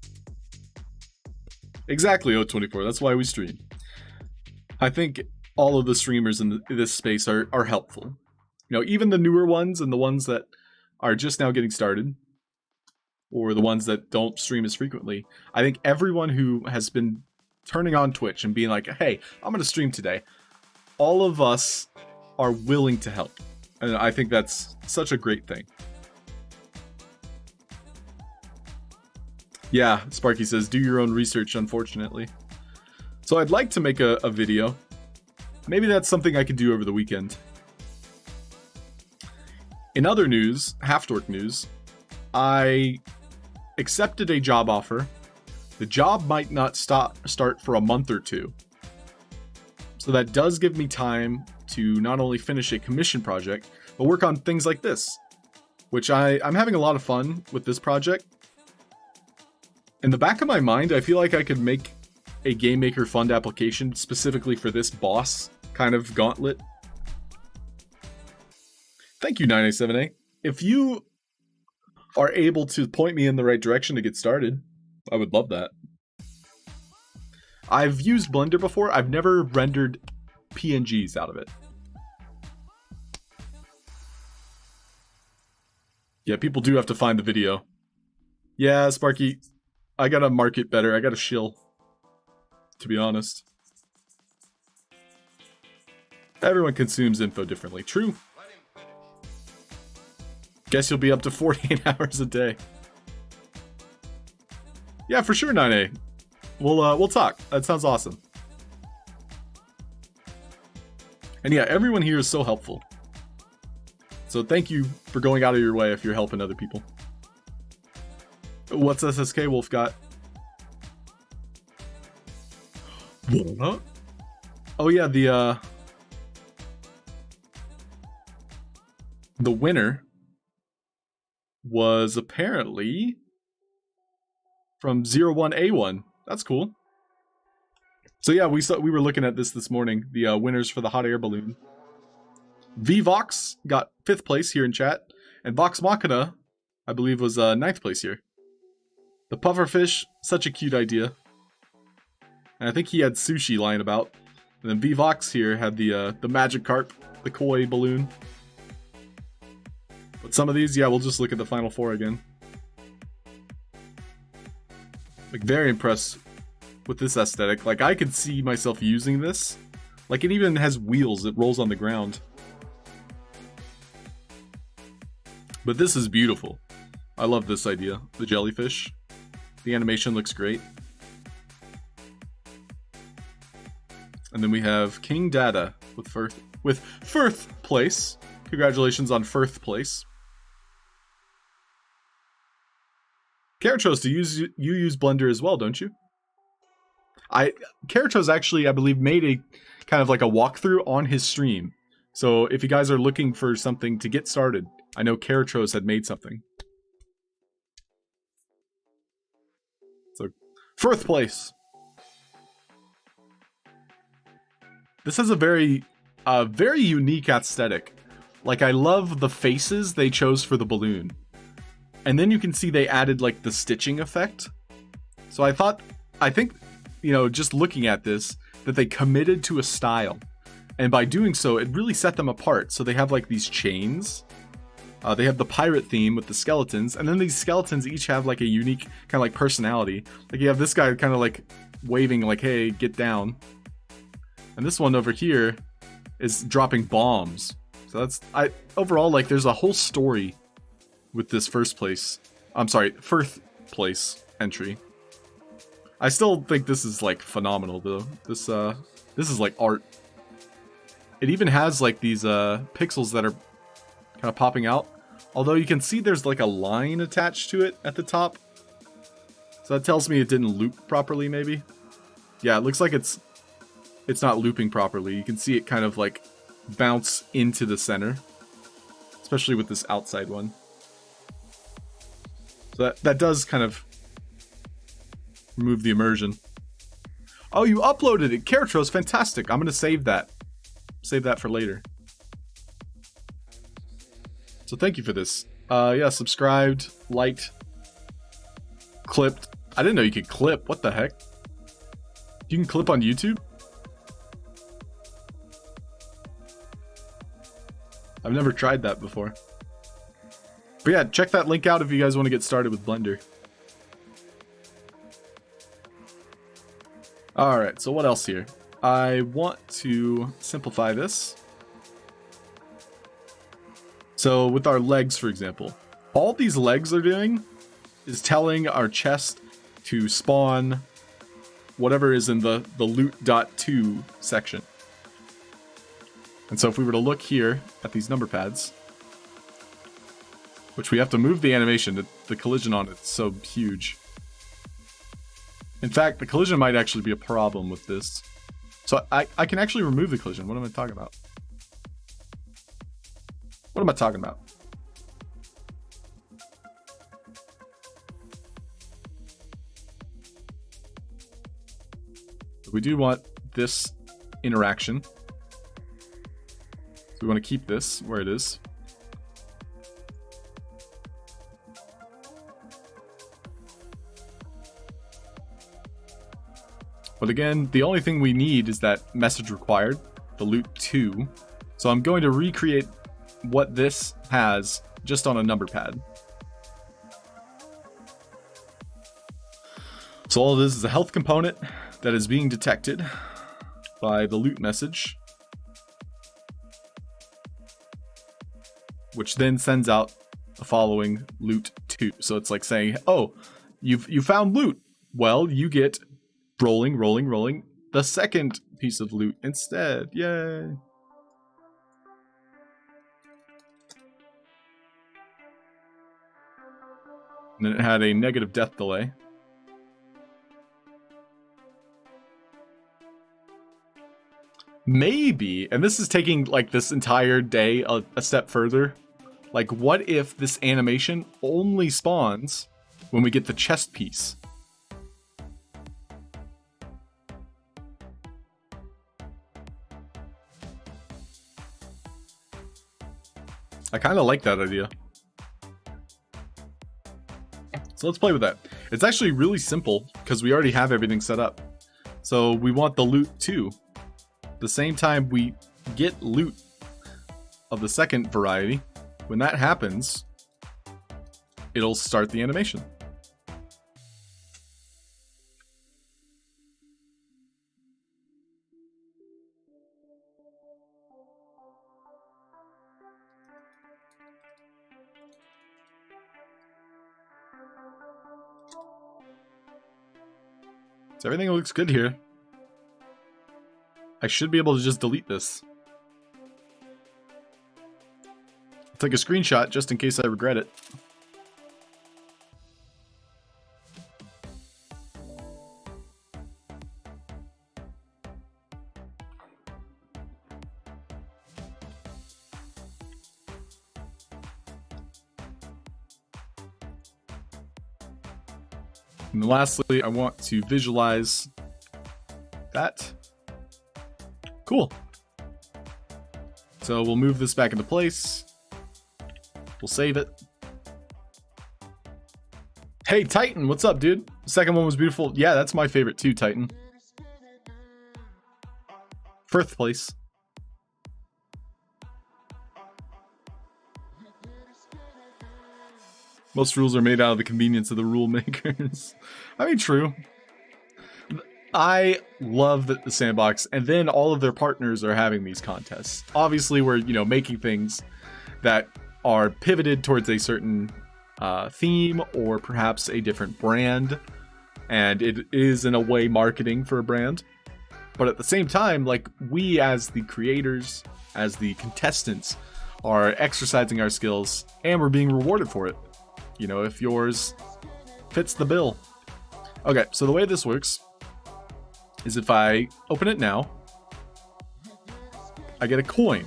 Exactly, O24. That's why we stream. I think all of the streamers in this space are helpful. You know, even the newer ones and the ones that are just now getting started, or the ones that don't stream as frequently. I think everyone who has been turning on Twitch and being like, hey, I'm going to stream today, all of us are willing to help. And I think that's such a great thing. Yeah, Sparky says, do your own research, unfortunately. So I'd like to make a video. Maybe that's something I could do over the weekend. In other news, Halfd0rk news, I accepted a job offer. The job might not start for a month or two. So that does give me time to not only finish a commission project, but work on things like this, which I'm having a lot of fun with this project. In the back of my mind, I feel like I could make a Game Maker Fund application specifically for this boss kind of gauntlet. Thank you, 987A. If you are able to point me in the right direction to get started, I would love that. I've used Blender before. I've never rendered PNGs out of it. Yeah, people do have to find the video. Yeah, Sparky, I gotta market better. I gotta shill, to be honest. Everyone consumes info differently. True. Guess you'll be up to 48 hours a day. Yeah, for sure, 9A. We'll talk. That sounds awesome. And yeah, everyone here is so helpful. So thank you for going out of your way if you're helping other people. What's SSK Wolf got? What? Oh yeah, the winner was apparently from 01A1. That's cool. So yeah, we were looking at this morning. The winners for the hot air balloon. VVox got 5th place here in chat, and Vox Machina, I believe, was 9th place here. The pufferfish, such a cute idea. And I think he had sushi lying about. And then VVox here had the magic carp, the koi balloon. But some of these, yeah, we'll just look at the final 4 again. Like, very impressed with this aesthetic. Like, I could see myself using this. Like, it even has wheels. It rolls on the ground. But this is beautiful. I love this idea. The jellyfish. The animation looks great. And then we have King Dada with first place. Congratulations on first place. Carachos, you use Blender as well, don't you? Carachos actually, I believe, made a kind of like a walkthrough on his stream. So if you guys are looking for something to get started, I know Carachos had made something. So, first place. This has a very unique aesthetic. Like, I love the faces they chose for the balloon. And then you can see they added, like, the stitching effect. So I think, you know, just looking at this, that they committed to a style. And by doing so, it really set them apart. So they have, like, these chains. They have the pirate theme with the skeletons. And then these skeletons each have, like, a unique kind of, like, personality. Like, you have this guy kind of, like, waving, like, hey, get down. And this one over here is dropping bombs. So overall, like, there's a whole story with this first place entry. I still think this is, like, phenomenal, though. This is, like, art. It even has, like, these pixels that are kind of popping out. Although you can see there's, like, a line attached to it at the top. So that tells me it didn't loop properly, maybe. Yeah, it looks like it's not looping properly. You can see it kind of, like, bounce into the center. Especially with this outside one. So that does kind of remove the immersion. Oh, you uploaded it. Carachos, fantastic. I'm going to save that. Save that for later. So thank you for this. Yeah, subscribed, liked, clipped. I didn't know you could clip. What the heck? You can clip on YouTube? I've never tried that before. But yeah, check that link out if you guys want to get started with Blender. Alright, so what else here? I want to simplify this. So with our legs, for example, all these legs are doing is telling our chest to spawn whatever is in the loot.2 section. And so if we were to look here at these number pads, which we have to move the animation, the collision on it's so huge. In fact, the collision might actually be a problem with this. So I can actually remove the collision. What am I talking about? What am I talking about? We do want this interaction. So we want to keep this where it is. But again, the only thing we need is that message required, the loot 2. So I'm going to recreate what this has just on a number pad. So all it is a health component that is being detected by the loot message, which then sends out the following loot 2. So it's like saying, oh, you found loot. Well, you get rolling the second piece of loot instead. Yay. And then it had a negative death delay. Maybe, and this is taking like this entire day a step further. Like, what if this animation only spawns when we get the chest piece? I kind of like that idea. So let's play with that. It's actually really simple because we already have everything set up. So we want the loot 2. The same time we get loot of the second variety, when that happens, it'll start the animation. So everything looks good here. I should be able to just delete this. I'll take a screenshot just in case I regret it. And then lastly, I want to visualize that. Cool. So we'll move this back into place. We'll save it. Hey, Titan, what's up, dude? The second one was beautiful. Yeah, that's my favorite too, Titan. First place. Most rules are made out of the convenience of the rule makers. I mean, true. I love the Sandbox, and then all of their partners are having these contests. Obviously, we're, making things that are pivoted towards a certain theme or perhaps a different brand, and it is in a way marketing for a brand. But at the same time, like, we as the creators, as the contestants, are exercising our skills, and we're being rewarded for it. If yours fits the bill. Okay, so the way this works is if I open it now, I get a coin,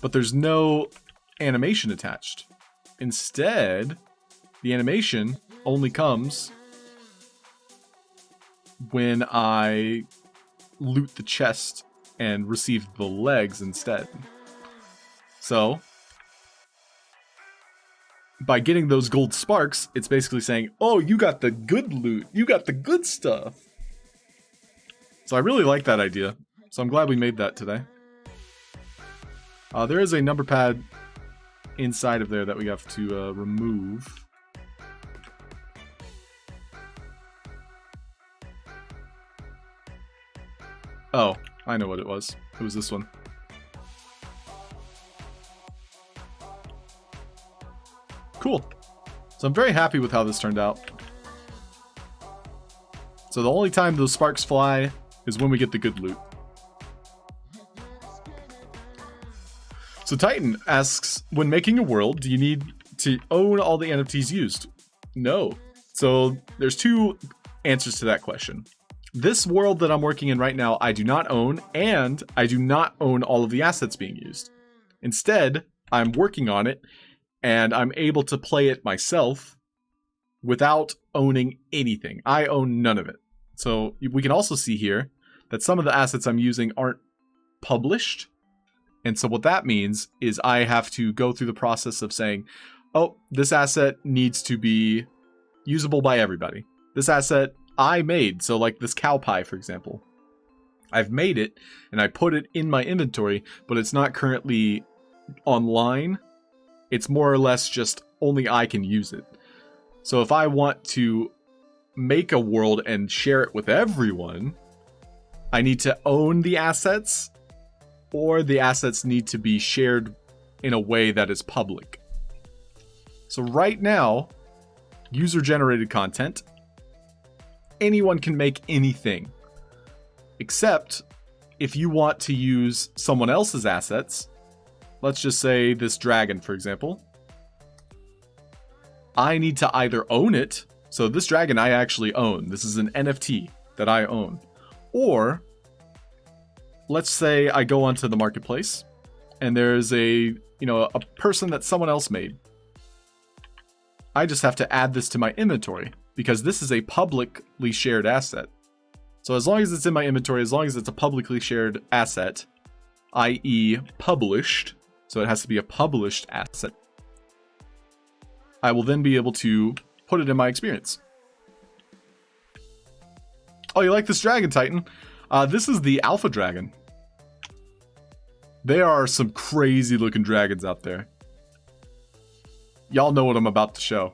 but there's no animation attached. Instead, the animation only comes when I loot the chest and receive the legs instead. So by getting those gold sparks, it's basically saying, oh, you got the good loot. You got the good stuff. So I really like that idea. So I'm glad we made that today. There is a number pad inside of there that we have to remove. Oh, I know what it was. It was this one. Cool. So I'm very happy with how this turned out. So the only time those sparks fly is when we get the good loot. So Titan asks, when making a world, do you need to own all the NFTs used? No. So there's two answers to that question. This world that I'm working in right now, I do not own, and I do not own all of the assets being used. Instead, I'm working on it, and I'm able to play it myself without owning anything. I own none of it. So we can also see here that some of the assets I'm using aren't published. And so what that means is I have to go through the process of saying, oh, this asset needs to be usable by everybody. This asset I made. So like this cow pie, for example. I've made it and I put it in my inventory, but it's not currently online. It's more or less just only I can use it. So if I want to make a world and share it with everyone, I need to own the assets, or the assets need to be shared in a way that is public. So right now, user-generated content, anyone can make anything. Except if you want to use someone else's assets, let's just say this dragon, for example. I need to either own it, so this dragon I actually own. This is an NFT that I own. Or, let's say I go onto the marketplace, and there's a person that someone else made. I just have to add this to my inventory, because this is a publicly shared asset. So as long as it's in my inventory, as long as it's a publicly shared asset, i.e. published, so it has to be a published asset, I will then be able to put it in my experience. Oh, you like this dragon, Titan? This is the Alpha Dragon. There are some crazy looking dragons out there. Y'all know what I'm about to show.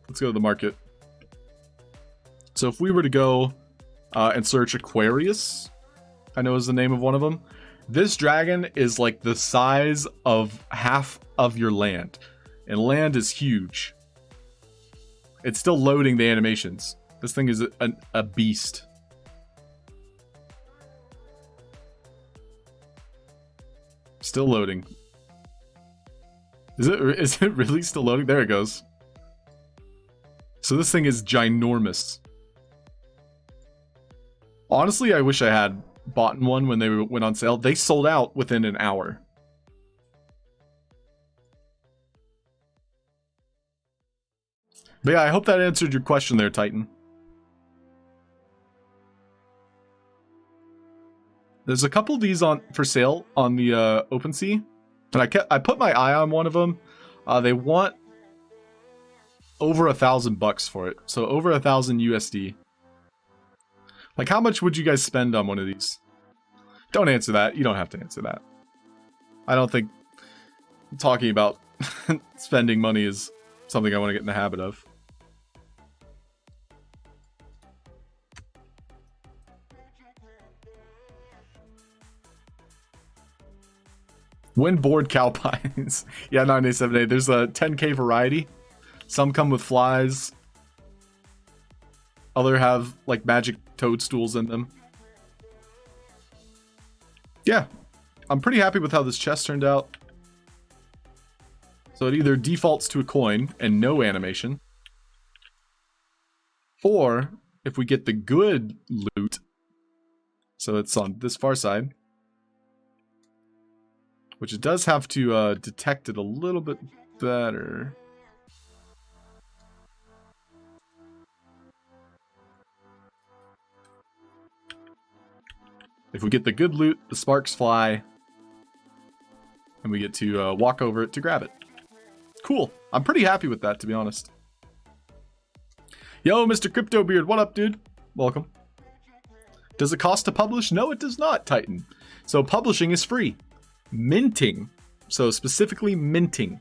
Let's go to the market. So if we were to go and search Aquarius, I know is the name of one of them. This dragon is like the size of half of your land. And land is huge. It's still loading the animations. This thing is a beast. Still loading. Is it really still loading? There it goes. So this thing is ginormous. Honestly, I wish I had bought one when they went on sale. They sold out within an hour. But yeah, I hope that answered your question there, Titan. There's a couple of these on for sale on the OpenSea, and I put my eye on one of them. They want over $1,000 for it, so over 1,000 USD. Like, how much would you guys spend on one of these? Don't answer that. You don't have to answer that. I don't think talking about spending money is something I want to get in the habit of. When bored cow pies. Yeah, 9878. There's a 10k variety. Some come with flies. Other have like magic toadstools in them. Yeah, I'm pretty happy with how this chest turned out. So it either defaults to a coin and no animation, or if we get the good loot, so it's on this far side, which it does have to detect it a little bit better. If we get the good loot, the sparks fly, and we get to walk over it to grab it. Cool. I'm pretty happy with that, to be honest. Yo, Mr. Crypto Beard, what up, dude? Welcome. Does it cost to publish? No, it does not, Titan. So publishing is free. Minting, so specifically minting,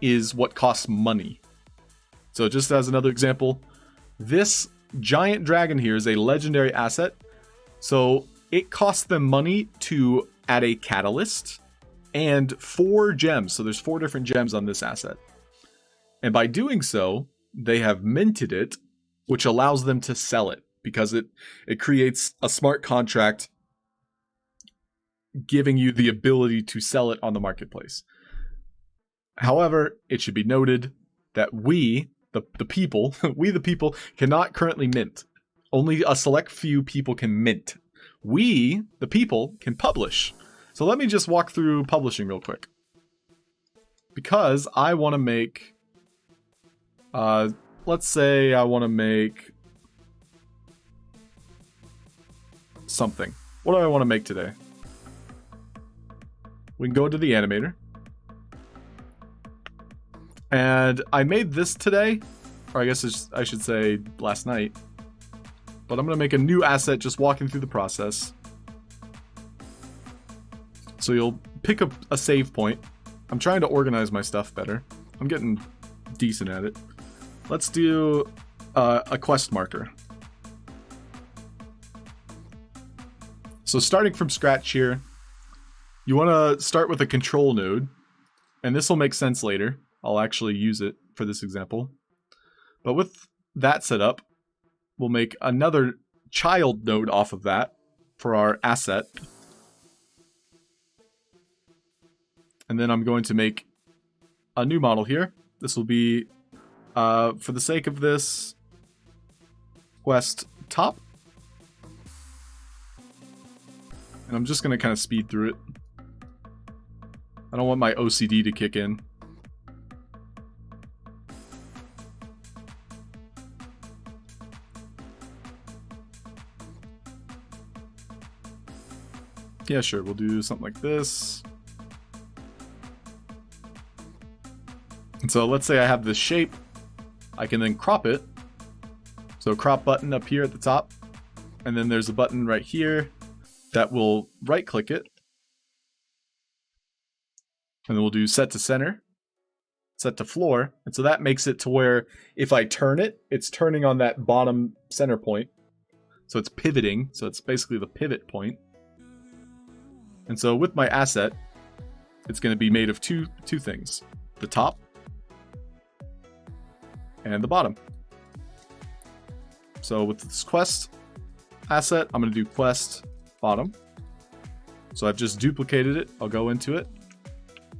is what costs money. So just as another example, this giant dragon here is a legendary asset. So it costs them money to add a catalyst and 4 gems. So there's 4 different gems on this asset. And by doing so, they have minted it, which allows them to sell it because it creates a smart contract giving you the ability to sell it on the marketplace. However, it should be noted that we, the people, we the people cannot currently mint. Only a select few people can mint. We, the people, can publish. So let me just walk through publishing real quick. Because I want to make... let's say I want to make... something. What do I want to make today? We can go to the animator. And I made this today. Or I guess I should say last night. But I'm going to make a new asset just walking through the process. So you'll pick up a save point. I'm trying to organize my stuff better. I'm getting decent at it. Let's do a quest marker. So starting from scratch here, you want to start with a control node. And this will make sense later. I'll actually use it for this example. But with that set up, we'll make another child node off of that for our asset. And then I'm going to make a new model here. This will be, for the sake of this, quest top. And I'm just going to kind of speed through it. I don't want my OCD to kick in. Yeah, sure, we'll do something like this. And so let's say I have this shape. I can then crop it. So crop button up here at the top. And then there's a button right here that will right click it. And then we'll do set to center, set to floor. And so that makes it to where if I turn it, it's turning on that bottom center point. So it's pivoting. So it's basically the pivot point. And so with my asset, it's going to be made of two things. The top and the bottom. So with this quest asset, I'm going to do quest bottom. So I've just duplicated it. I'll go into it.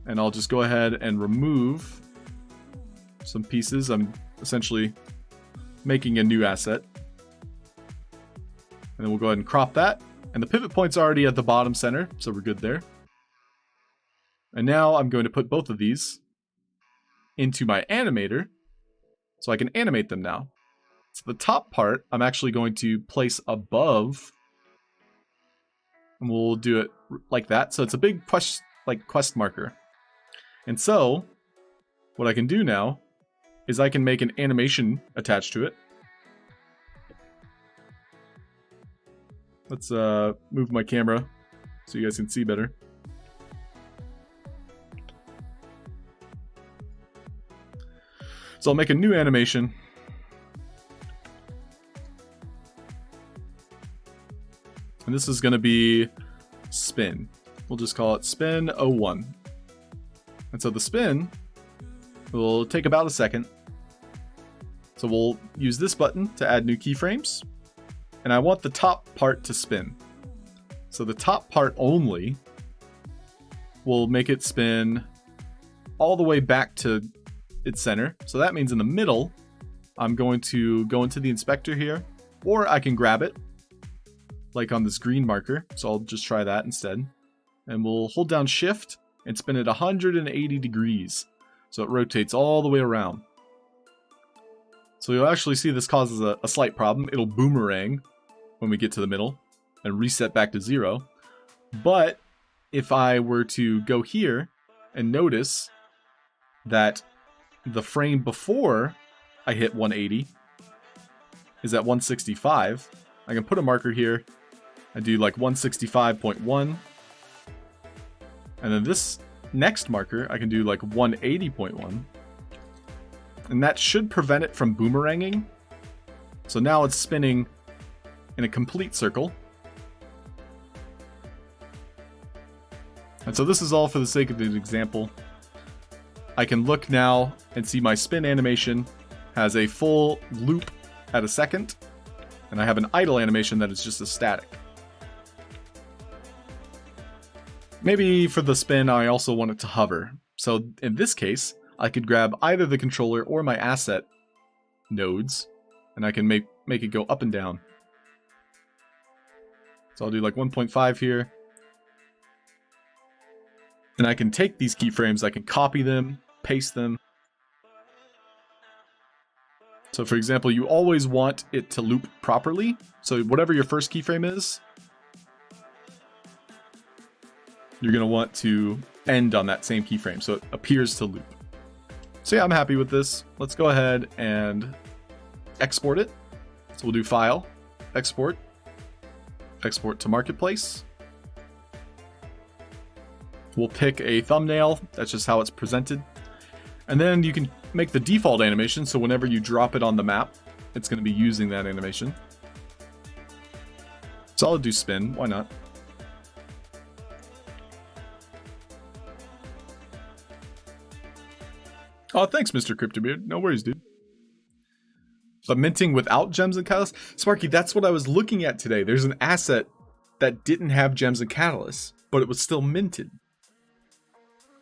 And I'll just go ahead and remove some pieces. I'm essentially making a new asset. And then we'll go ahead and crop that. And the pivot point's already at the bottom center, so we're good there. And now I'm going to put both of these into my animator, so I can animate them now. So the top part, I'm actually going to place above, and we'll do it like that. So it's a big quest marker. And so, what I can do now is I can make an animation attached to it. Let's move my camera so you guys can see better. So I'll make a new animation. And this is going to be spin. We'll just call it spin 01. And so the spin will take about a second. So we'll use this button to add new keyframes. And I want the top part to spin. So the top part only will make it spin all the way back to its center. So that means in the middle, I'm going to go into the inspector here, or I can grab it, like on this green marker. So I'll just try that instead. And we'll hold down shift and spin it 180 degrees. So it rotates all the way around. So you'll actually see this causes a slight problem. It'll boomerang when we get to the middle and reset back to 0. But if I were to go here and notice that the frame before I hit 180 is at 165. I can put a marker here. I do like 165.1. And then this next marker, I can do like 180.1. And that should prevent it from boomeranging. So now it's spinning in a complete circle. And so this is all for the sake of the example. I can look now and see my spin animation has a full loop at a second, and I have an idle animation that is just a static. Maybe for the spin, I also want it to hover. So in this case, I could grab either the controller or my asset nodes, and I can make it go up and down. So I'll do like 1.5 here. And I can take these keyframes, I can copy them, paste them. So for example, you always want it to loop properly. So whatever your first keyframe is, you're going to want to end on that same keyframe so it appears to loop. So yeah, I'm happy with this. Let's go ahead and export it. So we'll do File, Export, Export to Marketplace. We'll pick a thumbnail. That's just how it's presented. And then you can make the default animation, so whenever you drop it on the map, it's going to be using that animation. So I'll do spin. Why not? Oh, thanks, Mr. Cryptobeard. No worries, dude. But minting without gems and catalysts? Sparky, that's what I was looking at today. There's an asset that didn't have gems and catalysts, but it was still minted.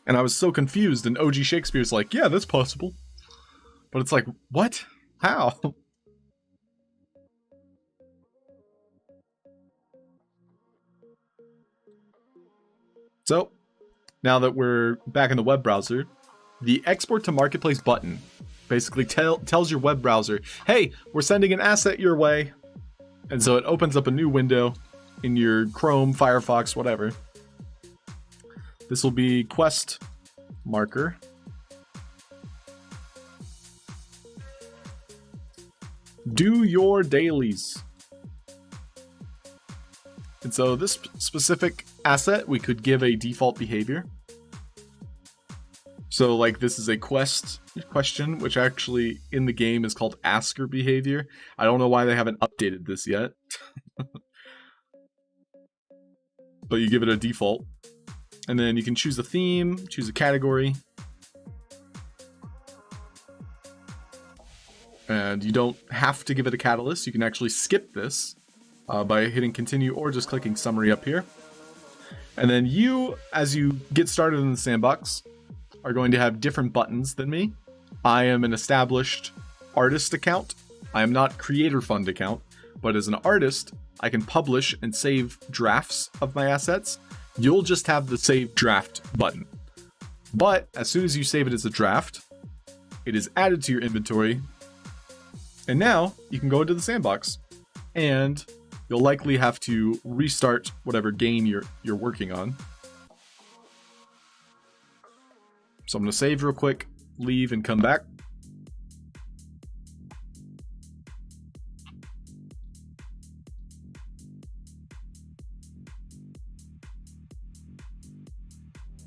And I was so confused, and OG Shakespeare's like, yeah, that's possible. But it's like, what? How? So, now that we're back in the web browser, the Export to Marketplace button basically tells your web browser, hey, we're sending an asset your way. And so it opens up a new window in your Chrome, Firefox, whatever. This will be quest marker. Do your dailies. And so this specific asset, we could give a default behavior. So like this is a question, which actually in the game is called asker behavior. I don't know why they haven't updated this yet. But you give it a default. And then you can choose a theme, choose a category. And you don't have to give it a catalyst. You can actually skip this by hitting continue or just clicking summary up here. And then you, as you get started in the sandbox, are going to have different buttons than me. I am an established artist account. I am not creator fund account, but as an artist, I can publish and save drafts of my assets. You'll just have the save draft button. But as soon as you save it as a draft, it is added to your inventory. And now you can go into the sandbox and you'll likely have to restart whatever game you're working on. So I'm going to save real quick, leave and come back.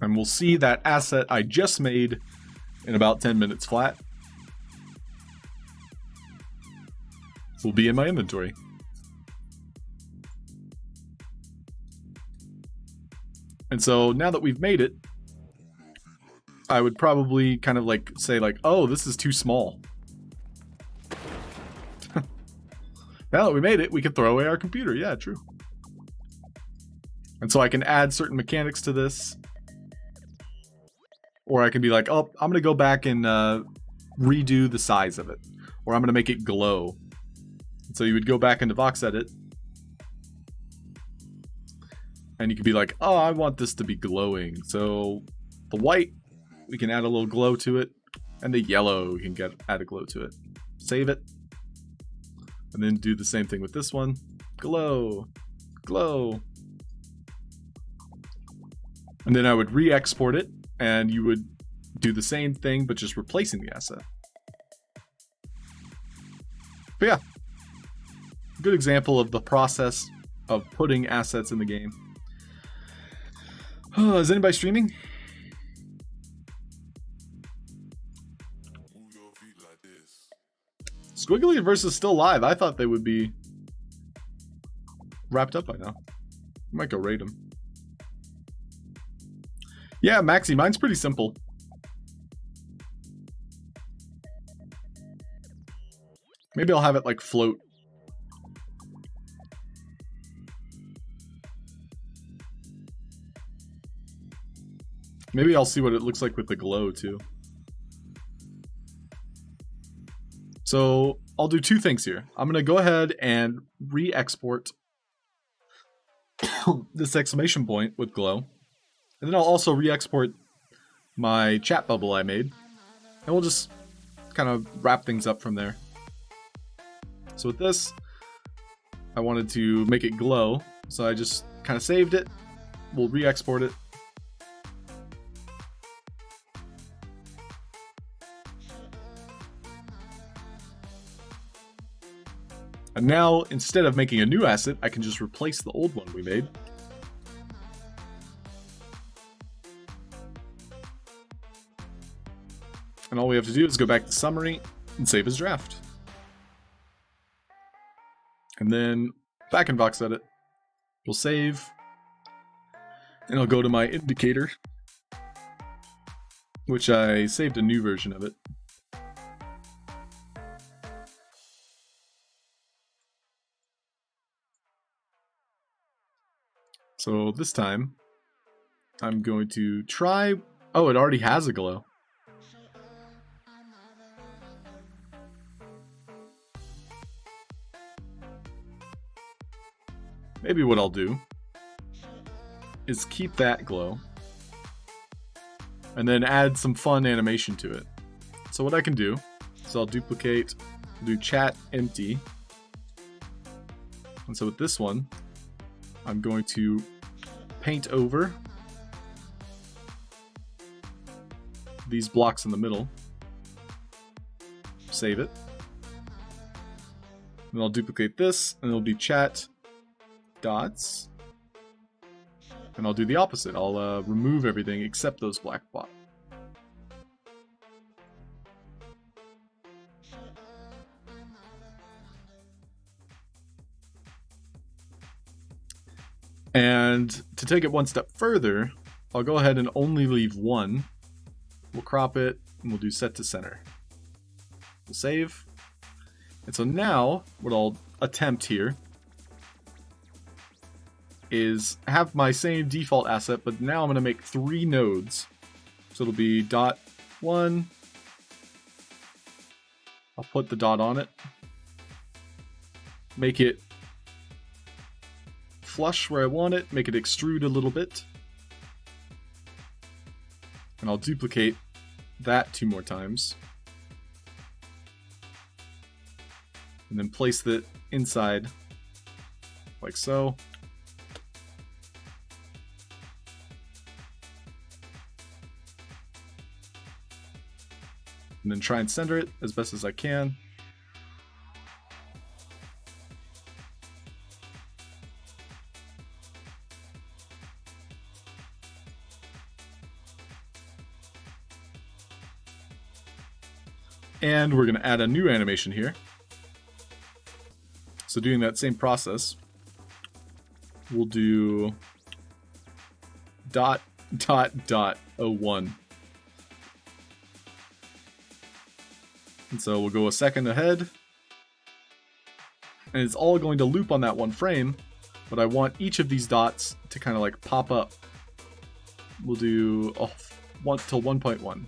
And we'll see that asset I just made in about 10 minutes flat will be in my inventory. And so now that we've made it, I would probably kind of like say like, oh, this is too small. Now that we made it, we can throw away our computer. Yeah, true. And so I can add certain mechanics to this. Or I can be like, oh, I'm going to go back and redo the size of it. Or I'm going to make it glow. So you would go back into Vox Edit. And you could be like, oh, I want this to be glowing. So the white, we can add a little glow to it. And the yellow, we can add a glow to it. Save it. And then do the same thing with this one. Glow. Glow. And then I would re-export it and you would do the same thing, but just replacing the asset. But yeah, good example of the process of putting assets in the game. Is anybody streaming? Squiggly versus still live. I thought they would be wrapped up by now. I might go raid them. Yeah, Maxi, mine's pretty simple. Maybe I'll have it like float. Maybe I'll see what it looks like with the glow too. So I'll do two things here. I'm gonna go ahead and re-export this exclamation point with glow. And then I'll also re-export my chat bubble I made. And we'll just kind of wrap things up from there. So with this, I wanted to make it glow. So I just kind of saved it. We'll re-export it. And now, instead of making a new asset, I can just replace the old one we made. And all we have to do is go back to summary and save as draft. And then back in Vox Edit, we'll save. And I'll go to my indicator, which I saved a new version of it. So this time, I'm going to try... Oh, it already has a glow. Maybe what I'll do is keep that glow and then add some fun animation to it. So what I can do is I'll duplicate, do chat empty. And so with this one, I'm going to paint over these blocks in the middle, save it, and I'll duplicate this, and it'll be chat dots, and I'll do the opposite. I'll remove everything except those black blocks. And to take it one step further, I'll go ahead and only leave one. We'll crop it, and we'll do set to center. We'll save. And so now, what I'll attempt here is have my same default asset, but now I'm going to make 3 nodes. So it'll be dot 1. I'll put the dot on it. Make it flush where I want it, make it extrude a little bit. And I'll duplicate that 2 more times. And then place it inside, like so. And then try and center it as best as I can. And we're going to add a new animation here. So doing that same process, we'll do dot 01. And so we'll go a second ahead. And it's all going to loop on that one frame, but I want each of these dots to kind of like pop up. We'll do 1 till 1.1.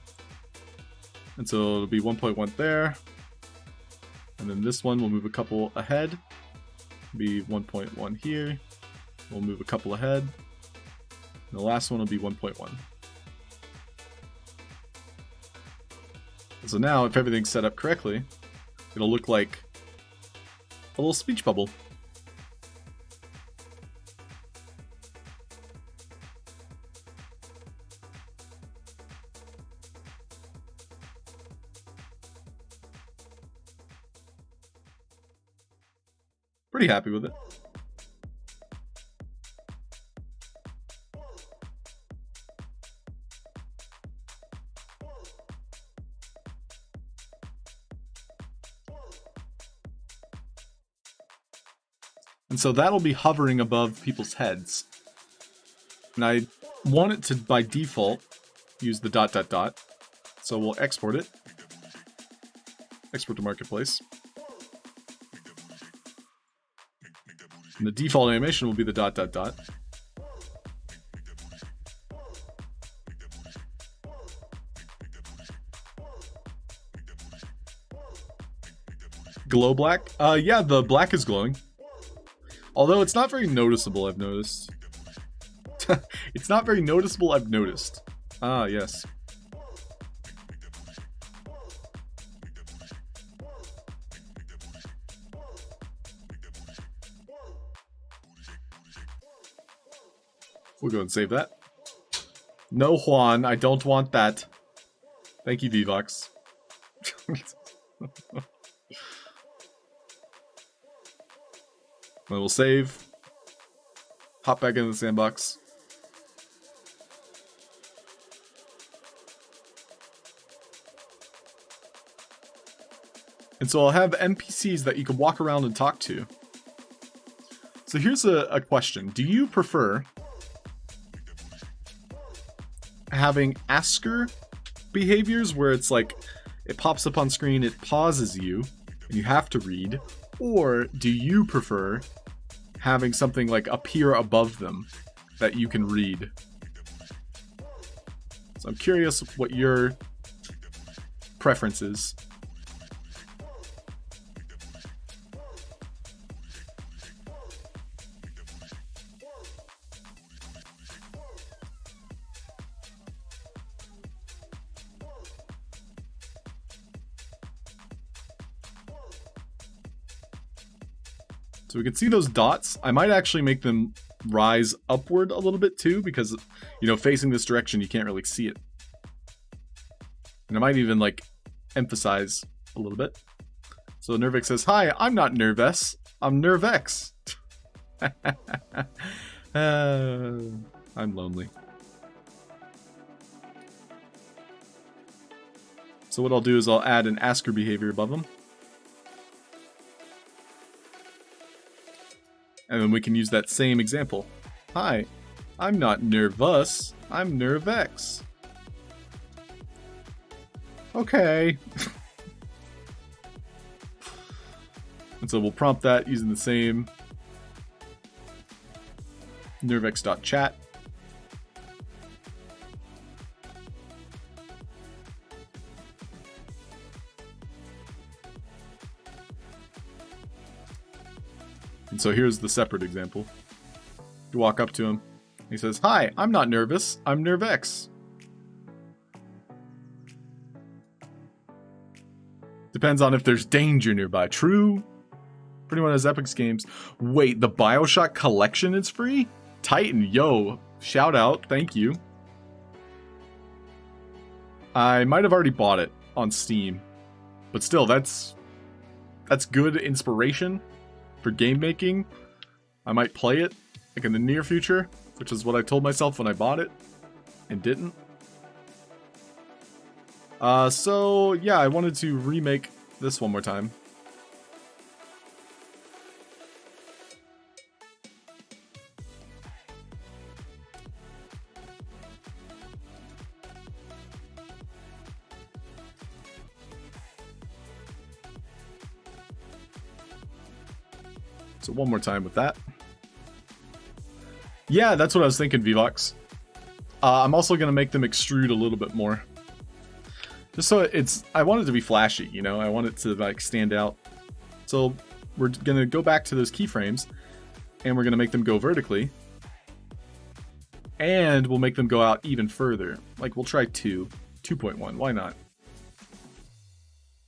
And so it'll be 1.1 there. And then this one will move a couple ahead. Be 1.1 here. We'll move a couple ahead. And the last one will be 1.1. So now, if everything's set up correctly, it'll look like a little speech bubble. Pretty happy with it. And so that'll be hovering above people's heads. And I want it to, by default, use the ... So we'll export it. Export to Marketplace. And the default animation will be the ... Glow black? Yeah, the black is glowing. Although it's not very noticeable, I've noticed. It's not very noticeable, I've noticed. Ah, yes. We'll go and save that. No, Juan, I don't want that. Thank you, Vivox. We'll save. Hop back into the sandbox. And so I'll have NPCs that you can walk around and talk to. So here's a question. Do you prefer having asker behaviors where it's like it pops up on screen, it pauses you, and you have to read? Or do you prefer having something like appear above them that you can read? So I'm curious what your preference is. So we can see those dots. I might actually make them rise upward a little bit too, because, you know, facing this direction, you can't really see it. And I might even, like, emphasize a little bit. So Nervex says, "Hi, I'm not Nervess. I'm Nervex." I'm lonely. So what I'll do is I'll add an asker behavior above them. And then we can use that same example. "Hi, I'm not Nervous, I'm Nervex." Okay. And so we'll prompt that using the same nervex.chat. And so here's the separate example. You walk up to him. He says, "Hi, I'm not nervous. I'm Nervex." Depends on if there's danger nearby. True. Pretty much as Epic's games. Wait, the BioShock collection is free? Titan, yo. Shout out. Thank you. I might have already bought it on Steam. But still, that's good inspiration for game making. I might play it like in the near future, which is what I told myself when I bought it and didn't. So yeah, I wanted to remake this one more time. So one more time with that. Yeah, that's what I was thinking, Vivox. I'm also going to make them extrude a little bit more. Just so I want it to be flashy, you know? I want it to, like, stand out. So we're going to go back to those keyframes, and we're going to make them go vertically. And we'll make them go out even further. Like, we'll try 2.1, why not?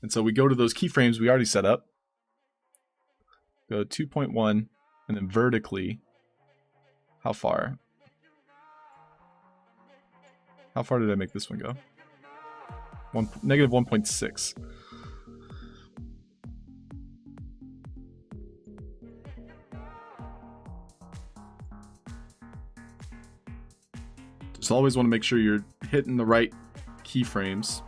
And so we go to those keyframes we already set up. Go 2.1, and then vertically. How far? How far did I make this one go? Negative 1.6. Just always want to make sure you're hitting the right keyframes.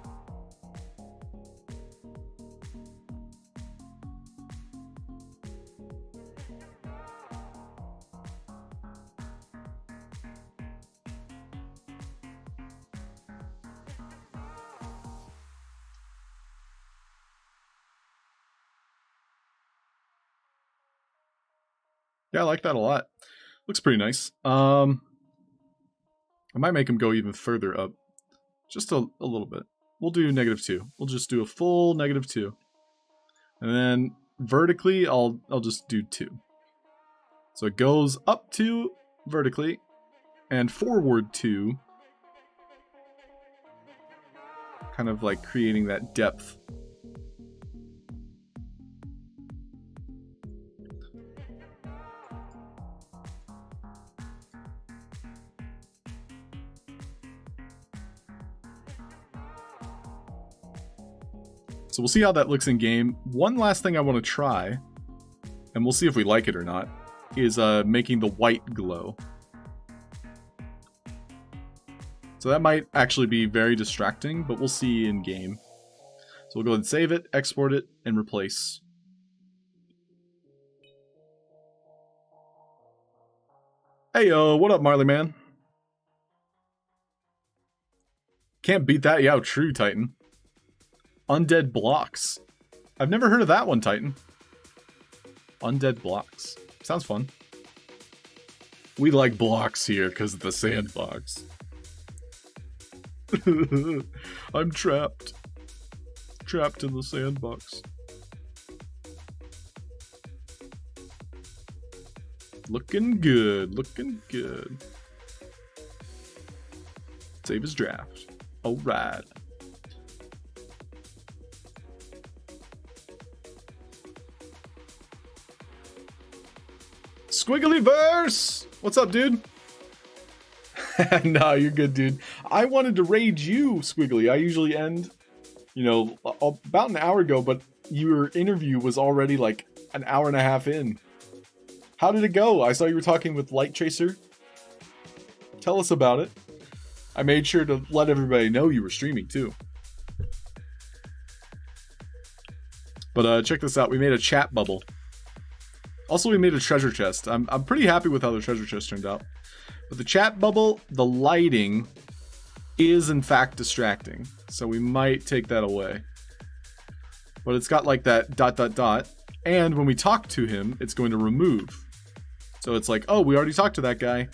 Yeah, I like that a lot. Looks pretty nice. I might make him go even further up. Just a little bit. We'll do -2. We'll just do a full -2. And then vertically, I'll just do 2. So it goes up 2 vertically and forward 2. Kind of like creating that depth. So we'll see how that looks in game. One last thing I want to try, and we'll see if we like it or not, is making the white glow. So that might actually be very distracting, but we'll see in game. So we'll go ahead and save it, export it, and replace. Hey yo, what up, Marley man? Can't beat that, yeah, true, Titan. Undead blocks. I've never heard of that one, Titan. Undead blocks. Sounds fun. We like blocks here because of the sandbox. I'm trapped. Trapped in the sandbox. Looking good. Looking good. Save his draft. Alright. Squigglyverse! What's up, dude? No, you're good, dude. I wanted to raid you, Squiggly. I usually end, you know, about an hour ago, but your interview was already like an hour and a half in. How did it go? I saw you were talking with Light Tracer. Tell us about it. I made sure to let everybody know you were streaming, too. But check this out. We made a chat bubble. Also, we made a treasure chest. I'm pretty happy with how the treasure chest turned out. But the chat bubble, the lighting is in fact distracting. So we might take that away. But it's got like that ... And when we talk to him, it's going to remove. So it's like, oh, we already talked to that guy.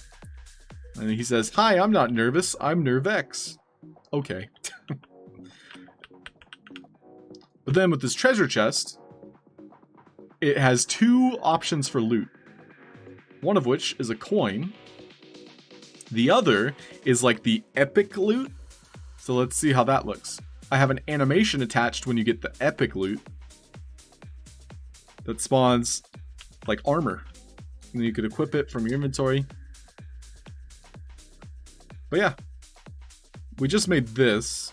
And he says, hi, I'm not nervous. I'm Nervex. Okay. But then with this treasure chest, it has 2 options for loot. One of which is a coin. The other is like the epic loot. So let's see how that looks. I have an animation attached when you get the epic loot that spawns like armor. And you could equip it from your inventory. But yeah, we just made this.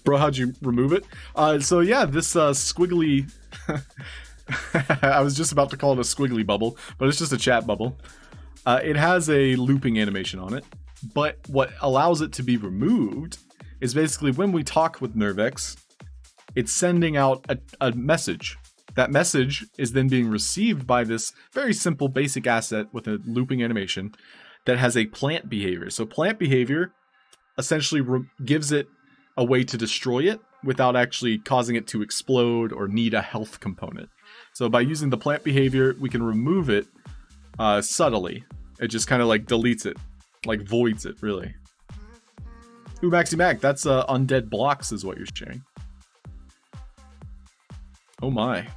Bro, how'd you remove it? So yeah, this squiggly... I was just about to call it a squiggly bubble, but it's just a chat bubble. It has a looping animation on it, but what allows it to be removed is basically when we talk with Nervex, it's sending out a message. That message is then being received by this very simple basic asset with a looping animation that has a plant behavior. So plant behavior essentially gives it a way to destroy it without actually causing it to explode or need a health component. So by using the plant behavior, we can remove it subtly. It just kind of like deletes it, like voids it, really. Ooh, Maxi Mac, that's undead blocks is what you're sharing. Oh my.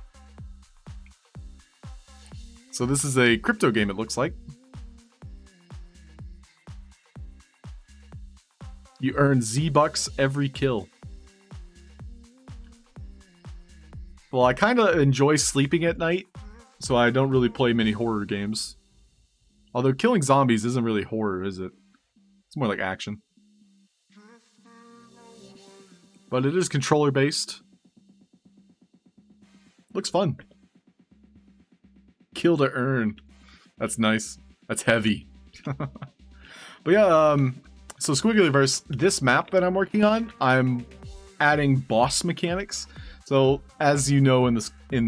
So this is a crypto game, it looks like. You earn Z-Bucks every kill. Well, I kind of enjoy sleeping at night, so I don't really play many horror games. Although killing zombies isn't really horror, is it? It's more like action. But it is controller-based. Looks fun. Kill to earn. That's nice. That's heavy. But yeah, so Squigglyverse, this map that I'm working on, I'm adding boss mechanics. So as you know in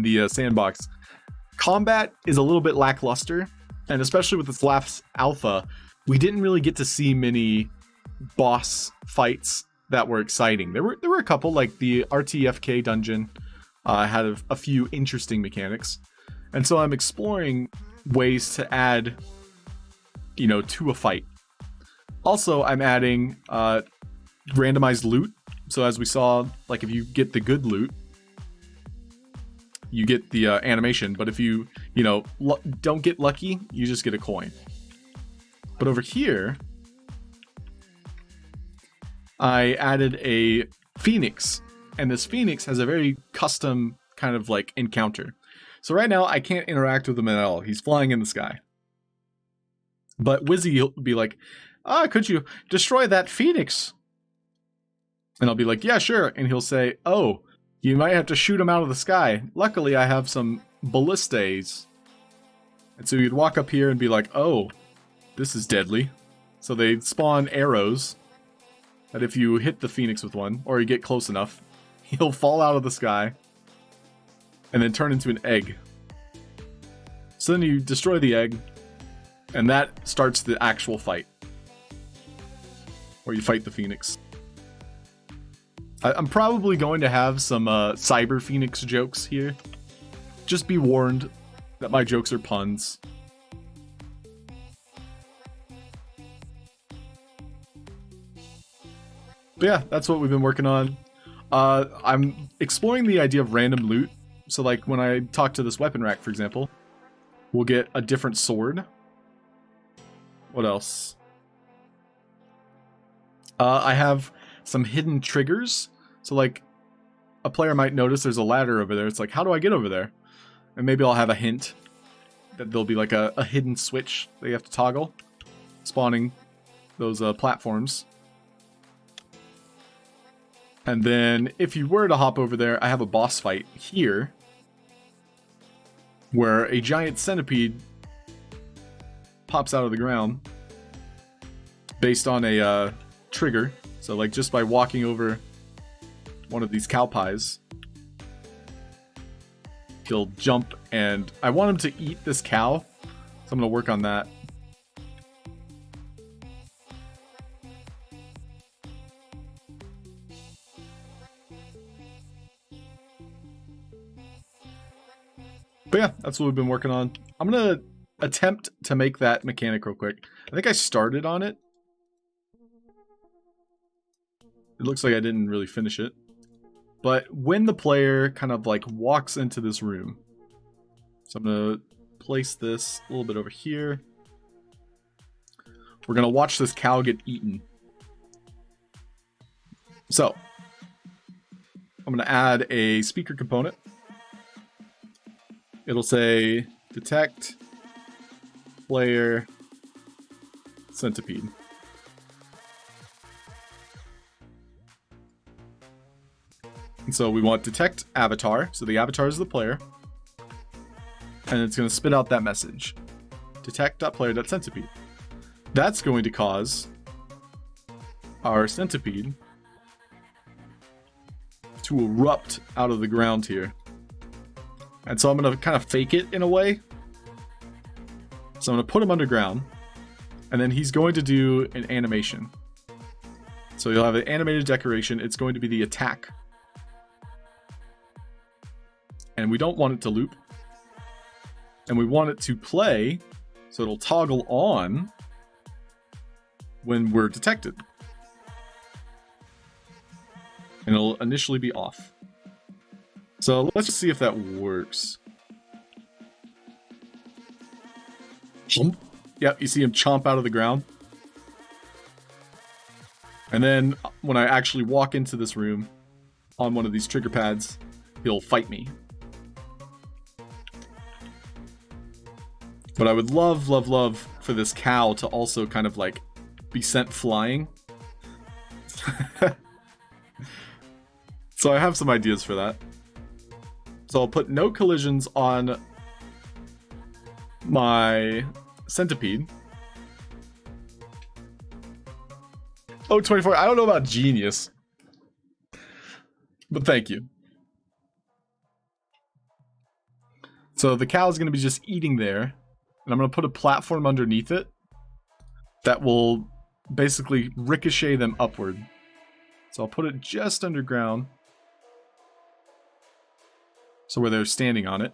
the Sandbox, combat is a little bit lackluster, and especially with this last alpha, we didn't really get to see many boss fights that were exciting. There were a couple, like the RTFK dungeon had a few interesting mechanics, and so I'm exploring ways to add, to a fight. Also, I'm adding randomized loot. So as we saw, like if you get the good loot, you get the animation. But if you don't get lucky, you just get a coin. But over here, I added a Phoenix, and this Phoenix has a very custom kind of like encounter. So right now, I can't interact with him at all. He's flying in the sky. But Wizzy will be like, could you destroy that Phoenix? And I'll be like, yeah, sure. And he'll say, oh, you might have to shoot him out of the sky. Luckily, I have some ballistas. And so you'd walk up here and be like, oh, this is deadly. So they spawn arrows that if you hit the Phoenix with one, or you get close enough, he'll fall out of the sky and then turn into an egg. So then you destroy the egg, and that starts the actual fight, where you fight the Phoenix. I'm probably going to have some Cyber Phoenix jokes here. Just be warned that my jokes are puns. But yeah, that's what we've been working on. I'm exploring the idea of random loot. So like when I talk to this weapon rack, for example, we'll get a different sword. What else? I have some hidden triggers. So like a player might notice there's a ladder over there. It's like, how do I get over there? And maybe I'll have a hint that there'll be like a hidden switch that you have to toggle, spawning those platforms. And then if you were to hop over there, I have a boss fight here where a giant centipede pops out of the ground based on a trigger. So like just by walking over one of these cow pies, he'll jump, and I want him to eat this cow, so I'm going to work on that. But yeah, that's what we've been working on. I'm going to attempt to make that mechanic real quick. I think I started on it. It looks like I didn't really finish it. But when the player kind of like walks into this room, so I'm going to place this a little bit over here. We're going to watch this cow get eaten. So I'm going to add a speaker component. It'll say detect player centipede. And so we want detect avatar. So the avatar is the player. And it's going to spit out that message. Detect.player.centipede. That's going to cause our centipede to erupt out of the ground here. And so I'm going to kind of fake it in a way. So I'm going to put him underground. And then he's going to do an animation. So you'll have an animated decoration. It's going to be the attack. And we don't want it to loop. And we want it to play, so it'll toggle on when we're detected. And it'll initially be off. So let's just see if that works. Chomp. Yep, you see him chomp out of the ground. And then when I actually walk into this room on one of these trigger pads, he'll fight me. But I would love, love, love for this cow to also kind of like be sent flying. So I have some ideas for that. So I'll put no collisions on my centipede. Oh, 24. I don't know about genius, but thank you. So the cow is going to be just eating there, and I'm going to put a platform underneath it that will basically ricochet them upward. So I'll put it just underground, so where they're standing on it.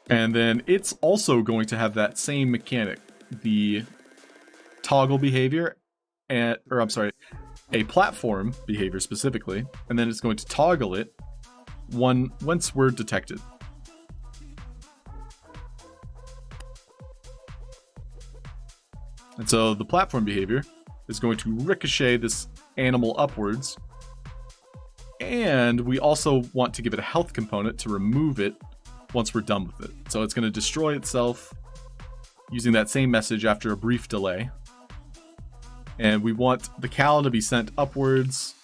And then it's also going to have that same mechanic, the toggle behavior, or I'm sorry, a platform behavior specifically, and then it's going to toggle it once we're detected. And so the platform behavior is going to ricochet this animal upwards, and we also want to give it a health component to remove it once we're done with it. So it's going to destroy itself using that same message after a brief delay. And we want the cow to be sent upwards,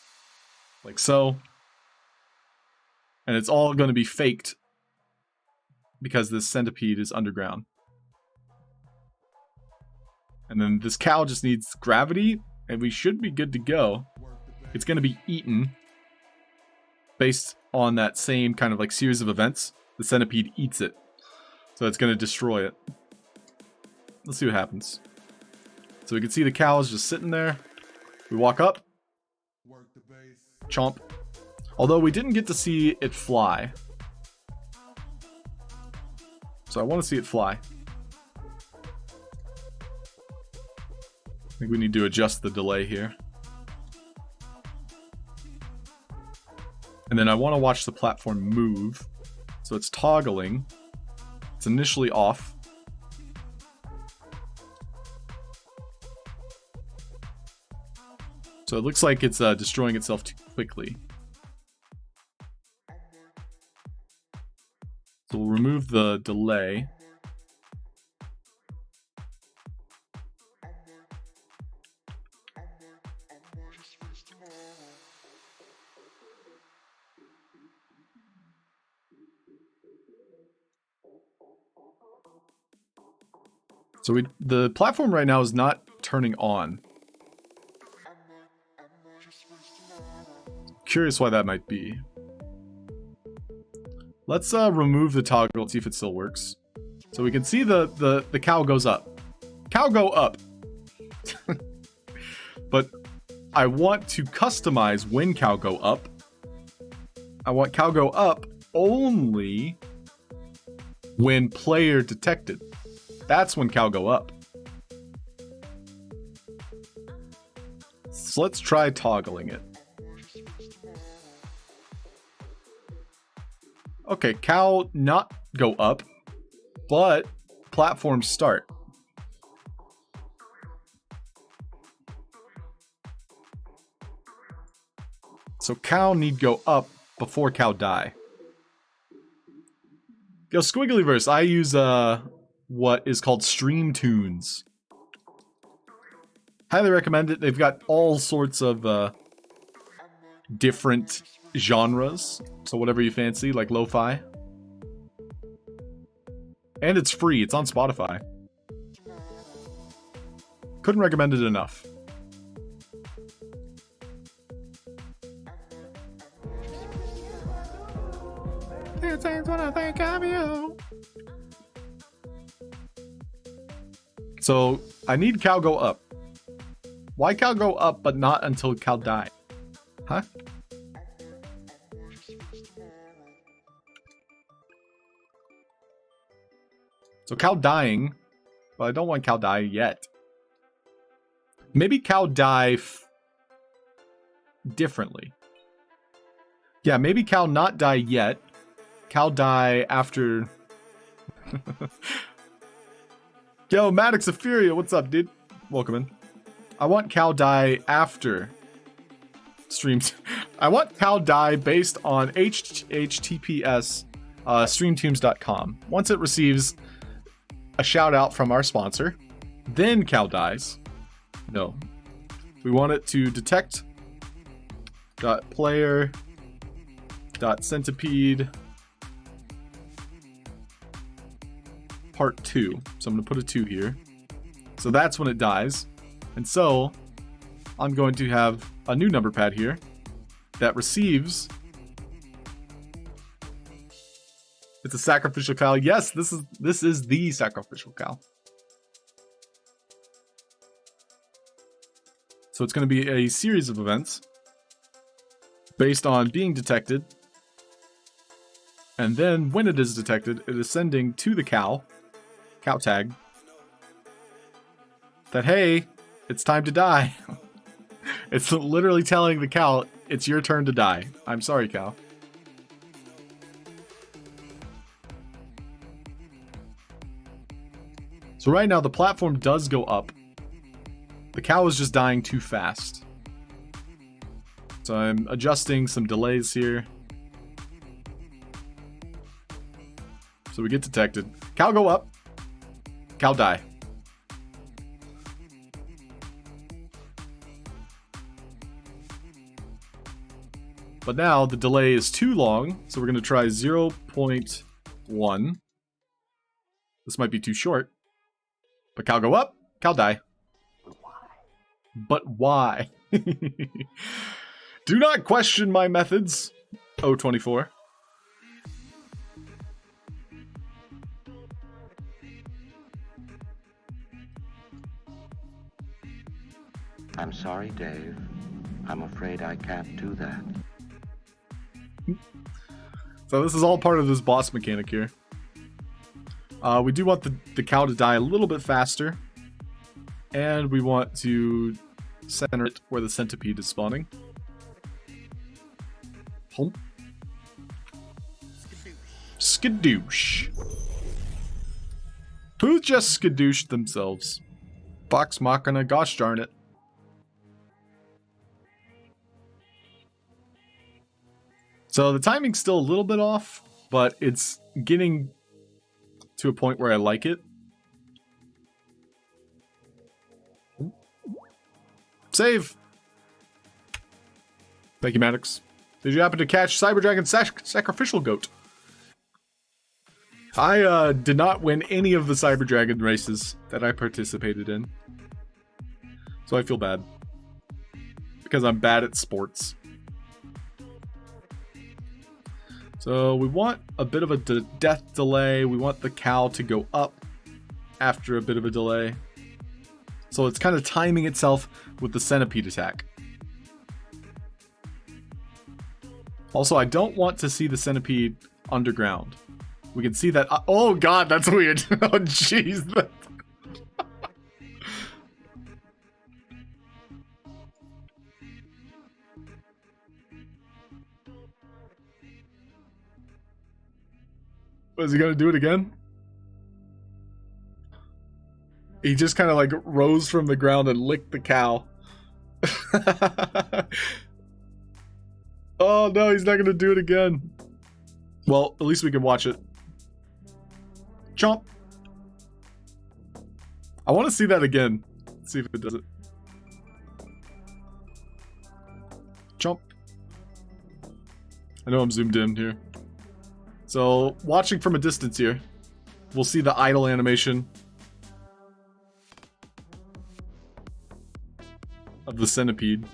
like so. And it's all going to be faked because this centipede is underground. And then this cow just needs gravity, and we should be good to go. It's going to be eaten based on that same kind of like series of events. The centipede eats it, so it's going to destroy it. Let's see what happens. So we can see the cow is just sitting there. We walk up. Chomp. Although we didn't get to see it fly. So I want to see it fly. I think we need to adjust the delay here. And then I want to watch the platform move. So it's toggling. It's initially off. So it looks like it's destroying itself too quickly. So we'll remove the delay. So the platform right now is not turning on. Curious why that might be. Let's remove the toggle and see if it still works. So we can see the cow goes up. Cow go up. But I want to customize when cow go up. I want cow go up only when player detected. That's when cow go up. So let's try toggling it. Okay, cow not go up, but platform start. So cow need go up before cow die. Yo, Squigglyverse, I use what is called Stream Tunes. Highly recommend it. They've got all sorts of different genres, so whatever you fancy, like lo-fi. And it's free. It's on Spotify. Couldn't recommend it enough. It seems when I think of you. So I need cow go up. Why cow go up but not until cow die? Huh? So cow dying, but I don't want cow die yet. Maybe cow die differently. Yeah, maybe cow not die yet. Cow die after. Yo, Maddox of Furia, what's up, dude? Welcome in. I want cow die after streams. I want cow die based on HTTPS streamtunes.com. Once it receives a shout out from our sponsor, then cow dies. No. We want it to detect .player .centipede part 2. So I'm going to put a 2 here. So that's when it dies. And so I'm going to have a new number pad here that receives. It's a sacrificial cow. Yes, this is the sacrificial cow. So it's going to be a series of events based on being detected. And then when it is detected, it is sending to the cow tag, that, hey, it's time to die. It's literally telling the cow, it's your turn to die. I'm sorry, cow. So right now the platform does go up. The cow is just dying too fast. So I'm adjusting some delays here. So we get detected. Cow go up. Cow die. But now the delay is too long, so we're going to try 0.1. This might be too short. But cow go up, cow die. But why? Do not question my methods, O24. I'm sorry, Dave. I'm afraid I can't do that. So this is all part of this boss mechanic here. We do want the cow to die a little bit faster. And we want to center it where the centipede is spawning. Home. Skadoosh. Who just skadooshed themselves? Vox Machina, gosh darn it. So the timing's still a little bit off, but it's getting to a point where I like it. Save! Thank you, Maddox. Did you happen to catch Cyber Dragon's sacrificial goat? I did not win any of the Cyber Dragon races that I participated in. So I feel bad. Because I'm bad at sports. So we want a bit of a death delay. We want the cow to go up after a bit of a delay. So it's kind of timing itself with the centipede attack. Also, I don't want to see the centipede underground. We can see that. Oh god, that's weird. Oh jeez. Was he gonna do it again? He just kind of like rose from the ground and licked the cow. Oh no, he's not gonna do it again. Well, at least we can watch it. Chomp. I want to see that again. Let's see if it does it. Chomp. I know I'm zoomed in here. So, watching from a distance here, we'll see the idle animation of the centipede.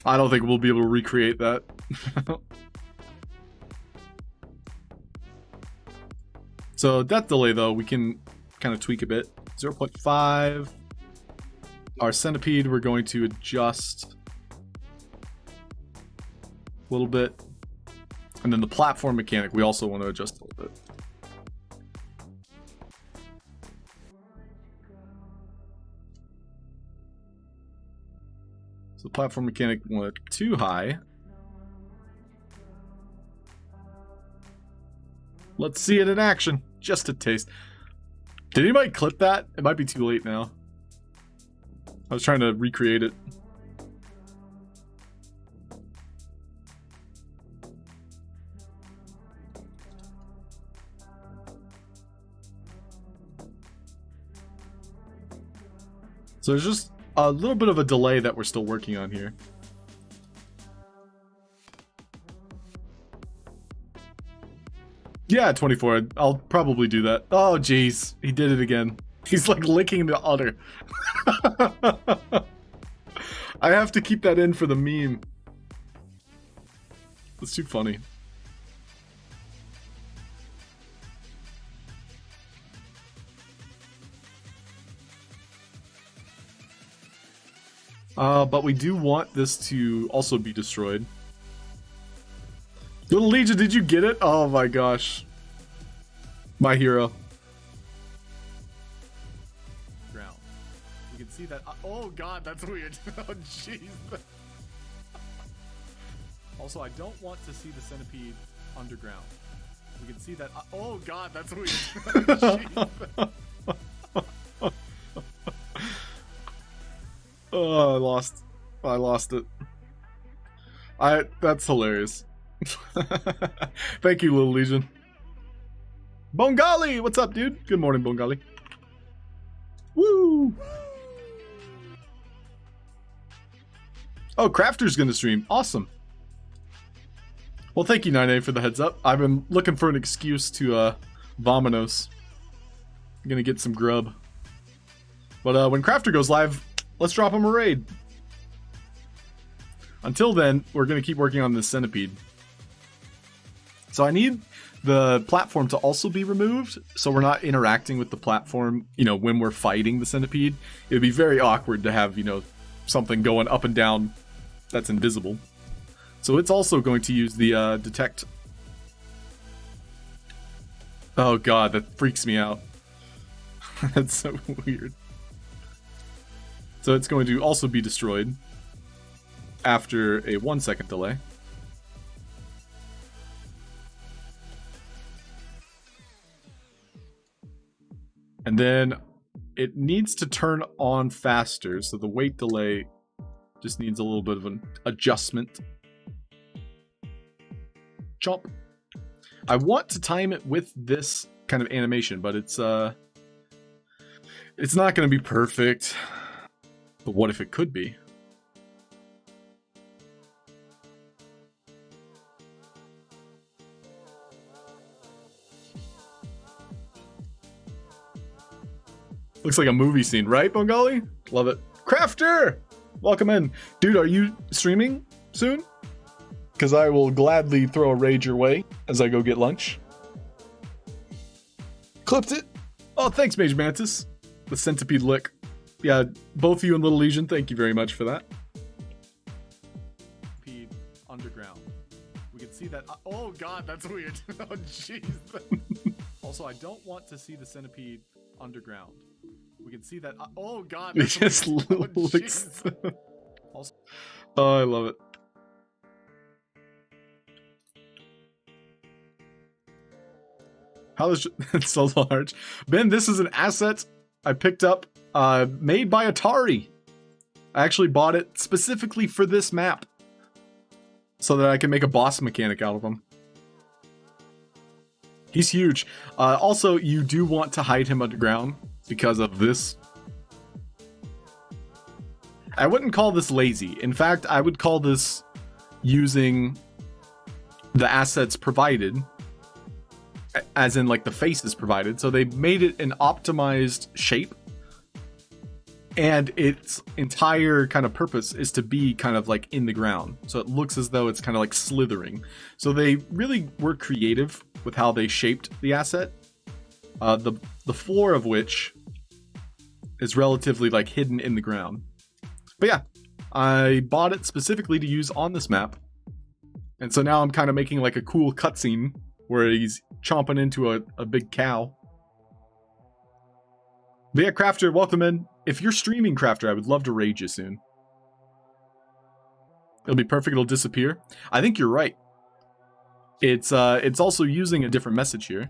I don't think we'll be able to recreate that. So, death delay though, we can kind of tweak a bit. 0.5. Our centipede, we're going to adjust a little bit. And then the platform mechanic, we also want to adjust a little bit. So the platform mechanic went too high. Let's see it in action. Just a taste. Did anybody clip that? It might be too late now. I was trying to recreate it. So there's just a little bit of a delay that we're still working on here. Yeah, 24. I'll probably do that. Oh, jeez. He did it again. He's like licking the udder. I have to keep that in for the meme. It's too funny. But we do want this to also be destroyed. Little Legion, did you get it? Oh my gosh. My hero. Ground. You can see that. Oh god, that's weird. Oh jeez. Also, I don't want to see the centipede underground. You can see that. Oh god, that's weird. Jeez. Oh, I lost it. That's hilarious. Thank you, Little Legion. Bongali, what's up, dude? Good morning, Bongali. Woo! Oh, Crafter's gonna stream. Awesome. Well, thank you, 9A, for the heads up. I've been looking for an excuse to Vominos. I'm gonna get some grub. But when Crafter goes live, let's drop him a raid. Until then, we're going to keep working on this centipede. So I need the platform to also be removed, so we're not interacting with the platform, you know, when we're fighting the centipede. It would be very awkward to have, you know, something going up and down that's invisible. So it's also going to use the detect. Oh god, that freaks me out. That's so weird. So it's going to also be destroyed after a 1 second delay. And then it needs to turn on faster, so the wait delay just needs a little bit of an adjustment. Chomp. I want to time it with this kind of animation, but it's not going to be perfect. But what if it could be? Looks like a movie scene, right, Bongali? Love it. Crafter! Welcome in. Dude, are you streaming soon? Because I will gladly throw a raid your way as I go get lunch. Clipped it. Oh, thanks, Mage Mantis. The centipede lick. Yeah, both you and Little Legion, thank you very much for that. Centipede underground. We can see that. Oh god, that's weird. Oh jeez. Also, I don't want to see the centipede underground. We can see that. Oh god, that's just weird. looks. Also, oh, I love it. How is it's so large? Ben, this is an asset I picked up, made by Atari. I actually bought it specifically for this map, so that I can make a boss mechanic out of him. He's huge. Also, you do want to hide him underground because of this. I wouldn't call this lazy. In fact, I would call this using the assets provided, as in like the faces provided. So they made it an optimized shape, and its entire kind of purpose is to be kind of like in the ground. So it looks as though it's kind of like slithering. So they really were creative with how they shaped the asset. The floor of which is relatively like hidden in the ground. But yeah, I bought it specifically to use on this map. And so now I'm kind of making like a cool cutscene where he's chomping into a big cow. But yeah, Crafter, welcome in. If you're streaming, Crafter, I would love to raid you soon. It'll be perfect, it'll disappear. I think you're right. It's also using a different message here.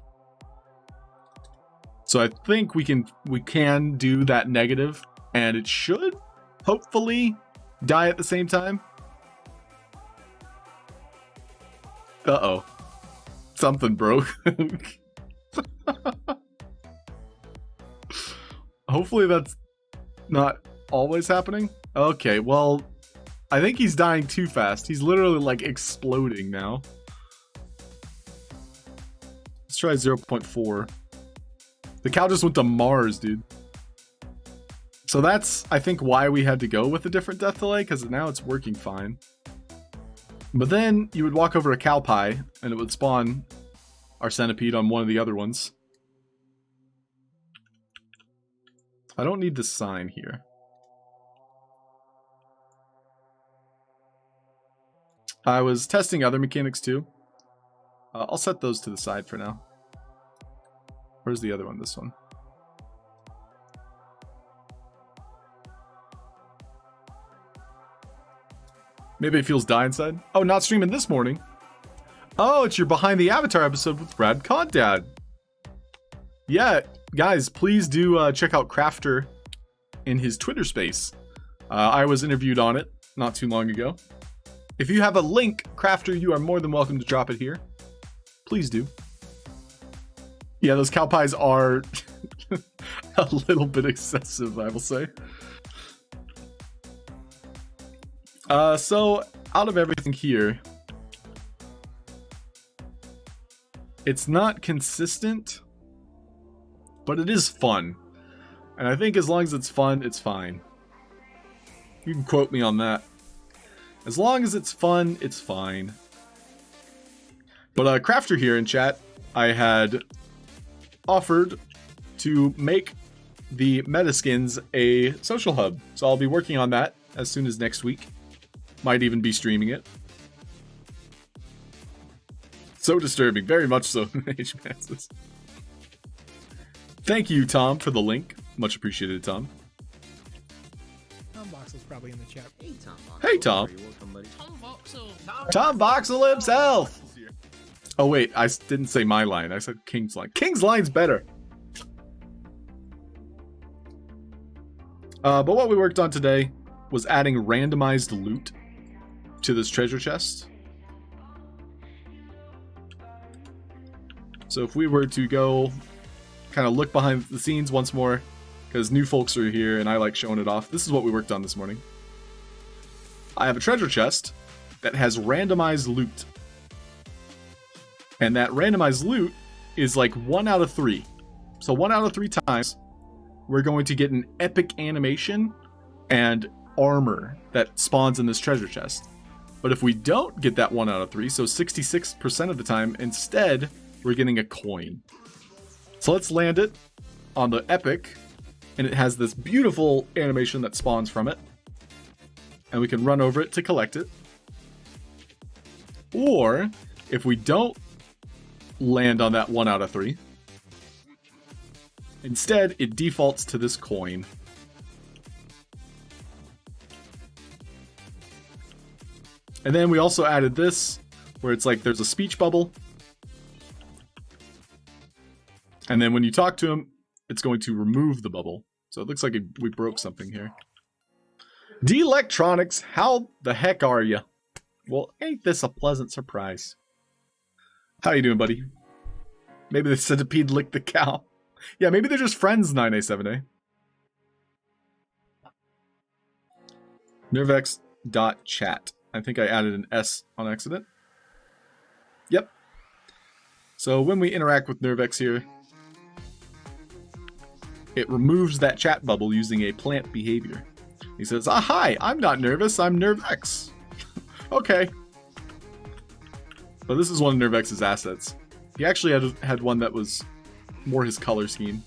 So I think we can do that negative, and it should hopefully die at the same time. Uh-oh. Something broke. Hopefully that's not always happening. Okay, well, I think he's dying too fast. He's literally like exploding now. Let's try 0.4. The cow just went to Mars, dude. So that's, I think, why we had to go with a different death delay, because now it's working fine. But then you would walk over a cow pie, and it would spawn our centipede on one of the other ones. I don't need the sign here. I was testing other mechanics too. I'll set those to the side for now. Where's the other one? This one. Maybe it feels die inside. Oh, not streaming this morning. Oh, it's your Behind the Avatar episode with Brad Coddad. Yeah, guys, please do check out Crafter in his Twitter space. I was interviewed on it not too long ago. If you have a link, Crafter, you are more than welcome to drop it here. Please do. Yeah, those cow pies are a little bit excessive, I will say. So, out of everything here, it's not consistent, but it is fun. And I think as long as it's fun, it's fine. You can quote me on that. As long as it's fun, it's fine. But Crafter here in chat, I had offered to make the Metaskins a social hub. So I'll be working on that as soon as next week. Might even be streaming it. So disturbing, very much so. Thank you, Tom, for the link. Much appreciated, Tom. Tom Voxel's probably in the chat. Hey, Tom. Hey, Tom. You're welcome, buddy. Tom Voxel himself! Oh, wait, I didn't say my line. I said King's line. King's line's better! But what we worked on today was adding randomized loot to this treasure chest. So if we were to go kind of look behind the scenes once more, because new folks are here and I like showing it off, this is what we worked on this morning. I have a treasure chest that has randomized loot. And that randomized loot is like 1 out of 3. So 1 out of 3 times, we're going to get an epic animation and armor that spawns in this treasure chest. But if we don't get that 1 out of 3, so 66% of the time, instead, we're getting a coin. So let's land it on the epic, and it has this beautiful animation that spawns from it. And we can run over it to collect it. Or, if we don't land on that 1 out of 3, instead, it defaults to this coin. And then we also added this, where it's like there's a speech bubble. And then when you talk to him, it's going to remove the bubble. So it looks like we broke something here. D-Electronics, how the heck are you? Well, ain't this a pleasant surprise? How you doing, buddy? Maybe the centipede licked the cow. Yeah, maybe they're just friends, 9A7A. Nervex.chat. I think I added an S on accident. Yep. So when we interact with Nervex here, it removes that chat bubble using a plant behavior. He says, ah, hi, I'm not nervous, I'm Nervex. Okay. But this is one of Nervex's assets. He actually had one that was more his color scheme.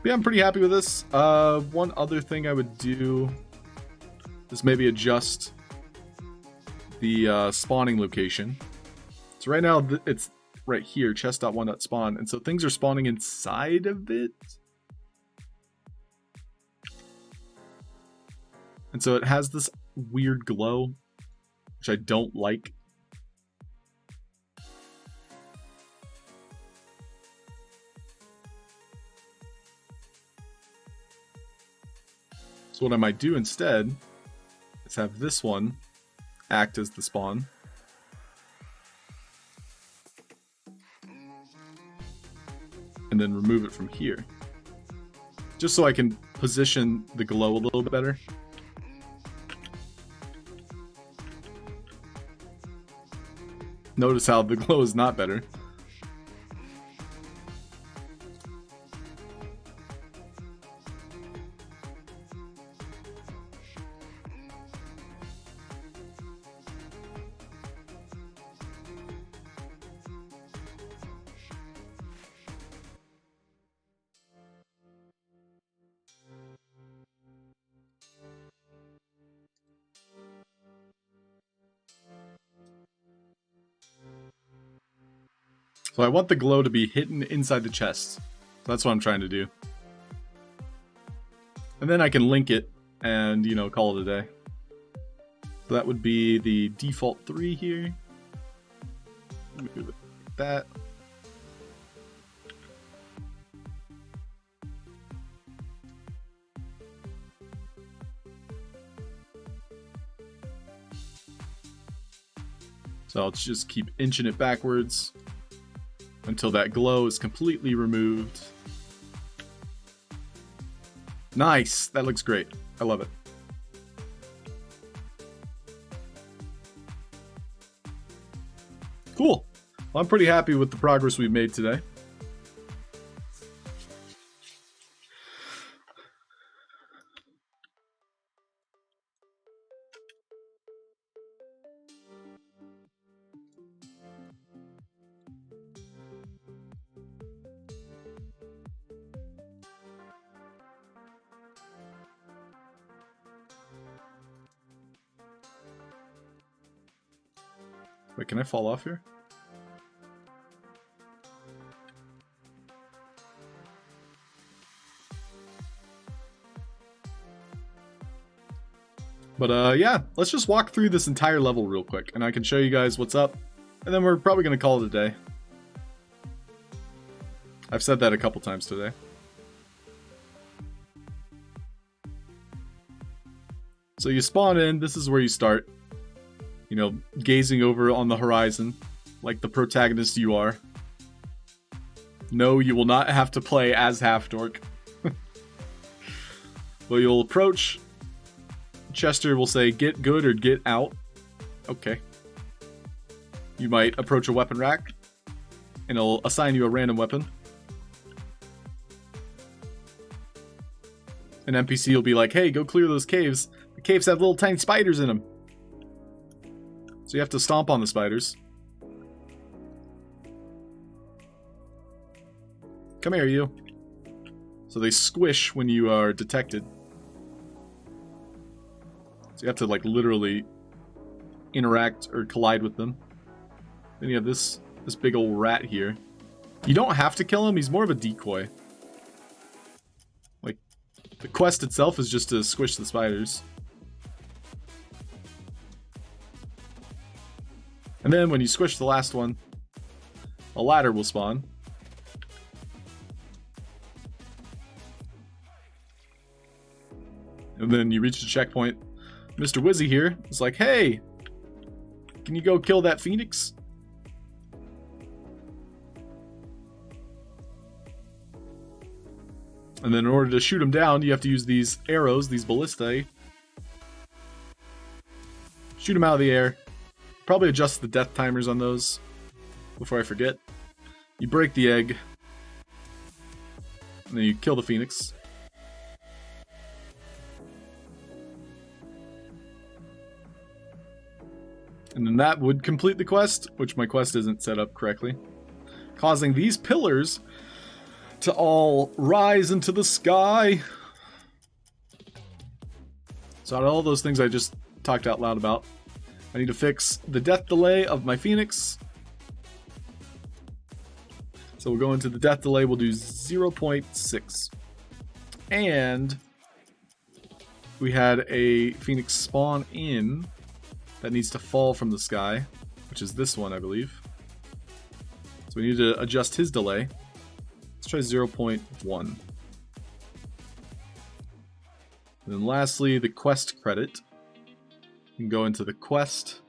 But yeah, I'm pretty happy with this. One other thing I would do is maybe adjust the spawning location. So right now it's right here, chest.1.spawn, and so things are spawning inside of it. And so it has this weird glow, which I don't like. So what I might do instead is have this one act as the spawn. And then remove it from here. Just so I can position the glow a little bit better. notice how the glow is not better. So I want the glow to be hidden inside the chest. So that's what I'm trying to do. And then I can link it and, you know, call it a day. So that would be the default 3 here. Let me do it like that. So I'll just keep inching it backwards until that glow is completely removed. Nice! That looks great. I love it. Cool. Well, I'm pretty happy with the progress we've made today. Wait, can I fall off here? But yeah, let's just walk through this entire level real quick, and I can show you guys what's up, and then we're probably going to call it a day. I've said that a couple times today. So you spawn in, this is where you start. You know, gazing over on the horizon, like the protagonist you are. No, you will not have to play as Halfd0rk. Well, you'll approach. Chester will say, get good or get out. Okay. You might approach a weapon rack, and it'll assign you a random weapon. An NPC will be like, hey, go clear those caves. The caves have little tiny spiders in them. So you have to stomp on the spiders. Come here, you. So they squish when you are detected. So you have to, like, literally interact or collide with them. Then you have this big old rat here. You don't have to kill him, he's more of a decoy. Like, the quest itself is just to squish the spiders. And then when you squish the last one, a ladder will spawn. And then you reach the checkpoint. Mr. Wizzy here is like, hey, can you go kill that phoenix? And then in order to shoot him down, you have to use these arrows, these ballistae. Shoot him out of the air. Probably adjust the death timers on those before I forget. You break the egg. And then you kill the phoenix. And then that would complete the quest, which my quest isn't set up correctly. Causing these pillars to all rise into the sky. So out of all those things I just talked out loud about, I need to fix the death delay of my phoenix. So we'll go into the death delay, we'll do 0.6. And we had a phoenix spawn in that needs to fall from the sky, which is this one, I believe. So we need to adjust his delay. Let's try 0.1. And then lastly, the quest credit. You can go into the quest,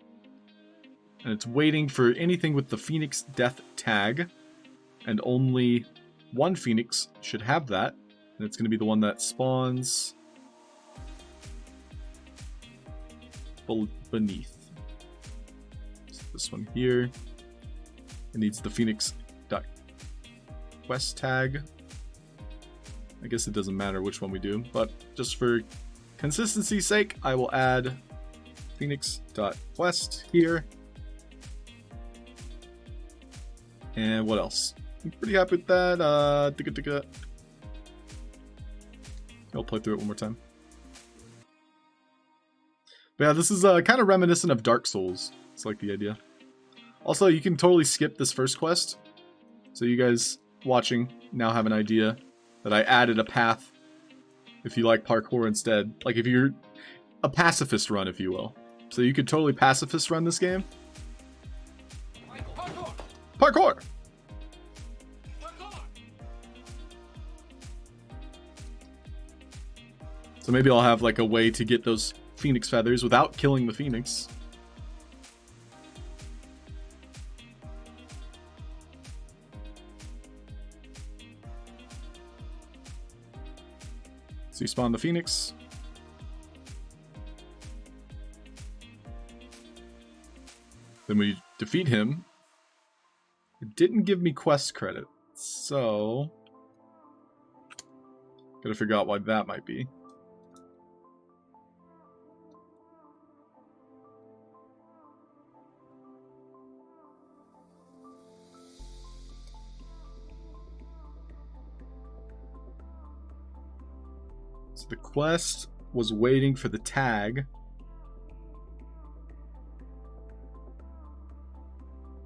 and it's waiting for anything with the Phoenix Death tag, and only one Phoenix should have that, and it's going to be the one that spawns beneath. So this one here. It needs the Phoenix quest tag. I guess it doesn't matter which one we do, but just for consistency's sake, I will add Phoenix.quest here. And what else? I'm pretty happy with that. I'll play through it one more time. But yeah, this is kind of reminiscent of Dark Souls. It's like the idea. Also, you can totally skip this first quest. So you guys watching now have an idea that I added a path if you like parkour instead. Like if you're a pacifist run, if you will. So you could totally pacifist run this game. Parkour! So maybe I'll have like a way to get those Phoenix feathers without killing the Phoenix. So you spawn the Phoenix. Then we defeat him. It didn't give me quest credit, so gotta figure out why that might be. So the quest was waiting for the tag.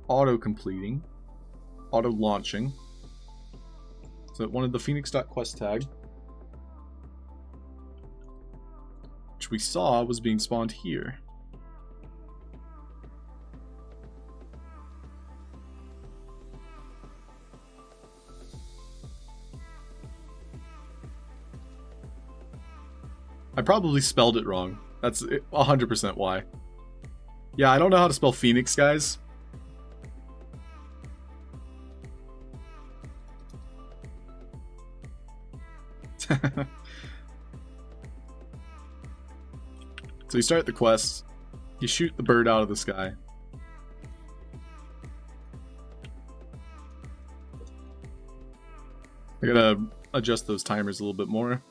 Auto-completing. Auto-launching. So it wanted the Phoenix.quest tag. Which we saw was being spawned here. I probably spelled it wrong. That's 100% why. Yeah, I don't know how to spell Phoenix, guys. So you start the quest, you shoot the bird out of the sky. I gotta adjust those timers a little bit more.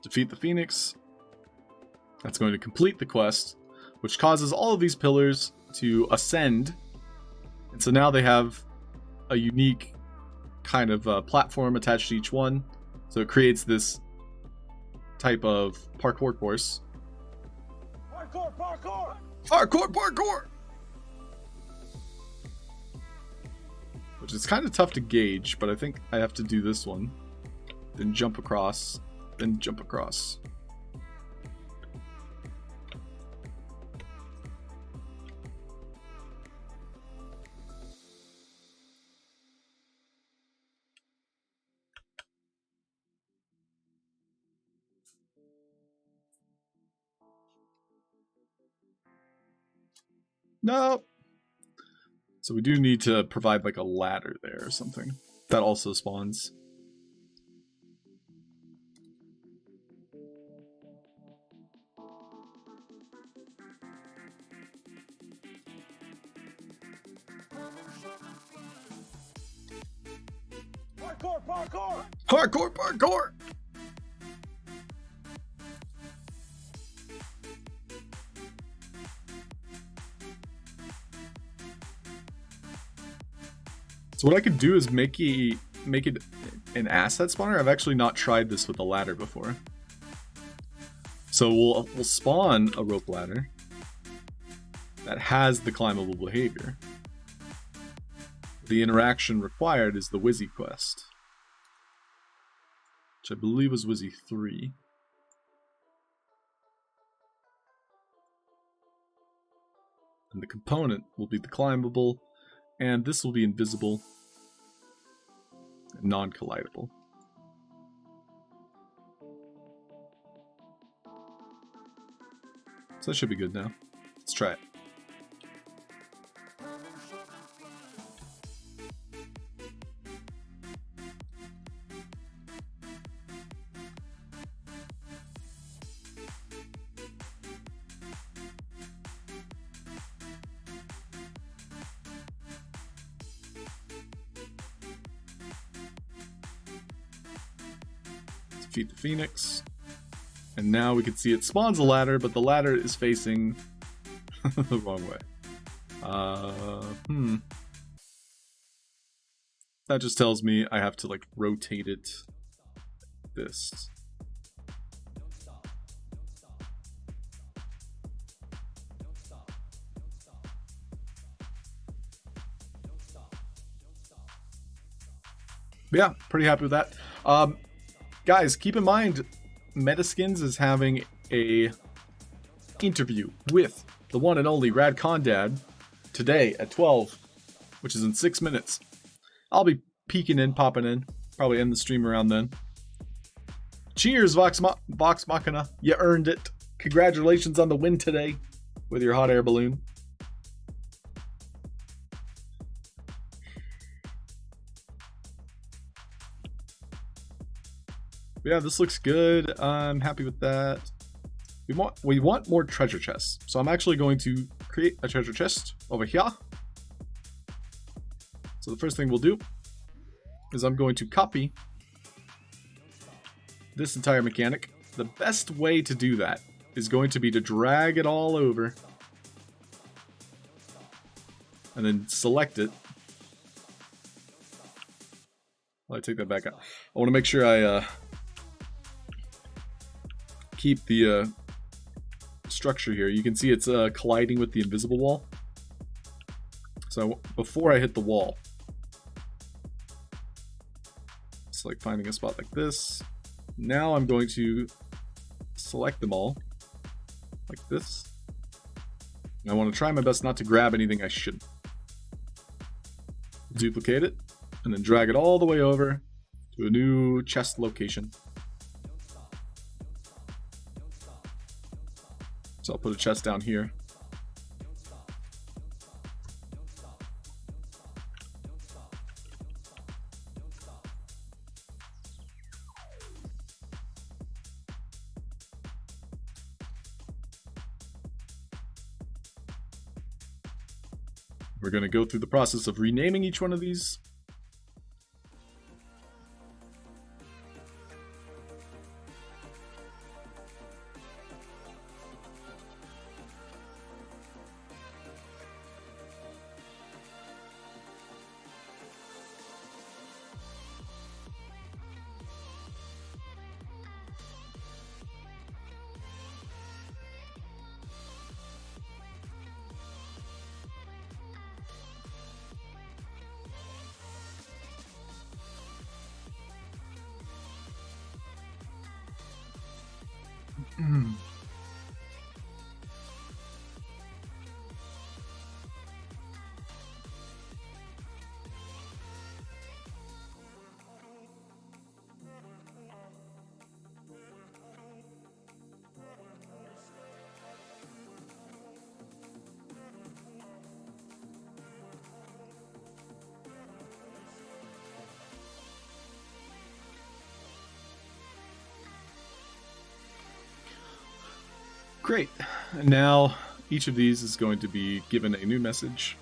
Defeat the Phoenix. That's going to complete the quest, which causes all of these pillars to ascend. And so now they have a unique kind of platform attached to each one. So it creates this type of parkour course. Parkour, parkour! Parkour, parkour! Which is kind of tough to gauge, but I think I have to do this one. Then jump across. Then jump across. No. So we do need to provide like a ladder there or something. That also spawns. Parkour, parkour! Parkour, parkour! So what I could do is make it an asset spawner. I've actually not tried this with a ladder before. So we'll spawn a rope ladder that has the climbable behavior. The interaction required is the Wizzy quest, which I believe was Wizzy 3. And the component will be the climbable, and this will be invisible and non-collidable. So that should be good now. Let's try it. defeat the Phoenix. And now we can see it spawns a ladder, but the ladder is facing the wrong way. That just tells me I have to like rotate it like this. But yeah, pretty happy with that. Guys, keep in mind, Metaskins is having a interview with the one and only Rad Condad today at 12, which is in 6 minutes. I'll be peeking in, popping in, probably end the stream around then. Cheers, Vox Machina. You earned it. Congratulations on the win today with your hot air balloon. Yeah, this looks good. I'm happy with that. We want more treasure chests. So I'm actually going to create a treasure chest over here. So the first thing we'll do is I'm going to copy this entire mechanic. The best way to do that is going to be to drag it all over and then select it. Well, I take that back out. I want to make sure I keep the structure here. You can see it's colliding with the invisible wall. So before I hit the wall, it's like finding a spot like this. Now I'm going to select them all like this. And I want to try my best not to grab anything I shouldn't. Duplicate it and then drag it all the way over to a new chest location. So I'll put a chest down here. We're going to go through the process of renaming each one of these. Great. And now each of these is going to be given a new message.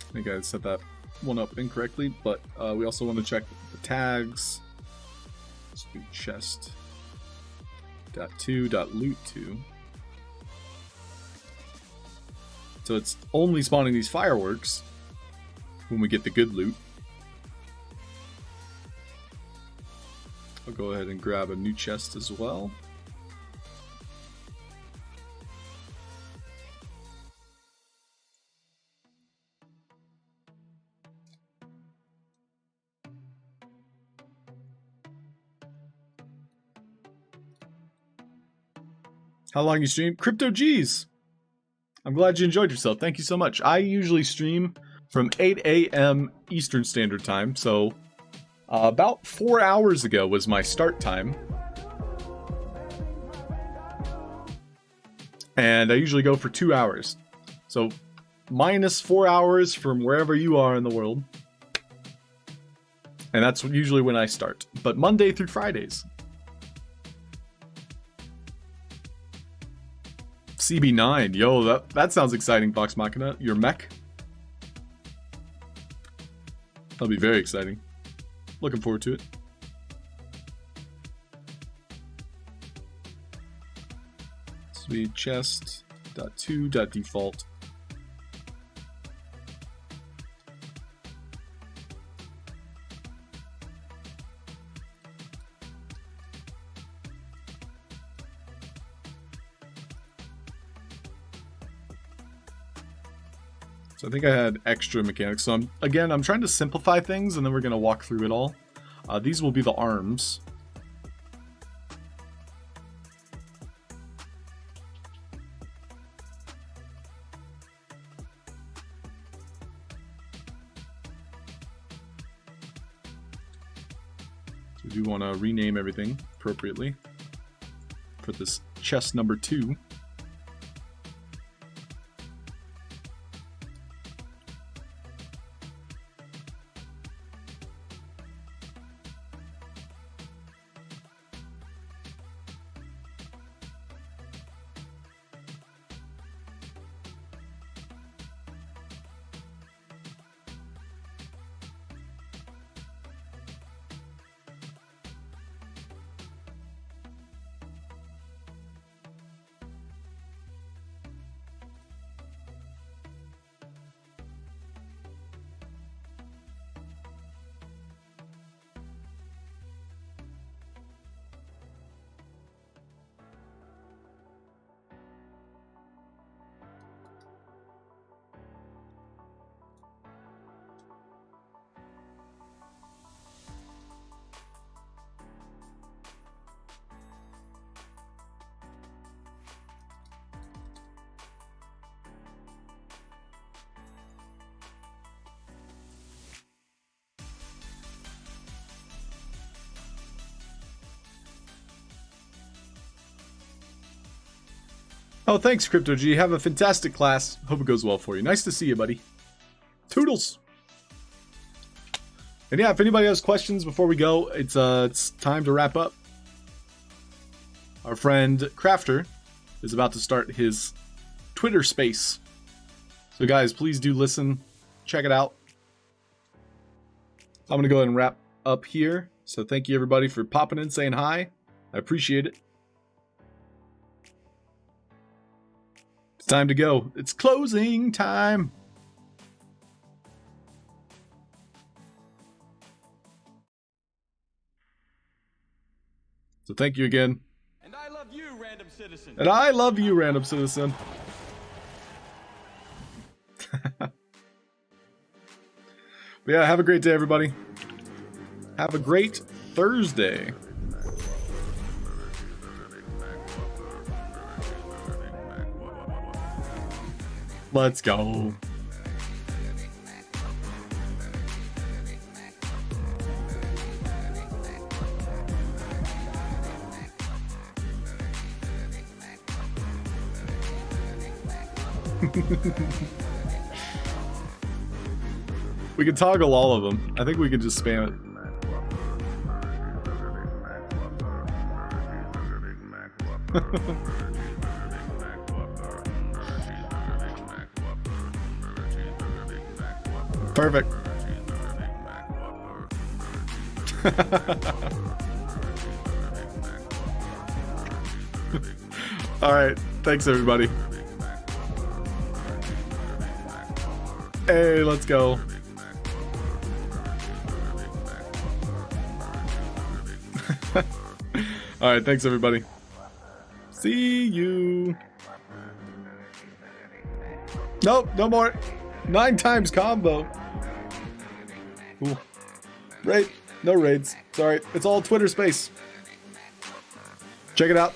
I think I set that one up incorrectly, but we also want to check the tags. Let's do chest .2.loot2. So it's only spawning these fireworks when we get the good loot. I'll go ahead and grab a new chest as well. How long you stream? Crypto G's. I'm glad you enjoyed yourself. Thank you so much. I usually stream from 8 a.m. Eastern Standard Time, so about 4 hours ago was my start time. And I usually go for 2 hours. So minus 4 hours from wherever you are in the world. And that's usually when I start. But Monday through Fridays. CB9. Yo, that sounds exciting, Vox Machina. Your mech. That'll be very exciting. Looking forward to it. This will be chest.2.default. So I think I had extra mechanics. So I'm trying to simplify things, and then we're going to walk through it all. These will be the arms. So we do want to rename everything appropriately for this chest number 2. Oh, thanks, Crypto G. Have a fantastic class. Hope it goes well for you. Nice to see you, buddy. Toodles. And yeah, if anybody has questions before we go, it's time to wrap up. Our friend Crafter is about to start his Twitter space. So guys, please do listen. Check it out. I'm going to go ahead and wrap up here. So thank you everybody for popping in, saying hi. I appreciate it. It's time to go. It's closing time. So thank you again. And I love you, random citizen. And I love you, random citizen. But yeah, have a great day, everybody. Have a great Thursday. Let's go. We can toggle all of them. I think we can just spam it. Perfect. All right. Thanks, everybody. Hey, let's go. All right. Thanks, everybody. See you. Nope. No more. 9 times combo. Cool. Raid. No raids. Sorry. It's all Twitter space. Check it out.